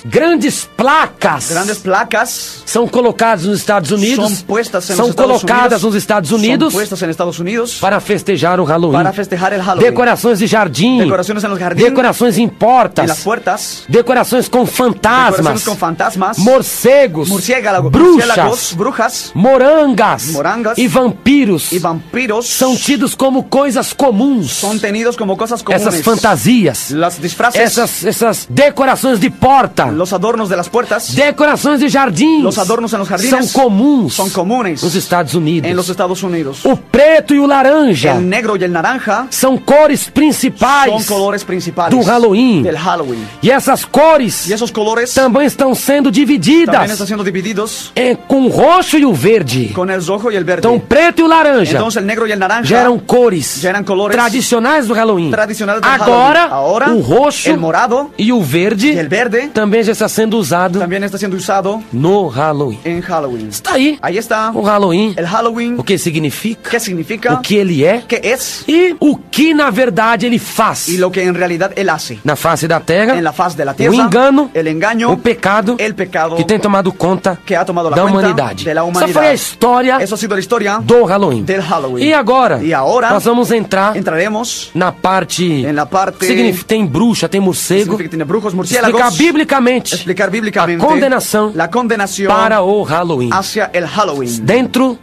B: Grandes placas
C: Grandes placas
B: são colocadas nos Estados Unidos.
C: son puestas en
B: São
C: los Estados
B: colocadas
C: Unidos,
B: nos Estados Unidos
C: son puestas en Estados Unidos
B: para festejar o Halloween.
C: para festejar el Halloween.
B: Decorações de jardim.
C: Decoraciones en los jardines,
B: Decorações em
C: en las
B: portas.
C: puertas,
B: Decorações com fantasmas.
C: decoraciones con fantasmas,
B: Morcegos.
C: murciélagos,
B: Bruxas.
C: brujas
B: Morangas.
C: Morangas
B: E vampiros.
C: y vampiros
B: São tidos como coisas comuns.
C: son tenidos como cosas comunes.
B: Essas fantasias.
C: Las disfraces,
B: Essas decorações de porta.
C: los adornos de las puertas,
B: Decorações de jardins.
C: los adornos en los jardines
B: São comuns
C: son comunes
B: nos Estados Unidos.
C: en los Estados Unidos.
B: O preto e o laranja
C: El negro y el naranja
B: são cores
C: son
B: principais
C: colores principales
B: do Halloween.
C: del Halloween.
B: E essas cores
C: Y esos colores
B: também estão sendo
C: también
B: divididas
C: están siendo divididos
B: com o roxo e o verde.
C: con el rojo y el verde.
B: Então, o preto e o laranja
C: Entonces el negro y el naranja
B: já eram cores
C: ya eran colores
B: tradicionais do Halloween.
C: tradicionales del
B: Agora,
C: Halloween. Ahora,
B: o roxo
C: el morado
B: e o verde
C: y el verde
B: também já está sendo usado
C: también está siendo usado
B: no Halloween.
C: en Halloween.
B: Está aí
C: Ahí está
B: o Halloween,
C: el Halloween.
B: o que significa,
C: ¿Qué significa?
B: o que ele é
C: ¿Qué es?
B: e o que na verdade ele faz
C: Y lo que en realidad él hace.
B: na face da terra.
C: En la faz de la
B: O
C: tierra,
B: engano,
C: el engaño,
B: o pecado
C: el pecado
B: que tem tomado conta
C: que ha tomado la
B: da
C: cuenta
B: humanidade.
C: de la
B: Essa
C: humanidad.
B: foi a história
C: Eso ha sido la historia
B: do Halloween.
C: del Halloween.
B: E agora, nós vamos entrar
C: entraremos
B: na parte
C: en la parte
B: significa, tem bruxa, tem morcego,
C: significa que tiene brujos,
B: explicar
C: murciélagos,
B: biblicamente
C: explicar bíblicamente
B: a condenação
C: la condenación
B: para o Halloween.
C: hacia el Halloween
B: Dentro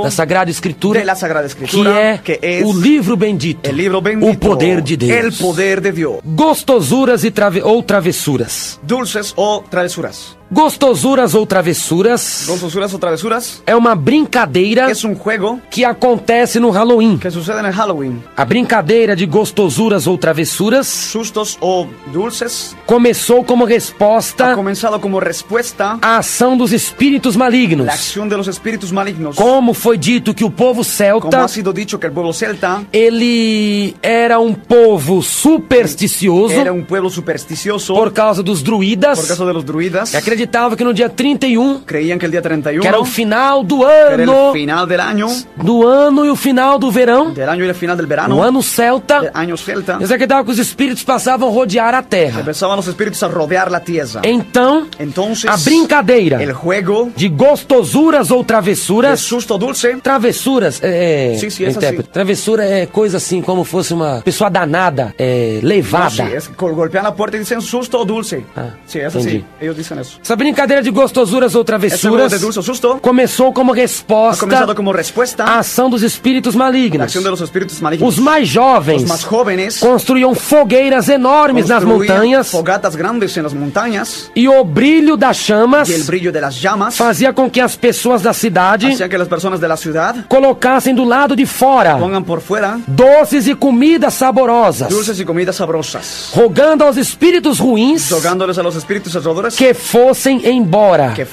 C: da
B: Sagrada Escritura,
C: de la Sagrada Escritura,
B: que
C: es
B: é o livro bendito,
C: el libro bendito,
B: o poder de Deus.
C: el poder de Dios,
B: Gostosuras ou travessuras.
C: dulces o travesuras.
B: Gostosuras ou travessuras
C: Gostosuras o travesuras
B: é uma brincadeira
C: es un juego
B: que acontece no Halloween.
C: que sucede en el Halloween.
B: A brincadeira de gostosuras ou travessuras
C: Sustos o dulces
B: começou como
C: ha
B: resposta
C: comenzado como respuesta
B: à ação dos espíritos malignos.
C: la acción de los espíritus malignos.
B: Como foi dito que o povo
C: Como
B: celta,
C: ha sido dicho que el pueblo celta
B: ele era um povo supersticioso
C: era un pueblo supersticioso
B: por causa dos druidas,
C: por causa de los druidas.
B: que acreditava que no dia 31,
C: Creían que el día 31
B: que era o final do
C: era el
B: ano,
C: final del año
B: e o final do verão,
C: y el final del
B: o
C: verano,
B: ano celta,
C: del año celta.
B: eles acreditavam que os espíritos passavam a rodear a terra.
C: Empezaban los espíritus a rodear la tierra.
B: Então,
C: Entonces,
B: a brincadeira
C: el juego
B: de gostosuras ou
C: de
B: travessuras.
C: susto dulce.
B: Travessuras
C: Sim, sim, essa
B: intérprete.
C: sim.
B: Travessura é coisa assim, como fosse uma pessoa danada,
C: No,
B: levada.
C: sí, es golpean la puerta y dicen susto o dulce.
B: Ah,
C: Sí, es
B: entendi.
C: así. Ellos dicen eso.
B: Essa brincadeira de gostosuras ou
C: Este juego
B: travessuras
C: de dulce o susto
B: começou como
C: ha
B: resposta
C: comenzado como respuesta
B: à ação dos espíritos
C: a la
B: malignos.
C: acción de los espíritus malignos.
B: Os mais jovens
C: Los más jóvenes
B: construíam fogueiras enormes nas
C: construían
B: montanhas
C: fogatas grandes en las montañas
B: e o brilho das chamas
C: y el brillo de las llamas
B: fazia com que as pessoas da cidade
C: hacía que las personas de la ciudad
B: colocassem do lado de fora
C: pongan por fuera
B: doces e comidas saborosas,
C: dulces y comidas sabrosas,
B: rogando aos espíritos ruins
C: rogándoles a los espíritus aterradores
B: que fossem embora.
C: que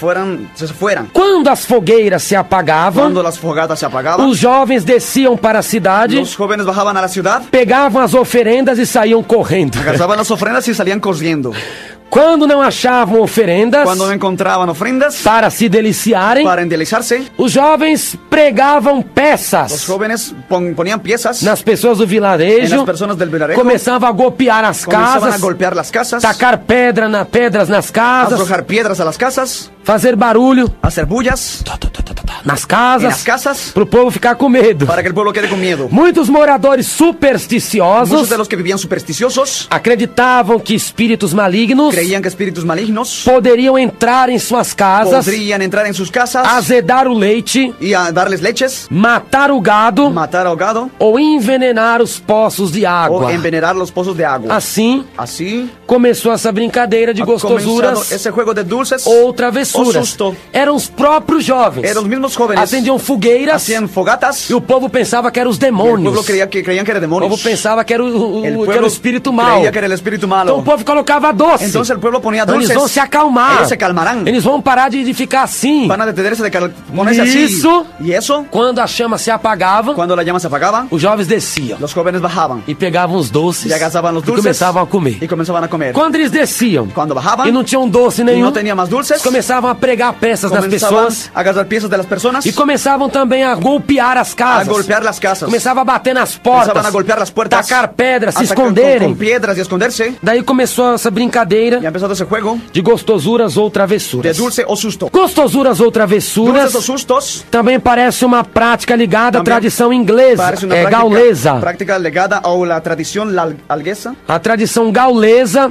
C: se fueran.
B: Quando as fogueiras se apagavam,
C: Cuando las fogatas se apagaban,
B: os jovens desciam para a cidade,
C: los jóvenes bajaban a la ciudad,
B: pegavam as oferendas e saíam correndo.
C: agarraban las ofrendas y salían corriendo.
B: Quando não achavam oferendas
C: Cuando no encontraban ofrendas
B: para se deliciarem,
C: para endelizarse,
B: os jovens pregavam
C: los
B: peças
C: jóvenes ponían piezas
B: nas pessoas do
C: en las
B: vilarejo,
C: personas del vilarejo,
B: começavam a golpear as
C: comenzaban a
B: casas,
C: golpear las casas,
B: tacar pedras nas casas,
C: arrojar piedras a las casas,
B: fazer barulho
C: hacer bullas
B: nas
C: en las
B: casas,
C: casas
B: para o povo ficar com medo.
C: para que el pueblo quede con miedo.
B: Muitos moradores
C: Muchos
B: supersticiosos
C: de los que vivían supersticiosos
B: acreditavam que espíritos malignos
C: creían que espíritus malignos
B: poderiam entrar em suas casas,
C: podrían entrar en sus casas
B: azedar o leite,
C: y a darles leches,
B: matar o gado
C: matar ao gado
B: ou envenenar os poços de
C: o
B: água.
C: envenenar los pozos de agua.
B: Assim
C: Así
B: começou essa brincadeira de
C: ha comenzado
B: gostosuras
C: ese juego de dulces
B: ou travessuras.
C: o susto.
B: Eram os próprios jovens.
C: Eran los mismos jóvenes,
B: Acendiam fogueiras
C: hacían fogatas
B: e o povo pensava que eram os
C: y el
B: demônios.
C: pueblo creían que era
B: O
C: demonios.
B: povo pensava que era
C: El
B: que era o
C: pueblo
B: espírito mau.
C: creía que era el espíritu malo.
B: Então o povo colocava doce.
C: Entonces el pueblo ponía
B: Então
C: dulces.
B: eles vão se acalmar.
C: Ellos se calmarán.
B: Eles vão parar de ficar assim.
C: Van a detenerse de ponerse así.
B: Isso.
C: Y eso,
B: Quando a chama se apagava,
C: cuando la llama se apagaba,
B: os jovens desciam
C: los jóvenes bajaban
B: e pegavam os doces
C: y agarraban los
B: e
C: dulces
B: começavam a comer.
C: y comenzaban a comer.
B: Quando eles desciam
C: Cuando bajaban
B: e não tinham doce
C: y
B: nenhum,
C: no tenía más dulces,
B: começavam a pregar peças nas
C: comenzaban
B: pessoas
C: a agarrar piezas de las personas
B: e começavam também a golpear as
C: a
B: casas.
C: golpear las casas.
B: Começava a bater nas portas,
C: Comenzaban a golpear las puertas,
B: tacar pedras, se
C: atacar
B: esconderem.
C: con piedras y esconderse.
B: Daí começou essa brincadeira
C: Y ha empezado ese juego
B: de gostosuras ou
C: de
B: travessuras.
C: dulce o susto.
B: Gostosuras ou travessuras
C: Dulces o sustos
B: também parece uma prática ligada à
C: Também
B: tradição inglesa,
C: parece una
B: gaulesa.
C: práctica legada a la tradición alguesa,
B: A tradição gaulesa,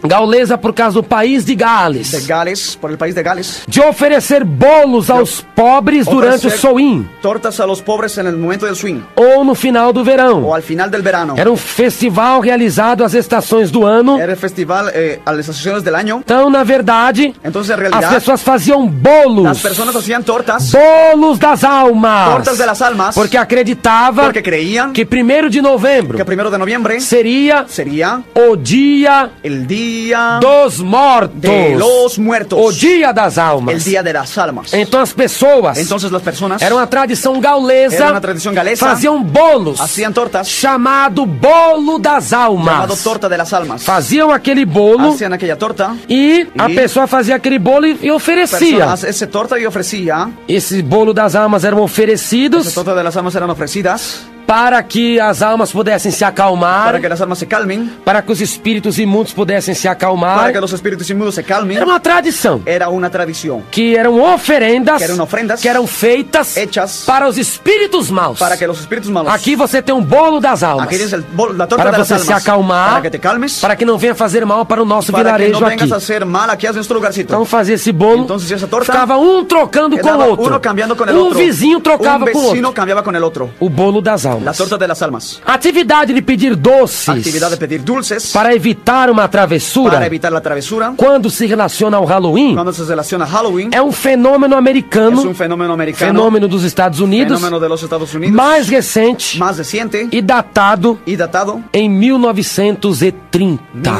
C: gaulesa
B: por causa do país de Gales,
C: de Gales, por el país de Gales.
B: de oferecer bolos aos pobres durante o
C: Ofrecer
B: Soin
C: tortas a los pobres en el momento del swing
B: ou no final do verão.
C: o al final del verano.
B: Era um festival realizado às estações do ano.
C: Era el festival a las estaciones del año.
B: Então, na verdade,
C: Entonces, en
B: as
C: realidad,
B: pessoas faziam bolos,
C: las personas hacían tortas,
B: bolos das almas,
C: tortas de las almas,
B: porque acreditava
C: porque creían
B: que 1º de novembro
C: que el 1 de noviembre
B: seria
C: sería
B: o dia
C: el día
B: dos mortos,
C: de los muertos,
B: o dia das almas.
C: el día de las almas.
B: Então as pessoas,
C: Entonces las personas
B: era uma tradição gaulesa,
C: era una tradición galesa,
B: faziam bolos,
C: hacían tortas
B: chamado bolo das almas.
C: llamado torta de las almas.
B: Faziam aquele bolo
C: Hacían aquella torta,
B: e a pessoa fazia aquele bolo e oferecia.
C: personas esa torta y ofrecía,
B: Esse bolo das almas eram oferecidos
C: esa torta de las almas eran ofrecidas
B: para que as almas pudessem se acalmar,
C: para que las almas se calmen,
B: para que os espíritos imundos pudessem se acalmar.
C: para que los espíritus inmundos se calmen.
B: Era uma tradição.
C: Era una tradición
B: Que eram oferendas
C: Que eram ofrendas
B: que eram feitas
C: hechas
B: para os espíritos maus.
C: para que los espíritus malos.
B: Aqui você tem um bolo das almas.
C: Aquí tienes la torta
B: Para
C: de las
B: você se
C: almas.
B: acalmar,
C: Para que te calmes.
B: para que não venha fazer mal para o nosso
C: Para que
B: vilarejo
C: no
B: aqui.
C: vengas a hacer mal aquí a nuestro lugarcito.
B: Então fazia esse bolo,
C: Entonces esa torta
B: ficava um trocando com
C: quedaba
B: o outro.
C: uno cambiando con el
B: Um
C: otro.
B: vizinho trocava
C: Un
B: com o
C: vecino
B: outro.
C: cambiaba con el otro.
B: O bolo das almas. almas.
C: torta de las almas.
B: A atividade de pedir doces
C: Actividad de pedir dulces
B: para evitar uma travessura,
C: para evitar la travesura.
B: quando se relaciona ao Halloween,
C: Cuando se relaciona a Halloween,
B: é um fenômeno americano,
C: es un fenómeno americano,
B: fenômeno dos Estados Unidos,
C: fenómeno de los Estados Unidos,
B: mais recente
C: más reciente
B: e datado
C: y datado
B: em 1930.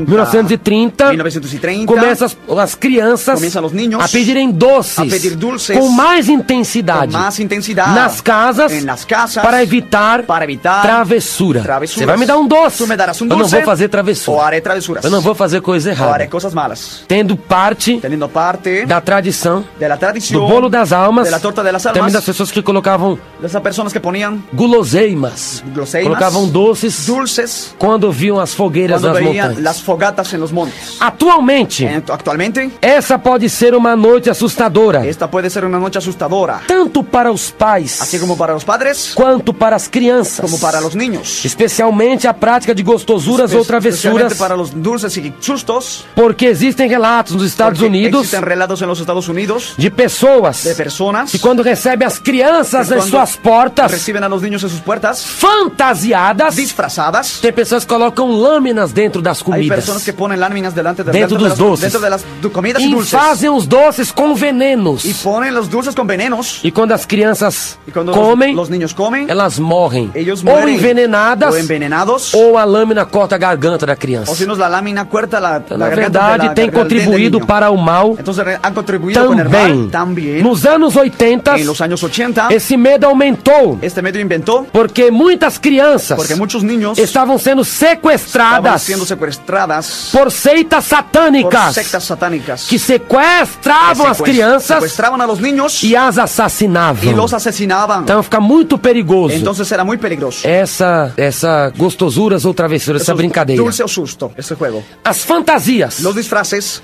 C: 1930.
B: 1930, começam as crianças
C: Começam os niños
B: a pedirem doces,
C: a pedir dulces
B: com mais intensidade
C: con más intensidad
B: nas casas,
C: en las casas
B: para evitar travessura.
C: travesuras.
B: Você vai me dar um doce,
C: Tú me darás un
B: eu não
C: dulce
B: vou fazer
C: o
B: travessura,
C: haré travesuras
B: eu não vou fazer coisa
C: o haré
B: errada.
C: cosas malas.
B: Tendo parte
C: Teniendo parte
B: da tradição
C: de la
B: do
C: tradición
B: bolo das almas,
C: de la torta de las
B: também
C: almas,
B: das pessoas que colocavam
C: de esas personas que ponían
B: guloseimas,
C: guloseimas,
B: colocavam doces
C: dulces
B: quando viam as fogueiras
C: cuando
B: das
C: veían
B: montanhas.
C: las fogatas en los montes.
B: Atualmente,
C: Actualmente,
B: essa pode ser uma noite assustadora,
C: esta puede ser una noche asustadora,
B: tanto para os pais
C: así como para los padres,
B: quanto para as crianças,
C: como para los niños.
B: especialmente a prática de gostosuras ou travessuras,
C: Especialmente para los dulces y sustos,
B: porque existem relatos nos Estados
C: porque
B: Unidos
C: existen relatos en los Estados Unidos
B: de pessoas
C: de personas
B: que quando recebem as crianças
C: que
B: em
C: cuando
B: suas portas
C: reciben a los niños en sus puertas
B: fantasiadas,
C: disfrazadas.
B: tem pessoas que colocam lâminas dentro das
C: Hay
B: comidas
C: personas que ponen láminas delante
B: Dentro dos doces.
C: dentro de las comidas y
B: e
C: dulces
B: fazem os doces com venenos.
C: y ponen los dulces con venenos.
B: E quando as crianças
C: Y cuando
B: comem,
C: los niños comen,
B: elas morrem
C: ellos
B: ou
C: mueren
B: envenenadas
C: o envenenados,
B: ou a lâmina corta a garganta da criança.
C: o si no la lámina corta la
B: Na
C: garganta
B: verdade,
C: de la
B: tem
C: garganta del
B: contribuído
C: niño.
B: para o mal
C: Entonces han contribuido con el
B: também.
C: mal también.
B: Nos anos 80,
C: En los años 80,
B: esse medo aumentou,
C: este medio inventó
B: porque muitas crianças
C: porque muchos niños
B: estavam sendo
C: estaban
B: sequestradas
C: siendo secuestradas
B: por seitas
C: por
B: satânicas
C: sectas satánicas
B: que sequestravam as crianças
C: secuestraban a los niños
B: e as
C: y
B: assassinavam.
C: los asesinaban.
B: Então fica muito perigoso
C: Entonces era muy peligroso.
B: essa gostosuras ou travessuras, essa
C: Esos
B: brincadeira.
C: Dulce o susto, ese juego.
B: As fantasias.
C: Los disfraces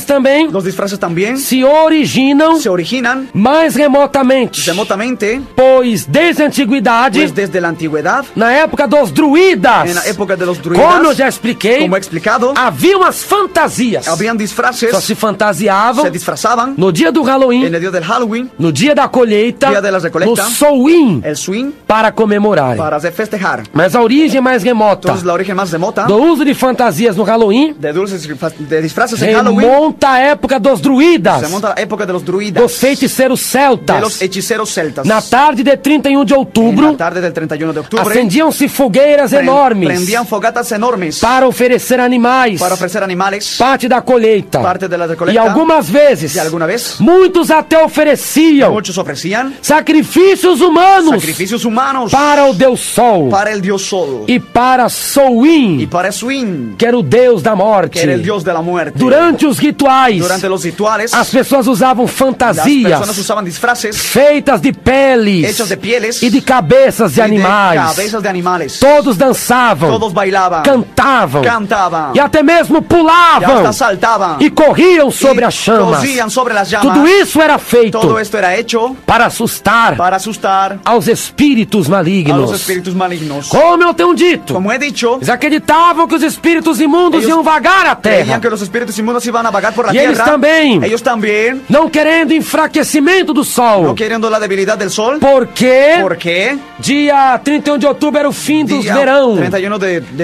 B: Também
C: Los disfraces también
B: se originam
C: se originan
B: mais remotamente,
C: remotamente,
B: pois desde a antiguidade,
C: pues desde la antigüedad,
B: na época dos druidas,
C: en la época de los
B: como eu
C: druidas,
B: já expliquei,
C: como he explicado,
B: haviam as fantasias.
C: habían disfraces,
B: Só se fantasiavam
C: se disfrazaban
B: no dia do
C: en
B: Halloween,
C: el día del Halloween,
B: no dia da colheita,
C: Dia de la recoleta,
B: no Samhain,
C: el swing,
B: para comemorar.
C: para festejar.
B: Mas a origem mais remota
C: Entonces la origen más remota
B: do uso de fantasias no Halloween
C: de dulces, de disfraces en Halloween,
B: remonta à época dos druidas,
C: se remonta a la época de los druidas,
B: dos feiticeiros
C: de los
B: celtas.
C: hechiceros celtas.
B: Na tarde de 31 de
C: En
B: outubro,
C: la tarde del 31 de octubre,
B: acendiam-se fogueiras enormes
C: prendían fogatas enormes
B: para oferecer animais,
C: para ofrecer animales,
B: parte da colheita.
C: parte de la
B: E
C: recolecta,
B: algumas vezes,
C: y alguna vez
B: muitos até ofereciam
C: muchos ofrecían
B: sacrifícios humanos
C: sacrificios humanos
B: para o Deus Sol
C: para el dios Sol
B: e para
C: y
B: Samhain,
C: para Swing,
B: que era o Deus da morte.
C: que era el dios de la muerte.
B: Durante os rituais,
C: Durante los rituales,
B: as pessoas usavam
C: las personas
B: fantasias
C: usaban disfraces
B: feitas de peles
C: hechos de pieles
B: e de cabeças de
C: y
B: animais.
C: cabezas de animales.
B: Todos dançavam,
C: Todos bailaban,
B: cantavam
C: cantaban,
B: e até mesmo
C: y
B: pulavam
C: hasta saltaban,
B: e corriam sobre
C: y
B: as chamas.
C: corrían sobre las llamas.
B: Tudo isso era feito
C: Todo esto era hecho
B: para assustar
C: para asustar
B: aos espíritos
C: a
B: malignos.
C: los espíritus malignos.
B: Como eu tenho dito,
C: Como he dicho,
B: eles acreditavam que os espíritos imundos
C: Ellos
B: iam vagar a terra,
C: creían que los espíritus inmundos iban a vagar por la
B: e eles
C: tierra.
B: também,
C: Ellos también,
B: não querendo enfraquecimento do sol,
C: no queriendo la debilidad del sol,
B: porque
C: porque
B: dia 31 de outubro era o fim do
C: día
B: verão
C: 31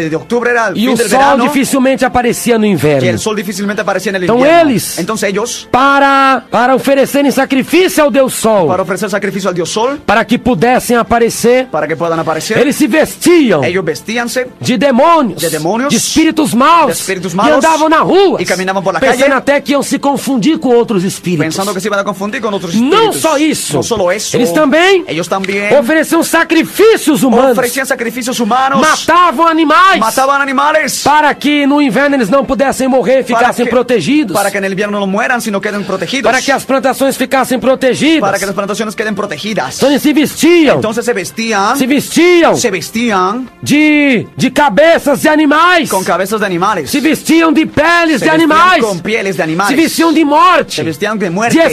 C: de octubre era el
B: e
C: fin
B: o
C: del
B: sol
C: verano,
B: dificilmente aparecia no
C: que
B: inverno.
C: el sol difícilmente aparecía en el
B: Então
C: invierno.
B: eles,
C: Entonces ellos,
B: para oferecerem sacrifício ao Deus Sol,
C: para ofrecer sacrificio al dios Sol,
B: para que pudessem aparecer,
C: para que puedan aparecer,
B: eles se vestiam
C: ellos vestíanse
B: de demônios,
C: de
B: espíritos maus,
C: de espíritus
B: e
C: malos,
B: andavam na rua,
C: e caminavam por la
B: pensando
C: calle,
B: até que iam se confundir com outros espíritos.
C: pensando que se iban a confundir con otros
B: Não
C: espíritus.
B: só isso,
C: No solo eso,
B: eles também
C: ellos también
B: ofereciam sacrifícios humanos,
C: ofrecían sacrificios humanos,
B: matavam animais,
C: mataban animales,
B: para que no inverno eles não pudessem morrer e ficassem protegidos,
C: para que en el invierno no mueran, sino queden protegidos,
B: para que as plantações ficassem protegidas.
C: para que las plantaciones queden protegidas.
B: Então eles se vestiam,
C: Entonces se vestían
B: de cabeças de animais,
C: con cabezas de animales,
B: se vestiam de peles
C: se
B: de
C: vestían
B: animais,
C: con pieles de animales,
B: se vestiam de morte,
C: se vestían de muerte,
B: de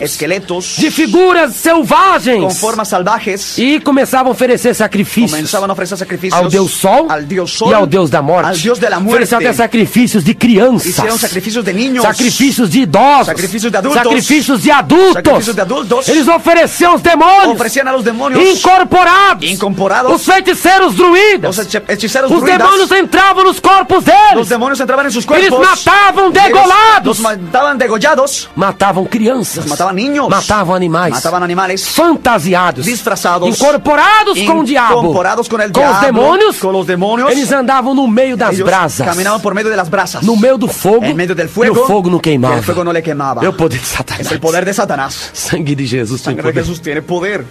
C: esqueletos,
B: de figuras selvagens,
C: con formas salvajes,
B: e começavam a oferecer sacrifícios
C: comenzaban a ofrecer sacrificios
B: ao Deus Sol,
C: al dios Sol
B: e ao Deus da morte.
C: al dios de la muerte.
B: Ofereciam até sacrifícios de crianças,
C: Hicieron sacrificios de niños,
B: sacrifícios de idosos,
C: sacrificios de adultos,
B: sacrifícios de adultos.
C: sacrificios de adultos.
B: Eles ofereciam aos demônios,
C: Ofrecían a los demonios
B: incorporados, os feiticeiros druidas,
C: los hechiceros
B: os
C: druidas,
B: demônios entravam nos corpos
C: los
B: deles,
C: demonios entraban en sus
B: eles
C: cuerpos,
B: matavam degolados,
C: los mataban degollados,
B: matavam crianças,
C: mataban niños,
B: matavam animais,
C: mataban animales,
B: fantasiados,
C: disfrazados,
B: incorporados com o diabo,
C: incorporados con el
B: com os demônios,
C: con los demonios.
B: eles andavam no meio das
C: Ellos
B: brasas,
C: caminaban por medio de las brasas,
B: no meio do fogo,
C: en medio del
B: e
C: fuego,
B: o fogo não
C: que
B: queimava.
C: el fuego no le quemaba.
B: É o poder de Satanás.
C: Es el poder de Satanás.
B: Sangue de Jesus tem
C: Sangre de
B: poder.
C: Jesús tiene poder.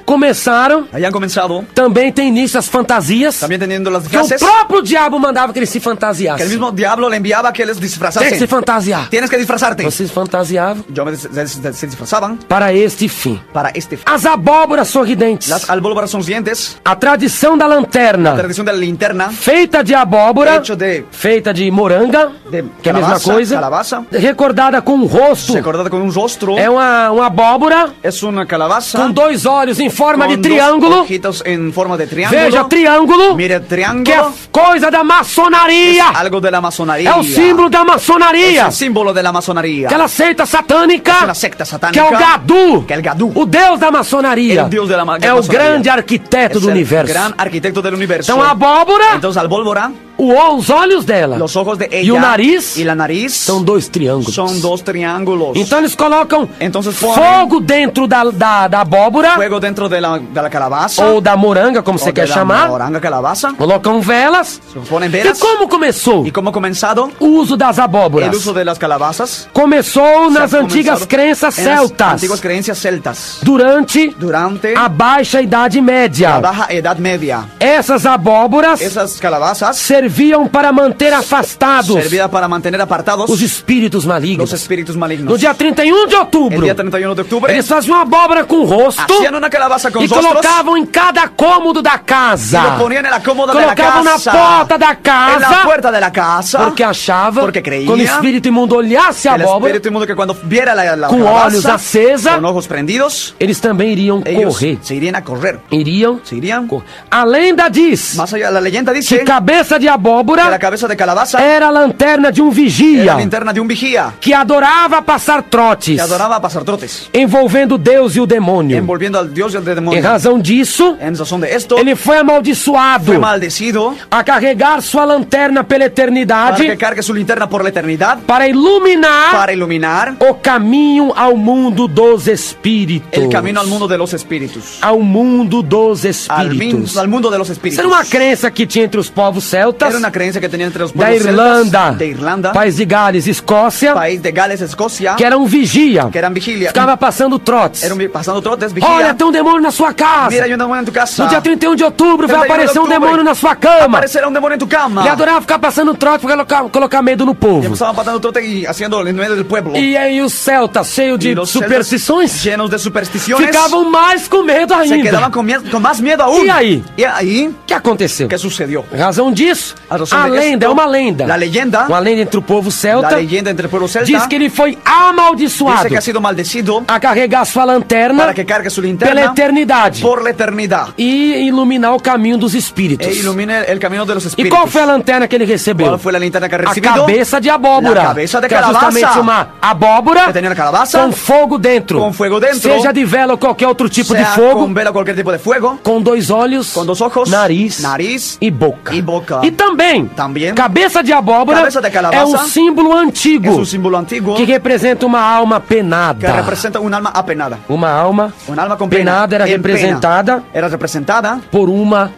B: Começaram,
C: Hayan comenzado
B: também tem início as fantasias,
C: también teniendo las
B: que o
C: frases
B: próprio diabo mandava que eles se
C: que el
B: fantasiassem.
C: mismo diablo le enviaba que les
B: Tem que
C: disfrazasen.
B: se fantasiar.
C: Tienes que disfrazarte.
B: Vocês fantasiavam
C: Se disfrazaban
B: para este fim.
C: para este fin.
B: As abóboras sorridentes,
C: Las albóbaras son dientes,
B: a tradição da
C: la
B: lanterna,
C: tradición de la linterna,
B: feita de abóbora,
C: hecho de
B: feita de moranga,
C: de
B: que é a mesma
C: calabaza,
B: coisa,
C: calabaza,
B: recordada com um rosto.
C: recordada con un rostro,
B: É uma abóbora
C: es una calabaza
B: com dois olhos em forma de
C: con dos
B: triângulo.
C: ojitos en forma de triángulo.
B: Veja, triângulo,
C: Mire,
B: que é
C: triángulo
B: coisa da maçonaria.
C: es algo de la masonería.
B: É o símbolo da
C: Es
B: maçonaria.
C: el símbolo de la masonería.
B: Aquela seita satânica,
C: Es una secta
B: que
C: satánica.
B: é o Gadu,
C: que é o Gadu.
B: o deus da maçonaria.
C: El dios de la
B: É o
C: masonería.
B: grande arquiteto
C: Es
B: do
C: el
B: universo.
C: gran arquitecto del universo.
B: Então a abóbora,
C: Entonces, al pólvora,
B: os olhos dela
C: los ojos de ella
B: e o nariz
C: y la nariz
B: são dois triângulos.
C: son dos triángulos.
B: Então eles colocam
C: Entonces ponen
B: fogo dentro da abóbora
C: fuego dentro de la calabaza
B: ou da moranga, como
C: o
B: você
C: de
B: quer
C: la
B: chamar.
C: moranga calabaza.
B: Colocam velas.
C: Se ponen
B: E
C: velas.
B: como começou
C: ¿Y cómo ha comenzado
B: o uso das abóboras?
C: el uso de las calabazas?
B: Começou nas
C: Se ha
B: antigas
C: comenzado
B: crenças
C: en las
B: celtas,
C: antiguas creencias celtas.
B: durante
C: Durante
B: a Baixa Idade
C: la
B: Média.
C: Baja Edad Media.
B: Essas abóboras
C: Esas calabazas
B: serviam para manter afastados
C: servían para mantener apartados
B: os espíritos
C: los
B: malignos.
C: espíritus
B: No
C: malignos.
B: dia 31 de
C: El
B: outubro,
C: día 31 de octubre
B: eles faziam uma abóbora com rosto
C: hacían una calabaza con
B: e
C: rostros
B: colocavam em cada cômodo da
C: y lo
B: casa.
C: ponían en la cómoda de la
B: Colocavam na
C: casa.
B: porta da
C: En la
B: casa,
C: puerta de la casa.
B: porque achavam
C: Porque creía
B: quando o espírito imundo olhasse a
C: el
B: abóbora,
C: espíritu inmundo que cuando viera la
B: com
C: calabaza,
B: olhos acesa,
C: con ojos prendidos,
B: eles também iriam
C: ellos
B: correr.
C: se irían a correr.
B: Iriam
C: Se irían.
B: correr. A lenda diz
C: Más allá, la leyenda
B: que
C: dice
B: cabeça de
C: que la
B: abóbora
C: cabeza de calabaza
B: era a lanterna de um
C: era
B: vigia
C: la linterna de un vigía
B: que adorava passar trotes,
C: que adoraba pasar trotes,
B: envolvendo Deus e o demônio.
C: envolviendo al dios y al
B: Em
C: demonio.
B: razão disso,
C: En razón de esto,
B: ele foi amaldiçoado
C: fue maldecido
B: a carregar sua lanterna pela
C: para que
B: eternidade
C: cargue su linterna por la eternidad,
B: para iluminar
C: para iluminar
B: o caminho ao mundo dos espíritos.
C: el camino al mundo de los espíritus.
B: Ao mundo dos espíritos.
C: Al mundo de los
B: Isso
C: espíritus.
B: era uma crença que tinha entre os povos celtas,
C: Era una creencia que tenía entre los
B: da
C: pueblos
B: Irlanda,
C: celtas, de Irlanda,
B: País de Gales, Escócia,
C: país de Gales, Escocia,
B: que era um vigia,
C: que eran vigilia.
B: ficava passando trotes.
C: Pasando trotes, vigilia.
B: Olha, tem um demônio na sua casa.
C: Mira, hay un demonio en tu casa.
B: No dia 31 de outubro vai
C: 31 de
B: aparecer um
C: outubro,
B: demônio na sua cama.
C: Aparecerá un demonio en tu cama.
B: Ele adorava ficar passando trote para colocar medo no
C: Y
B: povo.
C: empezaban pasando trote y haciendo en medio del pueblo.
B: E aí os celtas, cheios de
C: Y los
B: superstições,
C: celtas, llenos de supersticiones,
B: ficavam mais com medo
C: se quedaban
B: ainda.
C: con más miedo aún.
B: E aí?
C: Y ahí,
B: O que aconteceu?
C: ¿qué sucedió?
B: Em razão disso,
C: A razão
B: a
C: de
B: lenda,
C: esto,
B: é uma lenda.
C: la leyenda,
B: Uma lenda entre o povo
C: la
B: celta,
C: leyenda entre el pueblo celta,
B: diz que ele foi
C: dice
B: amaldiçoado
C: que ha sido maldecido
B: a carregar sua lanterna
C: para que cargue su
B: pela
C: linterna
B: eternidade
C: por la eternidad
B: e iluminar o caminho dos espíritos.
C: e ilumine el camino de los
B: E
C: espíritus.
B: qual foi a lanterna que ele recebeu?
C: ¿Cuál fue la linterna que ha
B: A
C: recibido?
B: cabeça de abóbora,
C: La cabeza de
B: que é
C: calabaza.
B: justamente uma abóbora
C: Que tenía una calabaza
B: com fogo dentro,
C: con fuego dentro,
B: seja de vela ou qualquer outro tipo de
C: sea
B: fogo,
C: con vela o cualquier tipo de fuego,
B: com dois olhos,
C: con dos ojos,
B: nariz,
C: nariz
B: e boca.
C: e boca.
B: E também,
C: Também,
B: cabeça de abóbora
C: cabeça de calabaza
B: é um símbolo
C: es
B: antigo
C: un símbolo antiguo
B: que representa uma alma
C: que
B: penada.
C: representa un alma apenada.
B: Uma alma
C: Un alma con pena.
B: penada era
C: en
B: representada
C: pena. Era representada
B: por uma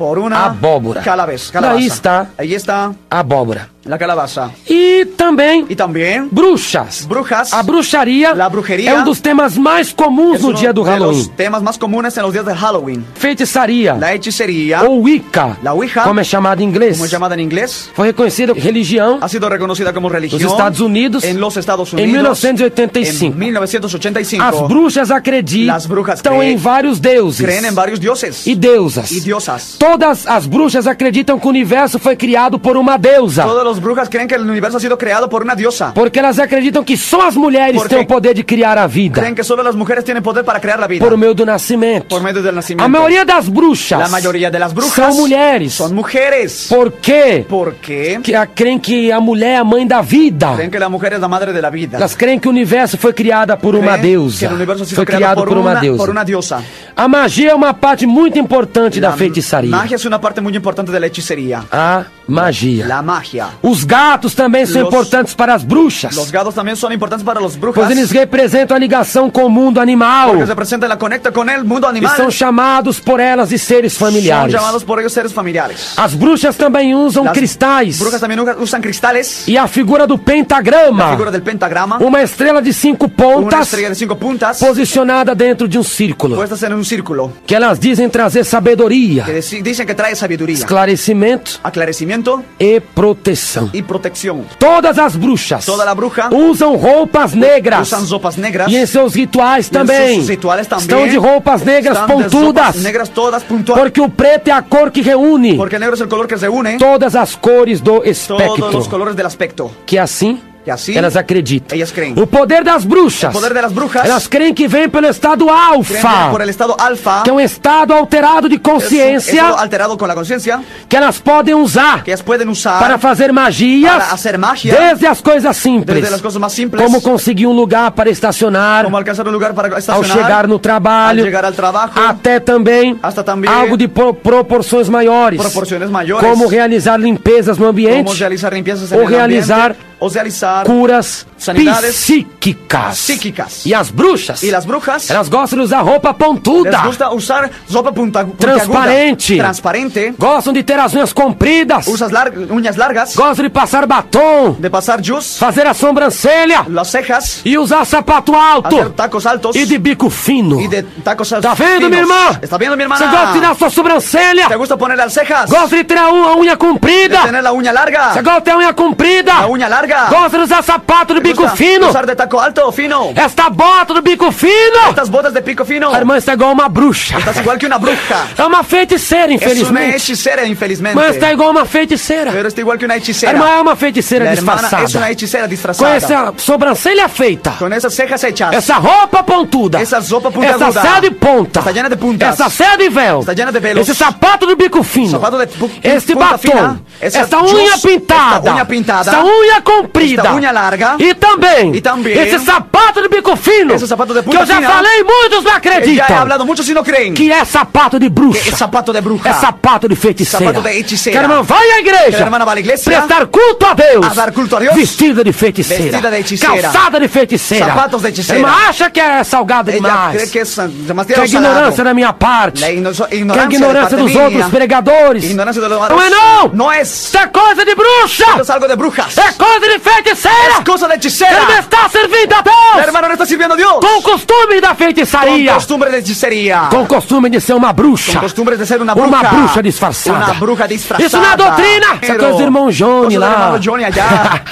C: abóbora.
B: Calabaza.
C: Calabaza.
B: Daí está
C: Ahí está
B: a abóbora.
C: la calabaza.
B: E também
C: Y también
B: bruxas.
C: brujas.
B: A bruxaria
C: La brujería
B: é um dos temas mais comuns
C: es
B: no
C: uno
B: dia do
C: de
B: Halloween.
C: los temas más comunes en los días de Halloween.
B: Feitiçaria
C: La hechicería,
B: ou Wicca,
C: la Ouija,
B: como é chamado em inglês,
C: como es llamada en inglés,
B: foi reconhecida religião
C: ha sido reconocida como religión
B: nos Estados Unidos
C: en los Estados
B: em
C: Unidos
B: 1985.
C: en 1985.
B: As bruxas acreditam
C: Las brujas
B: em vários deuses
C: creen en varios dioses
B: e deusas.
C: y diosas.
B: Todas as bruxas acreditam que o universo foi criado por uma deusa.
C: Todos los las brujas creen que el universo ha sido creado por una diosa.
B: Porque elas acreditam que só as mulheres
C: Porque
B: têm o poder de criar a vida.
C: Creen que solo las mujeres tienen poder para crear la vida.
B: Por meio do nascimento.
C: Por medio del nacimiento.
B: A maioria das bruxas
C: La mayoría de las brujas
B: são mulheres.
C: son mujeres.
B: Por quê?
C: Porque
B: Creem que a mulher é a mãe da vida.
C: creen que la mujer es la madre de la vida.
B: Elas creem que o universo foi criado por uma
C: Creen
B: deusa.
C: que el universo ha sido
B: Foi criado por uma deusa.
C: por una diosa.
B: A magia é uma parte muito importante da feitiçaria.
C: Magia es una parte muy importante de la hechicería.
B: A magia.
C: La magia.
B: Os gatos também são
C: Los-
B: importantes para as bruxas.
C: Los gatos también son importantes para los brujas.
B: Pois eles representam a ligação com o mundo animal.
C: Porque representan la conecta con el mundo
B: E
C: animal.
B: são chamados por elas de seres
C: Son
B: familiares.
C: llamados por ellos seres familiares.
B: As bruxas também usam
C: Las
B: cristais.
C: brujas también usan cristales.
B: E a figura do
C: La
B: pentagrama.
C: figura del pentagrama.
B: Uma estrela de 5
C: Una
B: pontas
C: estrella de 5 puntas.
B: posicionada dentro de um círculo.
C: Puestas en un círculo.
B: Que elas dizem trazer sabedoria,
C: Que dicen que trae sabiduría,
B: esclarecimento
C: aclarecimiento
B: e proteção.
C: y protección.
B: Todas as bruxas
C: Toda la bruja
B: usam roupas negras.
C: usan ropas negras.
B: E em seus rituais
C: Y en
B: também.
C: sus rituales también.
B: Estão de roupas negras
C: Están de
B: pontudas.
C: ropas negras todas puntuales.
B: Porque o preto é a cor que reúne
C: Porque el negro es el color que se une
B: todas as cores do
C: todos los
B: espectro.
C: colores del aspecto.
B: Que assim
C: Que assim
B: elas acreditam.
C: ellas creen.
B: O poder das bruxas.
C: El poder de las brujas
B: Elas creem que vem pelo estado
C: creen
B: alfa.
C: por el estado alfa.
B: Que é um estado alterado de
C: Es un
B: consciência
C: estado alterado con la conciencia.
B: que elas podem usar
C: Que ellas pueden usar
B: para fazer magias,
C: para hacer magia.
B: desde as coisas simples,
C: Desde las cosas más simples.
B: como conseguir um lugar para estacionar,
C: Como alcanzar un lugar para
B: ao
C: estacionar.
B: chegar no trabalho,
C: al llegar al trabajo.
B: até também
C: Hasta también
B: algo de proporções maiores,
C: proporciones mayores.
B: como realizar limpezas no
C: Como
B: ambiente,
C: realizar limpiezas en
B: o
C: el
B: realizar
C: ambiente, o realizar
B: curas
C: sanidades
B: psíquicas.
C: psíquicas.
B: E as bruxas,
C: Y las brujas
B: elas gostam de usar roupa pontuda,
C: les gusta usar ropa puntiaguda,
B: transparente,
C: transparente.
B: gostam de ter as unhas compridas,
C: Usas uñas largas,
B: gostam de passar batom,
C: de pasar juice,
B: fazer a sobrancelha
C: las cejas,
B: e usar sapato alto
C: hacer tacos altos
B: e de bico fino.
C: y de tacos
B: Tá vendo, minha irmã?
C: ¿Está viendo, mi
B: Você
C: hermana?
B: gosta de tirar sua sobrancelha?
C: ¿Te gusta ponerle las cejas?
B: Gosta de ter a unha
C: De
B: comprida?
C: tener la uña larga.
B: Você gosta de ter a unha comprida?
C: La uña larga.
B: Gosta de usar sapato de
C: ¿Te
B: bico
C: gusta
B: fino?
C: usar de taco alto o fino?
B: Esta bota do bico fino?
C: Estas botas de pico fino.
B: A irmã está igual uma bruxa.
C: Estás igual que una bruja.
B: É uma feiticeira,
C: Es una
B: infelizmente.
C: hechicera, infelizmente.
B: Mas está igual uma feiticeira.
C: Pero está igual que una
B: A
C: hechicera.
B: irmã é uma feiticeira
C: La hermana
B: disfarçada.
C: es una hechicera
B: Com
C: disfrazada.
B: essa sobrancelha feita.
C: Con esas cejas hechas.
B: Essa roupa pontuda.
C: Essa roupa pontuda.
B: Essa saia de ponta.
C: Está llena de puntas.
B: Essa saia de véu.
C: Está llena de velos.
B: Esse sapato de bico fino.
C: Sapato de
B: Este
C: punta
B: batom.
C: fina. Essa
B: Esta unha
C: juice.
B: pintada.
C: Esta unha pintada.
B: Esta unha comprida.
C: Esta unha larga.
B: E também. Esse sapato de bico fino.
C: Esse sapato de
B: que
C: punta
B: eu já
C: fina.
B: falei, muitos não
C: Ya he
B: acreditam.
C: hablado mucho si no creen.
B: Que é sapato de bruxa.
C: Que es zapato de bruja.
B: É sapato de feiticeira.
C: Sapato de hechiceira.
B: Que a irmã vai à igreja.
C: Que a irmã vai à igreja.
B: Prestar culto a Deus.
C: A dar culto a Deus.
B: Vestida de feiticeira.
C: Vestida de hechiceira.
B: Calçada de feiticeira.
C: Sapatos de hechiceira.
B: A irmã acha que é salgado
C: Ella
B: demais.
C: cree que es
B: Que é
C: demasiado
B: ignorância
C: salado.
B: da minha parte.
C: La
B: Que é
C: ignorancia de
B: ignorância
C: parte
B: dos
C: mía.
B: outros pregadores.
C: Ignorancia de los
B: Não é não!
C: No es.
B: Isso é coisa de bruxa!
C: Es algo de brujas.
B: É coisa de feiticeira!
C: Es cosa de
B: Ele
C: hechicera.
B: está servindo a
C: El
B: Deus!
C: hermano no está sirviendo a Dios.
B: Com o costume da
C: Con
B: feitiçaria!
C: costumbre de hechicería.
B: Com o costume de ser uma bruxa!
C: Con costumbres de ser una bruja.
B: Uma bruxa disfarçada!
C: Una bruja disfrazada.
B: Isso não é doutrina! Isso é
C: Pero-
B: coisa do irmão Johnny
C: cosa del
B: lá!
C: hermano Johnny allá.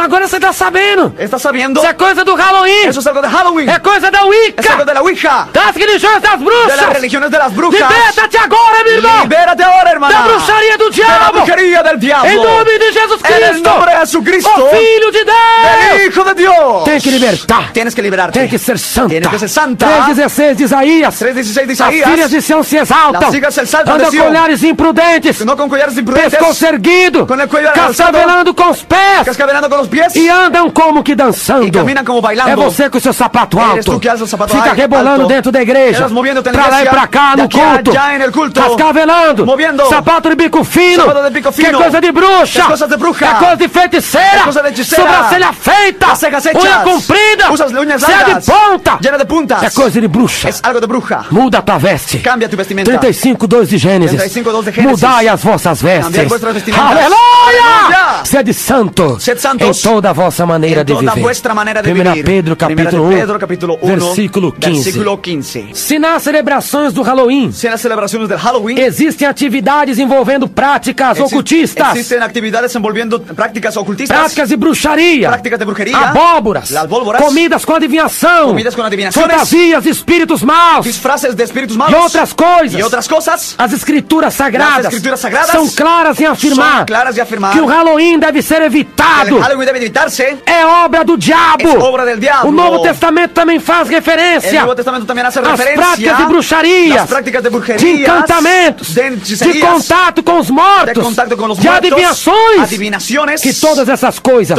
B: Agora você tá sabendo!
C: ¿Estás sabiendo?
B: Isso é coisa do Halloween!
C: Eso es algo de Halloween.
B: É coisa da
C: Es algo
B: Wicca!
C: de la Ouija.
B: Das religiões das
C: De las
B: bruxas!
C: religiones de las brujas.
B: Liberta-te agora, meu irmão!
C: Libérate ahora, hermana.
B: Da bruxaria do
C: De la
B: diabo!
C: brujería del diablo.
B: Em nome de Jesus
C: En el
B: Cristo!
C: nombre de Jesucristo.
B: O Filho de Deus!
C: El Hijo de Dios.
B: Tem que libertar!
C: Tienes que liberarte.
B: Tem que ser santa!
C: Tienes que ser santa.
B: 3,16 de Isaías!
C: 3:16 de
B: As
C: Isaías.
B: filhas de Sião se exaltam!
C: Las hijas se exaltan de
B: Andam com
C: Sión.
B: olhares imprudentes!
C: No con collares imprudentes.
B: Pescoço erguido!
C: Com o cuello alçado.
B: Cascavelando com os pés!
C: Cascavelando con los pies.
B: E andam como que dançando!
C: Y caminan como bailando.
B: É você com o seu sapato
C: Eres
B: alto!
C: tú que alza o sapato
B: Fica
C: alto.
B: rebolando dentro da igreja!
C: Eres moviéndote en la
B: Pra lá e
C: iglesia.
B: pra cá
C: De
B: no
C: aquí a
B: culto!
C: allá en el culto.
B: Cascavelando!
C: Moviendo.
B: Sapato de bico fino!
C: Sapato de bico fino.
B: Que é coisa de bruxa!
C: É coisa de bruxa.
B: É coisa de feiticeira!
C: É coisa de hechiceira.
B: Sobrancelha feita!
C: Las cejas hechas.
B: Unha comprida!
C: Usas unhas
B: Saia
C: largas.
B: de ponta!
C: Llena de puntas.
B: É coisa de bruxa!
C: Es algo de bruja.
B: Muda a tua veste!
C: Cambia tu vestimenta.
B: 35:2 de Gênesis.
C: 35:2 de Gênesis.
B: Mudai as vossas vestes.
C: Cambiai vuestras vestimentas.
B: Aleluia!
C: Aleluia!
B: Sede santo.
C: Sede santos.
B: Em toda a vossa maneira
C: En
B: de
C: toda
B: viver.
C: vuestra manera de
B: 1
C: vivir.
B: Pedro, capítulo 1,
C: Pedro, capítulo 1,
B: versículo 15.
C: versículo 15.
B: Se nas celebrações do Halloween
C: Si en las celebraciones del Halloween
B: existem atividades envolvendo práticas ocultistas,
C: existen actividades envolviendo prácticas ocultistas,
B: práticas de bruxaria,
C: prácticas de brujería,
B: abóboras,
C: las pólvoras,
B: comidas com adivinhação,
C: comidas con adivinaciones,
B: fantasias de espíritos maus
C: disfraces de espíritus malos
B: e outras coisas.
C: y otras cosas.
B: As escrituras sagradas,
C: Las escrituras sagradas
B: são claras em afirmar
C: son claras de afirmar
B: que o Halloween deve ser
C: que
B: evitado.
C: el Halloween debe evitarse.
B: É obra do diabo.
C: Es obra del diablo.
B: O Novo Testamento também faz
C: El
B: referência
C: Nuevo Testamento también hace
B: às
C: referencia
B: práticas de bruxaria,
C: las prácticas de brujería,
B: de encantamentos,
C: de
B: de
C: hechicerías,
B: contato com os
C: de
B: mortos,
C: contacto con los
B: de
C: muertos,
B: adivinhações,
C: adivinaciones,
B: que todas essas coisas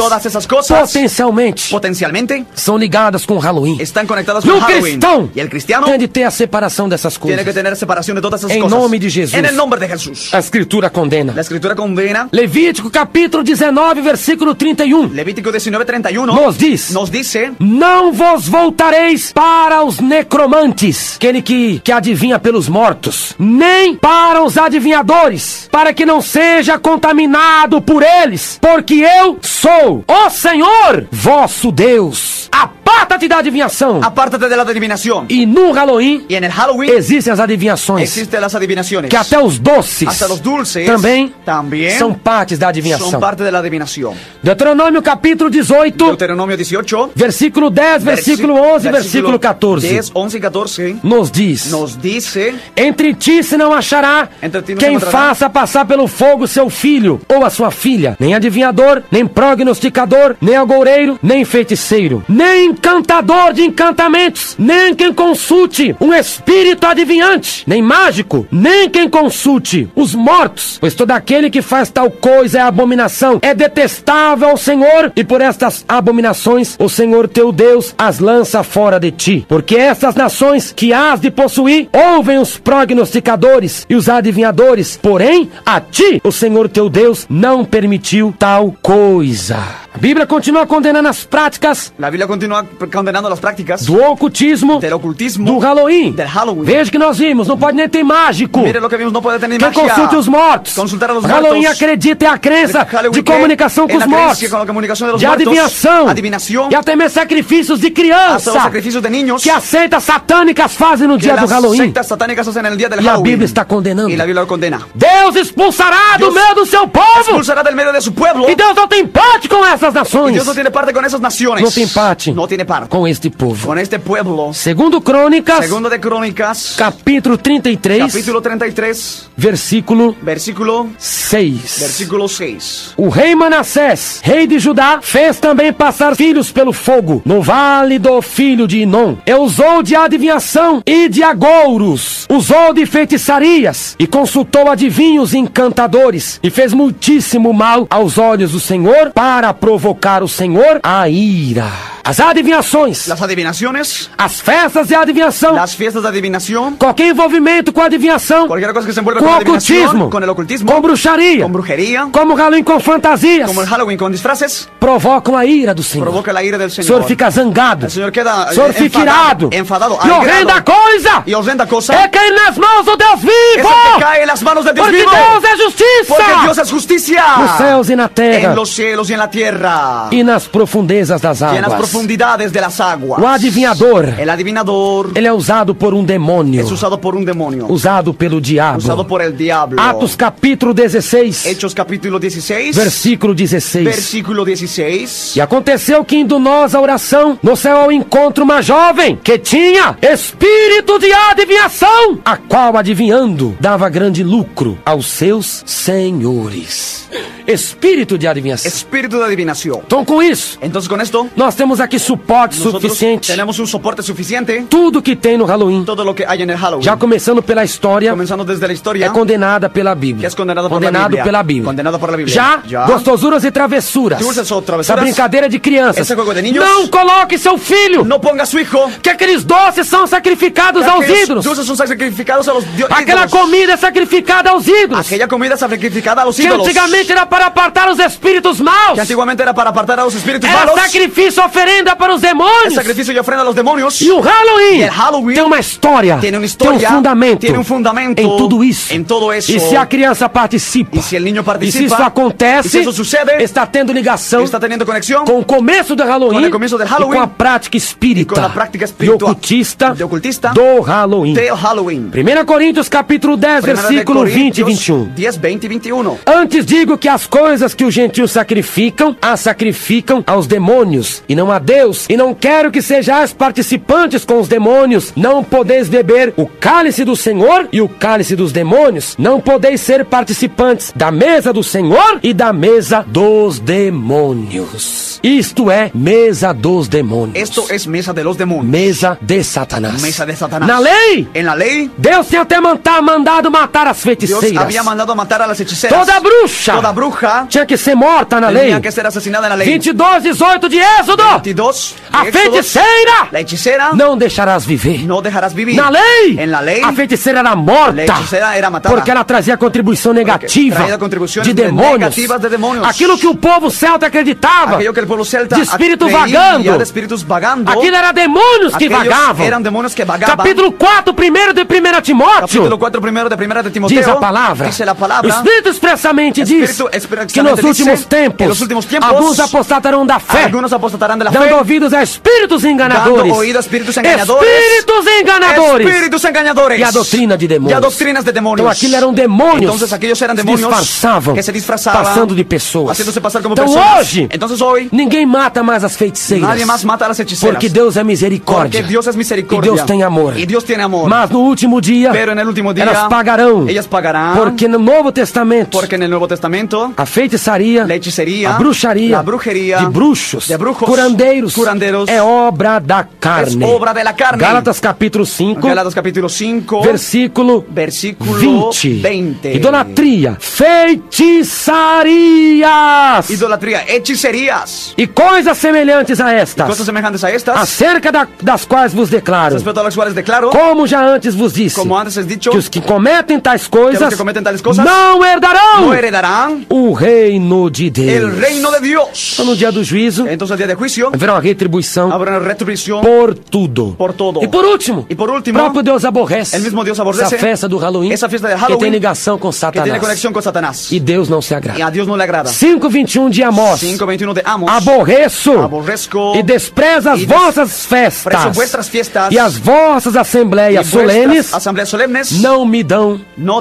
B: potencialmente
C: potencialmente
B: são ligadas com o Halloween.
C: están conectadas
B: E
C: con
B: o
C: Halloween.
B: cristão
C: Y el cristiano
B: tem de ter a separação dessas
C: tiene que
B: coisas.
C: tener separación de todas esas
B: En
C: cosas.
B: nombre de Jesús.
C: En el nombre de Jesús.
B: A Escritura condena.
C: La Escritura condena.
B: Levítico capítulo 19, versículo 31.
C: Levítico 19:31
B: Nos dice:
C: não
B: vos voltareis para os necromantes, aquele que adivinha pelos mortos, nem para os adivinhadores, para que não seja contaminado por eles, porque eu sou o Senhor, vosso Deus. Aparta-te da adivinhação.
C: Apártate de la adivinación.
B: E no Halloween,
C: Y en el Halloween
B: existem as adivinhações,
C: existen las adivinaciones.
B: que até os doces,
C: Hasta los dulces
B: também
C: son
B: são partes da adivinhação.
C: parte de la adivinación.
B: Deuteronômio capítulo 18,
C: Deuteronomio 18,
B: versículo 10, versículo 11 e versículo 14.
C: 10, 11 y 14
B: Nos
C: dice:
B: entre ti se não achará
C: Entre ti não
B: quem
C: se encontrará
B: faça passar pelo fogo seu filho ou a sua filha, nem adivinhador, nem prognosticador, nem agoureiro, nem feiticeiro, nem encantador de encantamentos, nem quem consulte um espírito adivinhante, nem mágico, nem quem consulte os mortos, pois todo aquele que faz tal coisa é abominação, é detestável ao Senhor, e por estas abominações o Senhor teu Deus as lança fora de ti, porque estas nações que hás de possuir ouvem os prognosticadores e os adivinhadores, porém a ti o Senhor teu Deus não permitiu tal coisa. A Bíblia continua condenando as práticas
C: La Biblia continúa condenando las prácticas
B: do ocultismo,
C: del ocultismo,
B: do Halloween.
C: del Halloween.
B: Veja que nós vimos, não pode nem ter mágico.
C: Mire lo que vimos, no puede tener
B: Quem
C: magia.
B: consulte os mortos.
C: Consultar a los
B: Halloween
C: muertos.
B: acredita, é a crença
C: Halloween
B: de
C: que
B: comunicação com
C: é
B: os
C: a
B: mortos,
C: creencia con la comunicación de los
B: de
C: muertos,
B: adivinhação,
C: adivinación,
B: e até mesmo sacrifícios de
C: hasta
B: criança,
C: los sacrificios de niños
B: que as seitas satânicas fazem no
C: que
B: dia do
C: las
B: Halloween.
C: sectas satánicas hacen en el día del
B: E a
C: Halloween.
B: Bíblia está condenando.
C: Y la Biblia lo condena.
B: Deus expulsará do
C: Deus
B: meio do seu povo.
C: Expulsará del medio de su pueblo.
B: E Deus não tem parte com essas
C: Y
B: nações.
C: Dios no tiene parte con esas naciones.
B: Não tem parte
C: No tiene parte
B: com este povo.
C: con este pueblo.
B: Segundo Crônicas,
C: Segundo de Crónicas,
B: capítulo 33,
C: capítulo 33,
B: versículo
C: versículo
B: 6.
C: Versículo 6.
B: O rei Manassés, rei de Judá, fez também passar filhos pelo fogo no vale do filho de Inom. E usou de adivinhação e de agouros, usou de feitiçarias e consultou adivinhos e encantadores e fez muitíssimo mal aos olhos do Senhor para provocar o Senhor a ira. As adivinhações,
C: Las adivinaciones,
B: as festas de adivinhação,
C: las fiestas de adivinación,
B: qualquer envolvimento com adivinhação,
C: cualquier cosa que se envuelve
B: com
C: con la
B: ocultismo,
C: adivinación, con el ocultismo,
B: com bruxaria,
C: con brujería,
B: como Halloween com fantasias,
C: como el Halloween con disfraces,
B: provocam a ira do Senhor.
C: provoca la ira del
B: O
C: Señor.
B: Senhor fica zangado.
C: El Señor queda
B: O Senhor fica irado.
C: enfadado,
B: E horrenda coisa
C: y horrenda cosa
B: é cair nas mãos do Deus
C: es
B: vivo.
C: el que cae en las manos de Dios
B: Porque
C: vivo.
B: Deus é justiça.
C: Porque Dios es justicia.
B: Nos céus e na terra.
C: En los cielos y en la tierra.
B: E nas profundezas das
C: Y en las
B: águas.
C: profundidades de las aguas.
B: O adivinhador,
C: El adivinador
B: ele é usado por um demônio.
C: es usado por un demonio.
B: Usado pelo diabo.
C: Usado por el diablo.
B: Atos capítulo 16,
C: Hechos capítulo 16.
B: versículo 16.
C: Versículo 16.
B: E aconteceu que indo nós a oração, no céu ao encontro uma jovem que tinha espírito de adivinhação, a qual adivinhando dava grande lucro aos seus senhores. Espírito de adivinhação.
C: Espíritu de adivinación.
B: Então com isso,
C: Entonces con esto
B: nós temos aqui suporte
C: nosotros
B: suficiente.
C: tenemos un soporte suficiente.
B: Tudo que tem no Halloween,
C: Todo lo que hay en el Halloween.
B: já começando pela história,
C: Comenzando desde la historia.
B: é condenada pela Bíblia.
C: Que é condenado por
B: Condenado
C: la Bíblia.
B: pela Bíblia.
C: Condenado por la Bíblia.
B: Já, gostosuras e travessuras.
C: Dulces ou travessuras.
B: Essa brincadeira de crianças.
C: Esse jogo de niños.
B: Não coloque seu filho.
C: No ponga a su hijo.
B: Que aqueles doces são sacrificados aos
C: Aquellos
B: ídolos.
C: dulces son sacrificados a los
B: Aquela
C: ídolos.
B: comida é sacrificada aos ídolos.
C: Aquella comida sacrificada a los
B: Que
C: ídolos.
B: antigamente era para apartar os espíritos maus.
C: Que antiguamente era para apartar a los espíritus
B: Era
C: malos.
B: sacrifício, oferenda oferenda para os demônios.
C: el sacrificio y ofrenda a los demonios.
B: E o Halloween,
C: Y el Halloween
B: tem uma história,
C: tiene una
B: tem
C: historia,
B: um fundamento,
C: tiene un fundamento
B: em tudo isso.
C: en todo eso.
B: E se a criança participa,
C: Y si el niño
B: e
C: participa,
B: se isso acontece,
C: y si eso sucede,
B: está tendo ligação
C: está teniendo conexión
B: com o começo do Halloween,
C: com o começo do Halloween
B: e com a prática espírita
C: e com a prática
B: e
C: espiritual
B: ocultista do Halloween.
C: del Halloween.
B: 1 Coríntios capítulo 10,
C: Primera de
B: versículo 20 e
C: Corintios
B: 21.
C: 10, 20 y 21.
B: Antes digo que as coisas que os gentios sacrificam, as sacrificam aos demônios, e não a Deus. E não quero que sejais participantes com os demônios. Não podeis beber o cálice do Senhor e o cálice dos demônios. Não podeis ser participantes da mesa do Senhor e da mesa dos demônios. Isto é mesa dos demônios.
C: Esto es mesa de los demonios.
B: Mesa de Satanás.
C: Mesa de Satanás.
B: Na lei,
C: En la ley,
B: Deus tinha até mandado matar as
C: Dios
B: feiticeiras.
C: había mandado a matar a las hechiceras.
B: Toda bruxa
C: Toda
B: tinha que ser morta na lei.
C: tenía que ser asesinada en la ley.
B: 22, 18 de Êxodo.
C: 22.
B: A
C: Éxodos,
B: feiticeira
C: la hechicera
B: não deixarás viver.
C: no dejarás vivir.
B: Na lei,
C: En la ley,
B: a feiticeira era morta.
C: la hechicera era matada.
B: Porque ela trazia contribuição negativa
C: traía contribuciones
B: de demônios.
C: negativas de demonios.
B: Aquilo que o povo celta acreditava.
C: Aquello que el pueblo celta
B: De espíritos
C: creía
B: vagando.
C: de espíritus vagando.
B: Aquilo era demônios que
C: Aquellos
B: vagavam.
C: eran demonios que vagaban.
B: Capítulo 4, 1 de 1 Timóteo.
C: Capítulo 4, primero de primera de Timoteo.
B: Diz a palavra.
C: Dice la
B: O
C: palabra.
B: Espírito expressamente diz
C: Expressamente
B: que nos
C: dice
B: últimos
C: que
B: tempos
C: nos últimos tiempos
B: alguns apostatarão da fé,
C: Algunos apostatarán de la
B: dando
C: fe.
B: ouvidos a espíritos enganadores.
C: Dando oído a espíritus engañadores.
B: Espíritos enganadores.
C: Espíritus engañadores.
B: E a doutrina de demônios.
C: Y a doctrinas de demonios.
B: Então aquilo eram demônios.
C: Entonces aquellos eran
B: que
C: demonios
B: disfarçavam,
C: que se disfrazaban,
B: passando de pessoas.
C: haciéndose pasar como
B: Então
C: personas.
B: hoje,
C: Entonces hoy,
B: ninguém mata mais as feiticeiras.
C: nadie más mata a las hechiceras.
B: Porque Deus é misericórdia.
C: Porque Dios es misericordia.
B: E Deus tem amor.
C: Y Dios tiene amor.
B: Mas no último dia,
C: Pero en el último día,
B: elas pagarão.
C: ellas pagarán.
B: Porque no Novo Testamento,
C: Porque en el Nuevo Testamento,
B: a feitiçaria,
C: la hechicería,
B: a bruxaria,
C: la brujería,
B: de bruxos,
C: de brujos,
B: curandeiros,
C: curandeiros,
B: é obra da carne.
C: es obra de la carne.
B: Gálatas capítulo 5,
C: Gálatas capítulo 5,
B: versículo
C: 20.
B: Idolatria, feitiçarias
C: Idolatría, hechicerías,
B: e coisas semelhantes a estas,
C: cosas semejantes a estas,
B: acerca das quais vos declaro,
C: respecto a las cuales declaro,
B: como já antes vos disse,
C: como antes es dicho,
B: que os que cometem tais
C: que los
B: coisas
C: que cometen tales cosas
B: não herdarão
C: no heredarán
B: o reino de Deus.
C: el reino de Dios.
B: Então, no dia do juízo,
C: Entonces el día de juicio
B: haverá uma retribuição
C: habrá una retribución
B: por tudo.
C: por todo.
B: E por último,
C: Y por último,
B: próprio Deus aborrece
C: el mismo Dios aborrece
B: essa festa do Halloween,
C: esa fiesta de
B: que
C: Halloween
B: tem ligação com
C: que
B: Satanás.
C: tiene conexión con Satanás.
B: E Deus não se
C: Y
B: agrada.
C: a Dios no le agrada.
B: 5:21 de Amós.
C: 5:21 de Amos.
B: Aborreço
C: Y
B: e despreza as
C: e
B: vossas festas
C: desprezo vuestras fiestas
B: e as vossas
C: y
B: assembleias
C: vuestras
B: solenes
C: asambleas solemnes
B: não me dão
C: no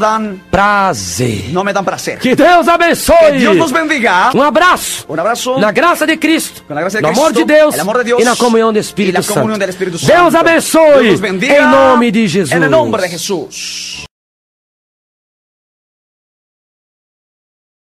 B: prazer.
C: me dan placer.
B: Que Deus abençoe.
C: Que Dios nos bendiga.
B: Um abraço.
C: Un abrazo.
B: Na graça de Cristo,
C: Con la gracia de
B: no
C: Cristo,
B: amor de Deus,
C: el amor de Dios
B: e na comunhão do Espírito
C: y la
B: Santo.
C: comunión del Espíritu
B: Deus
C: Santo.
B: abençoe.
C: Dios nos bendiga.
B: Em nome de Jesus.
C: En el nombre de Jesús.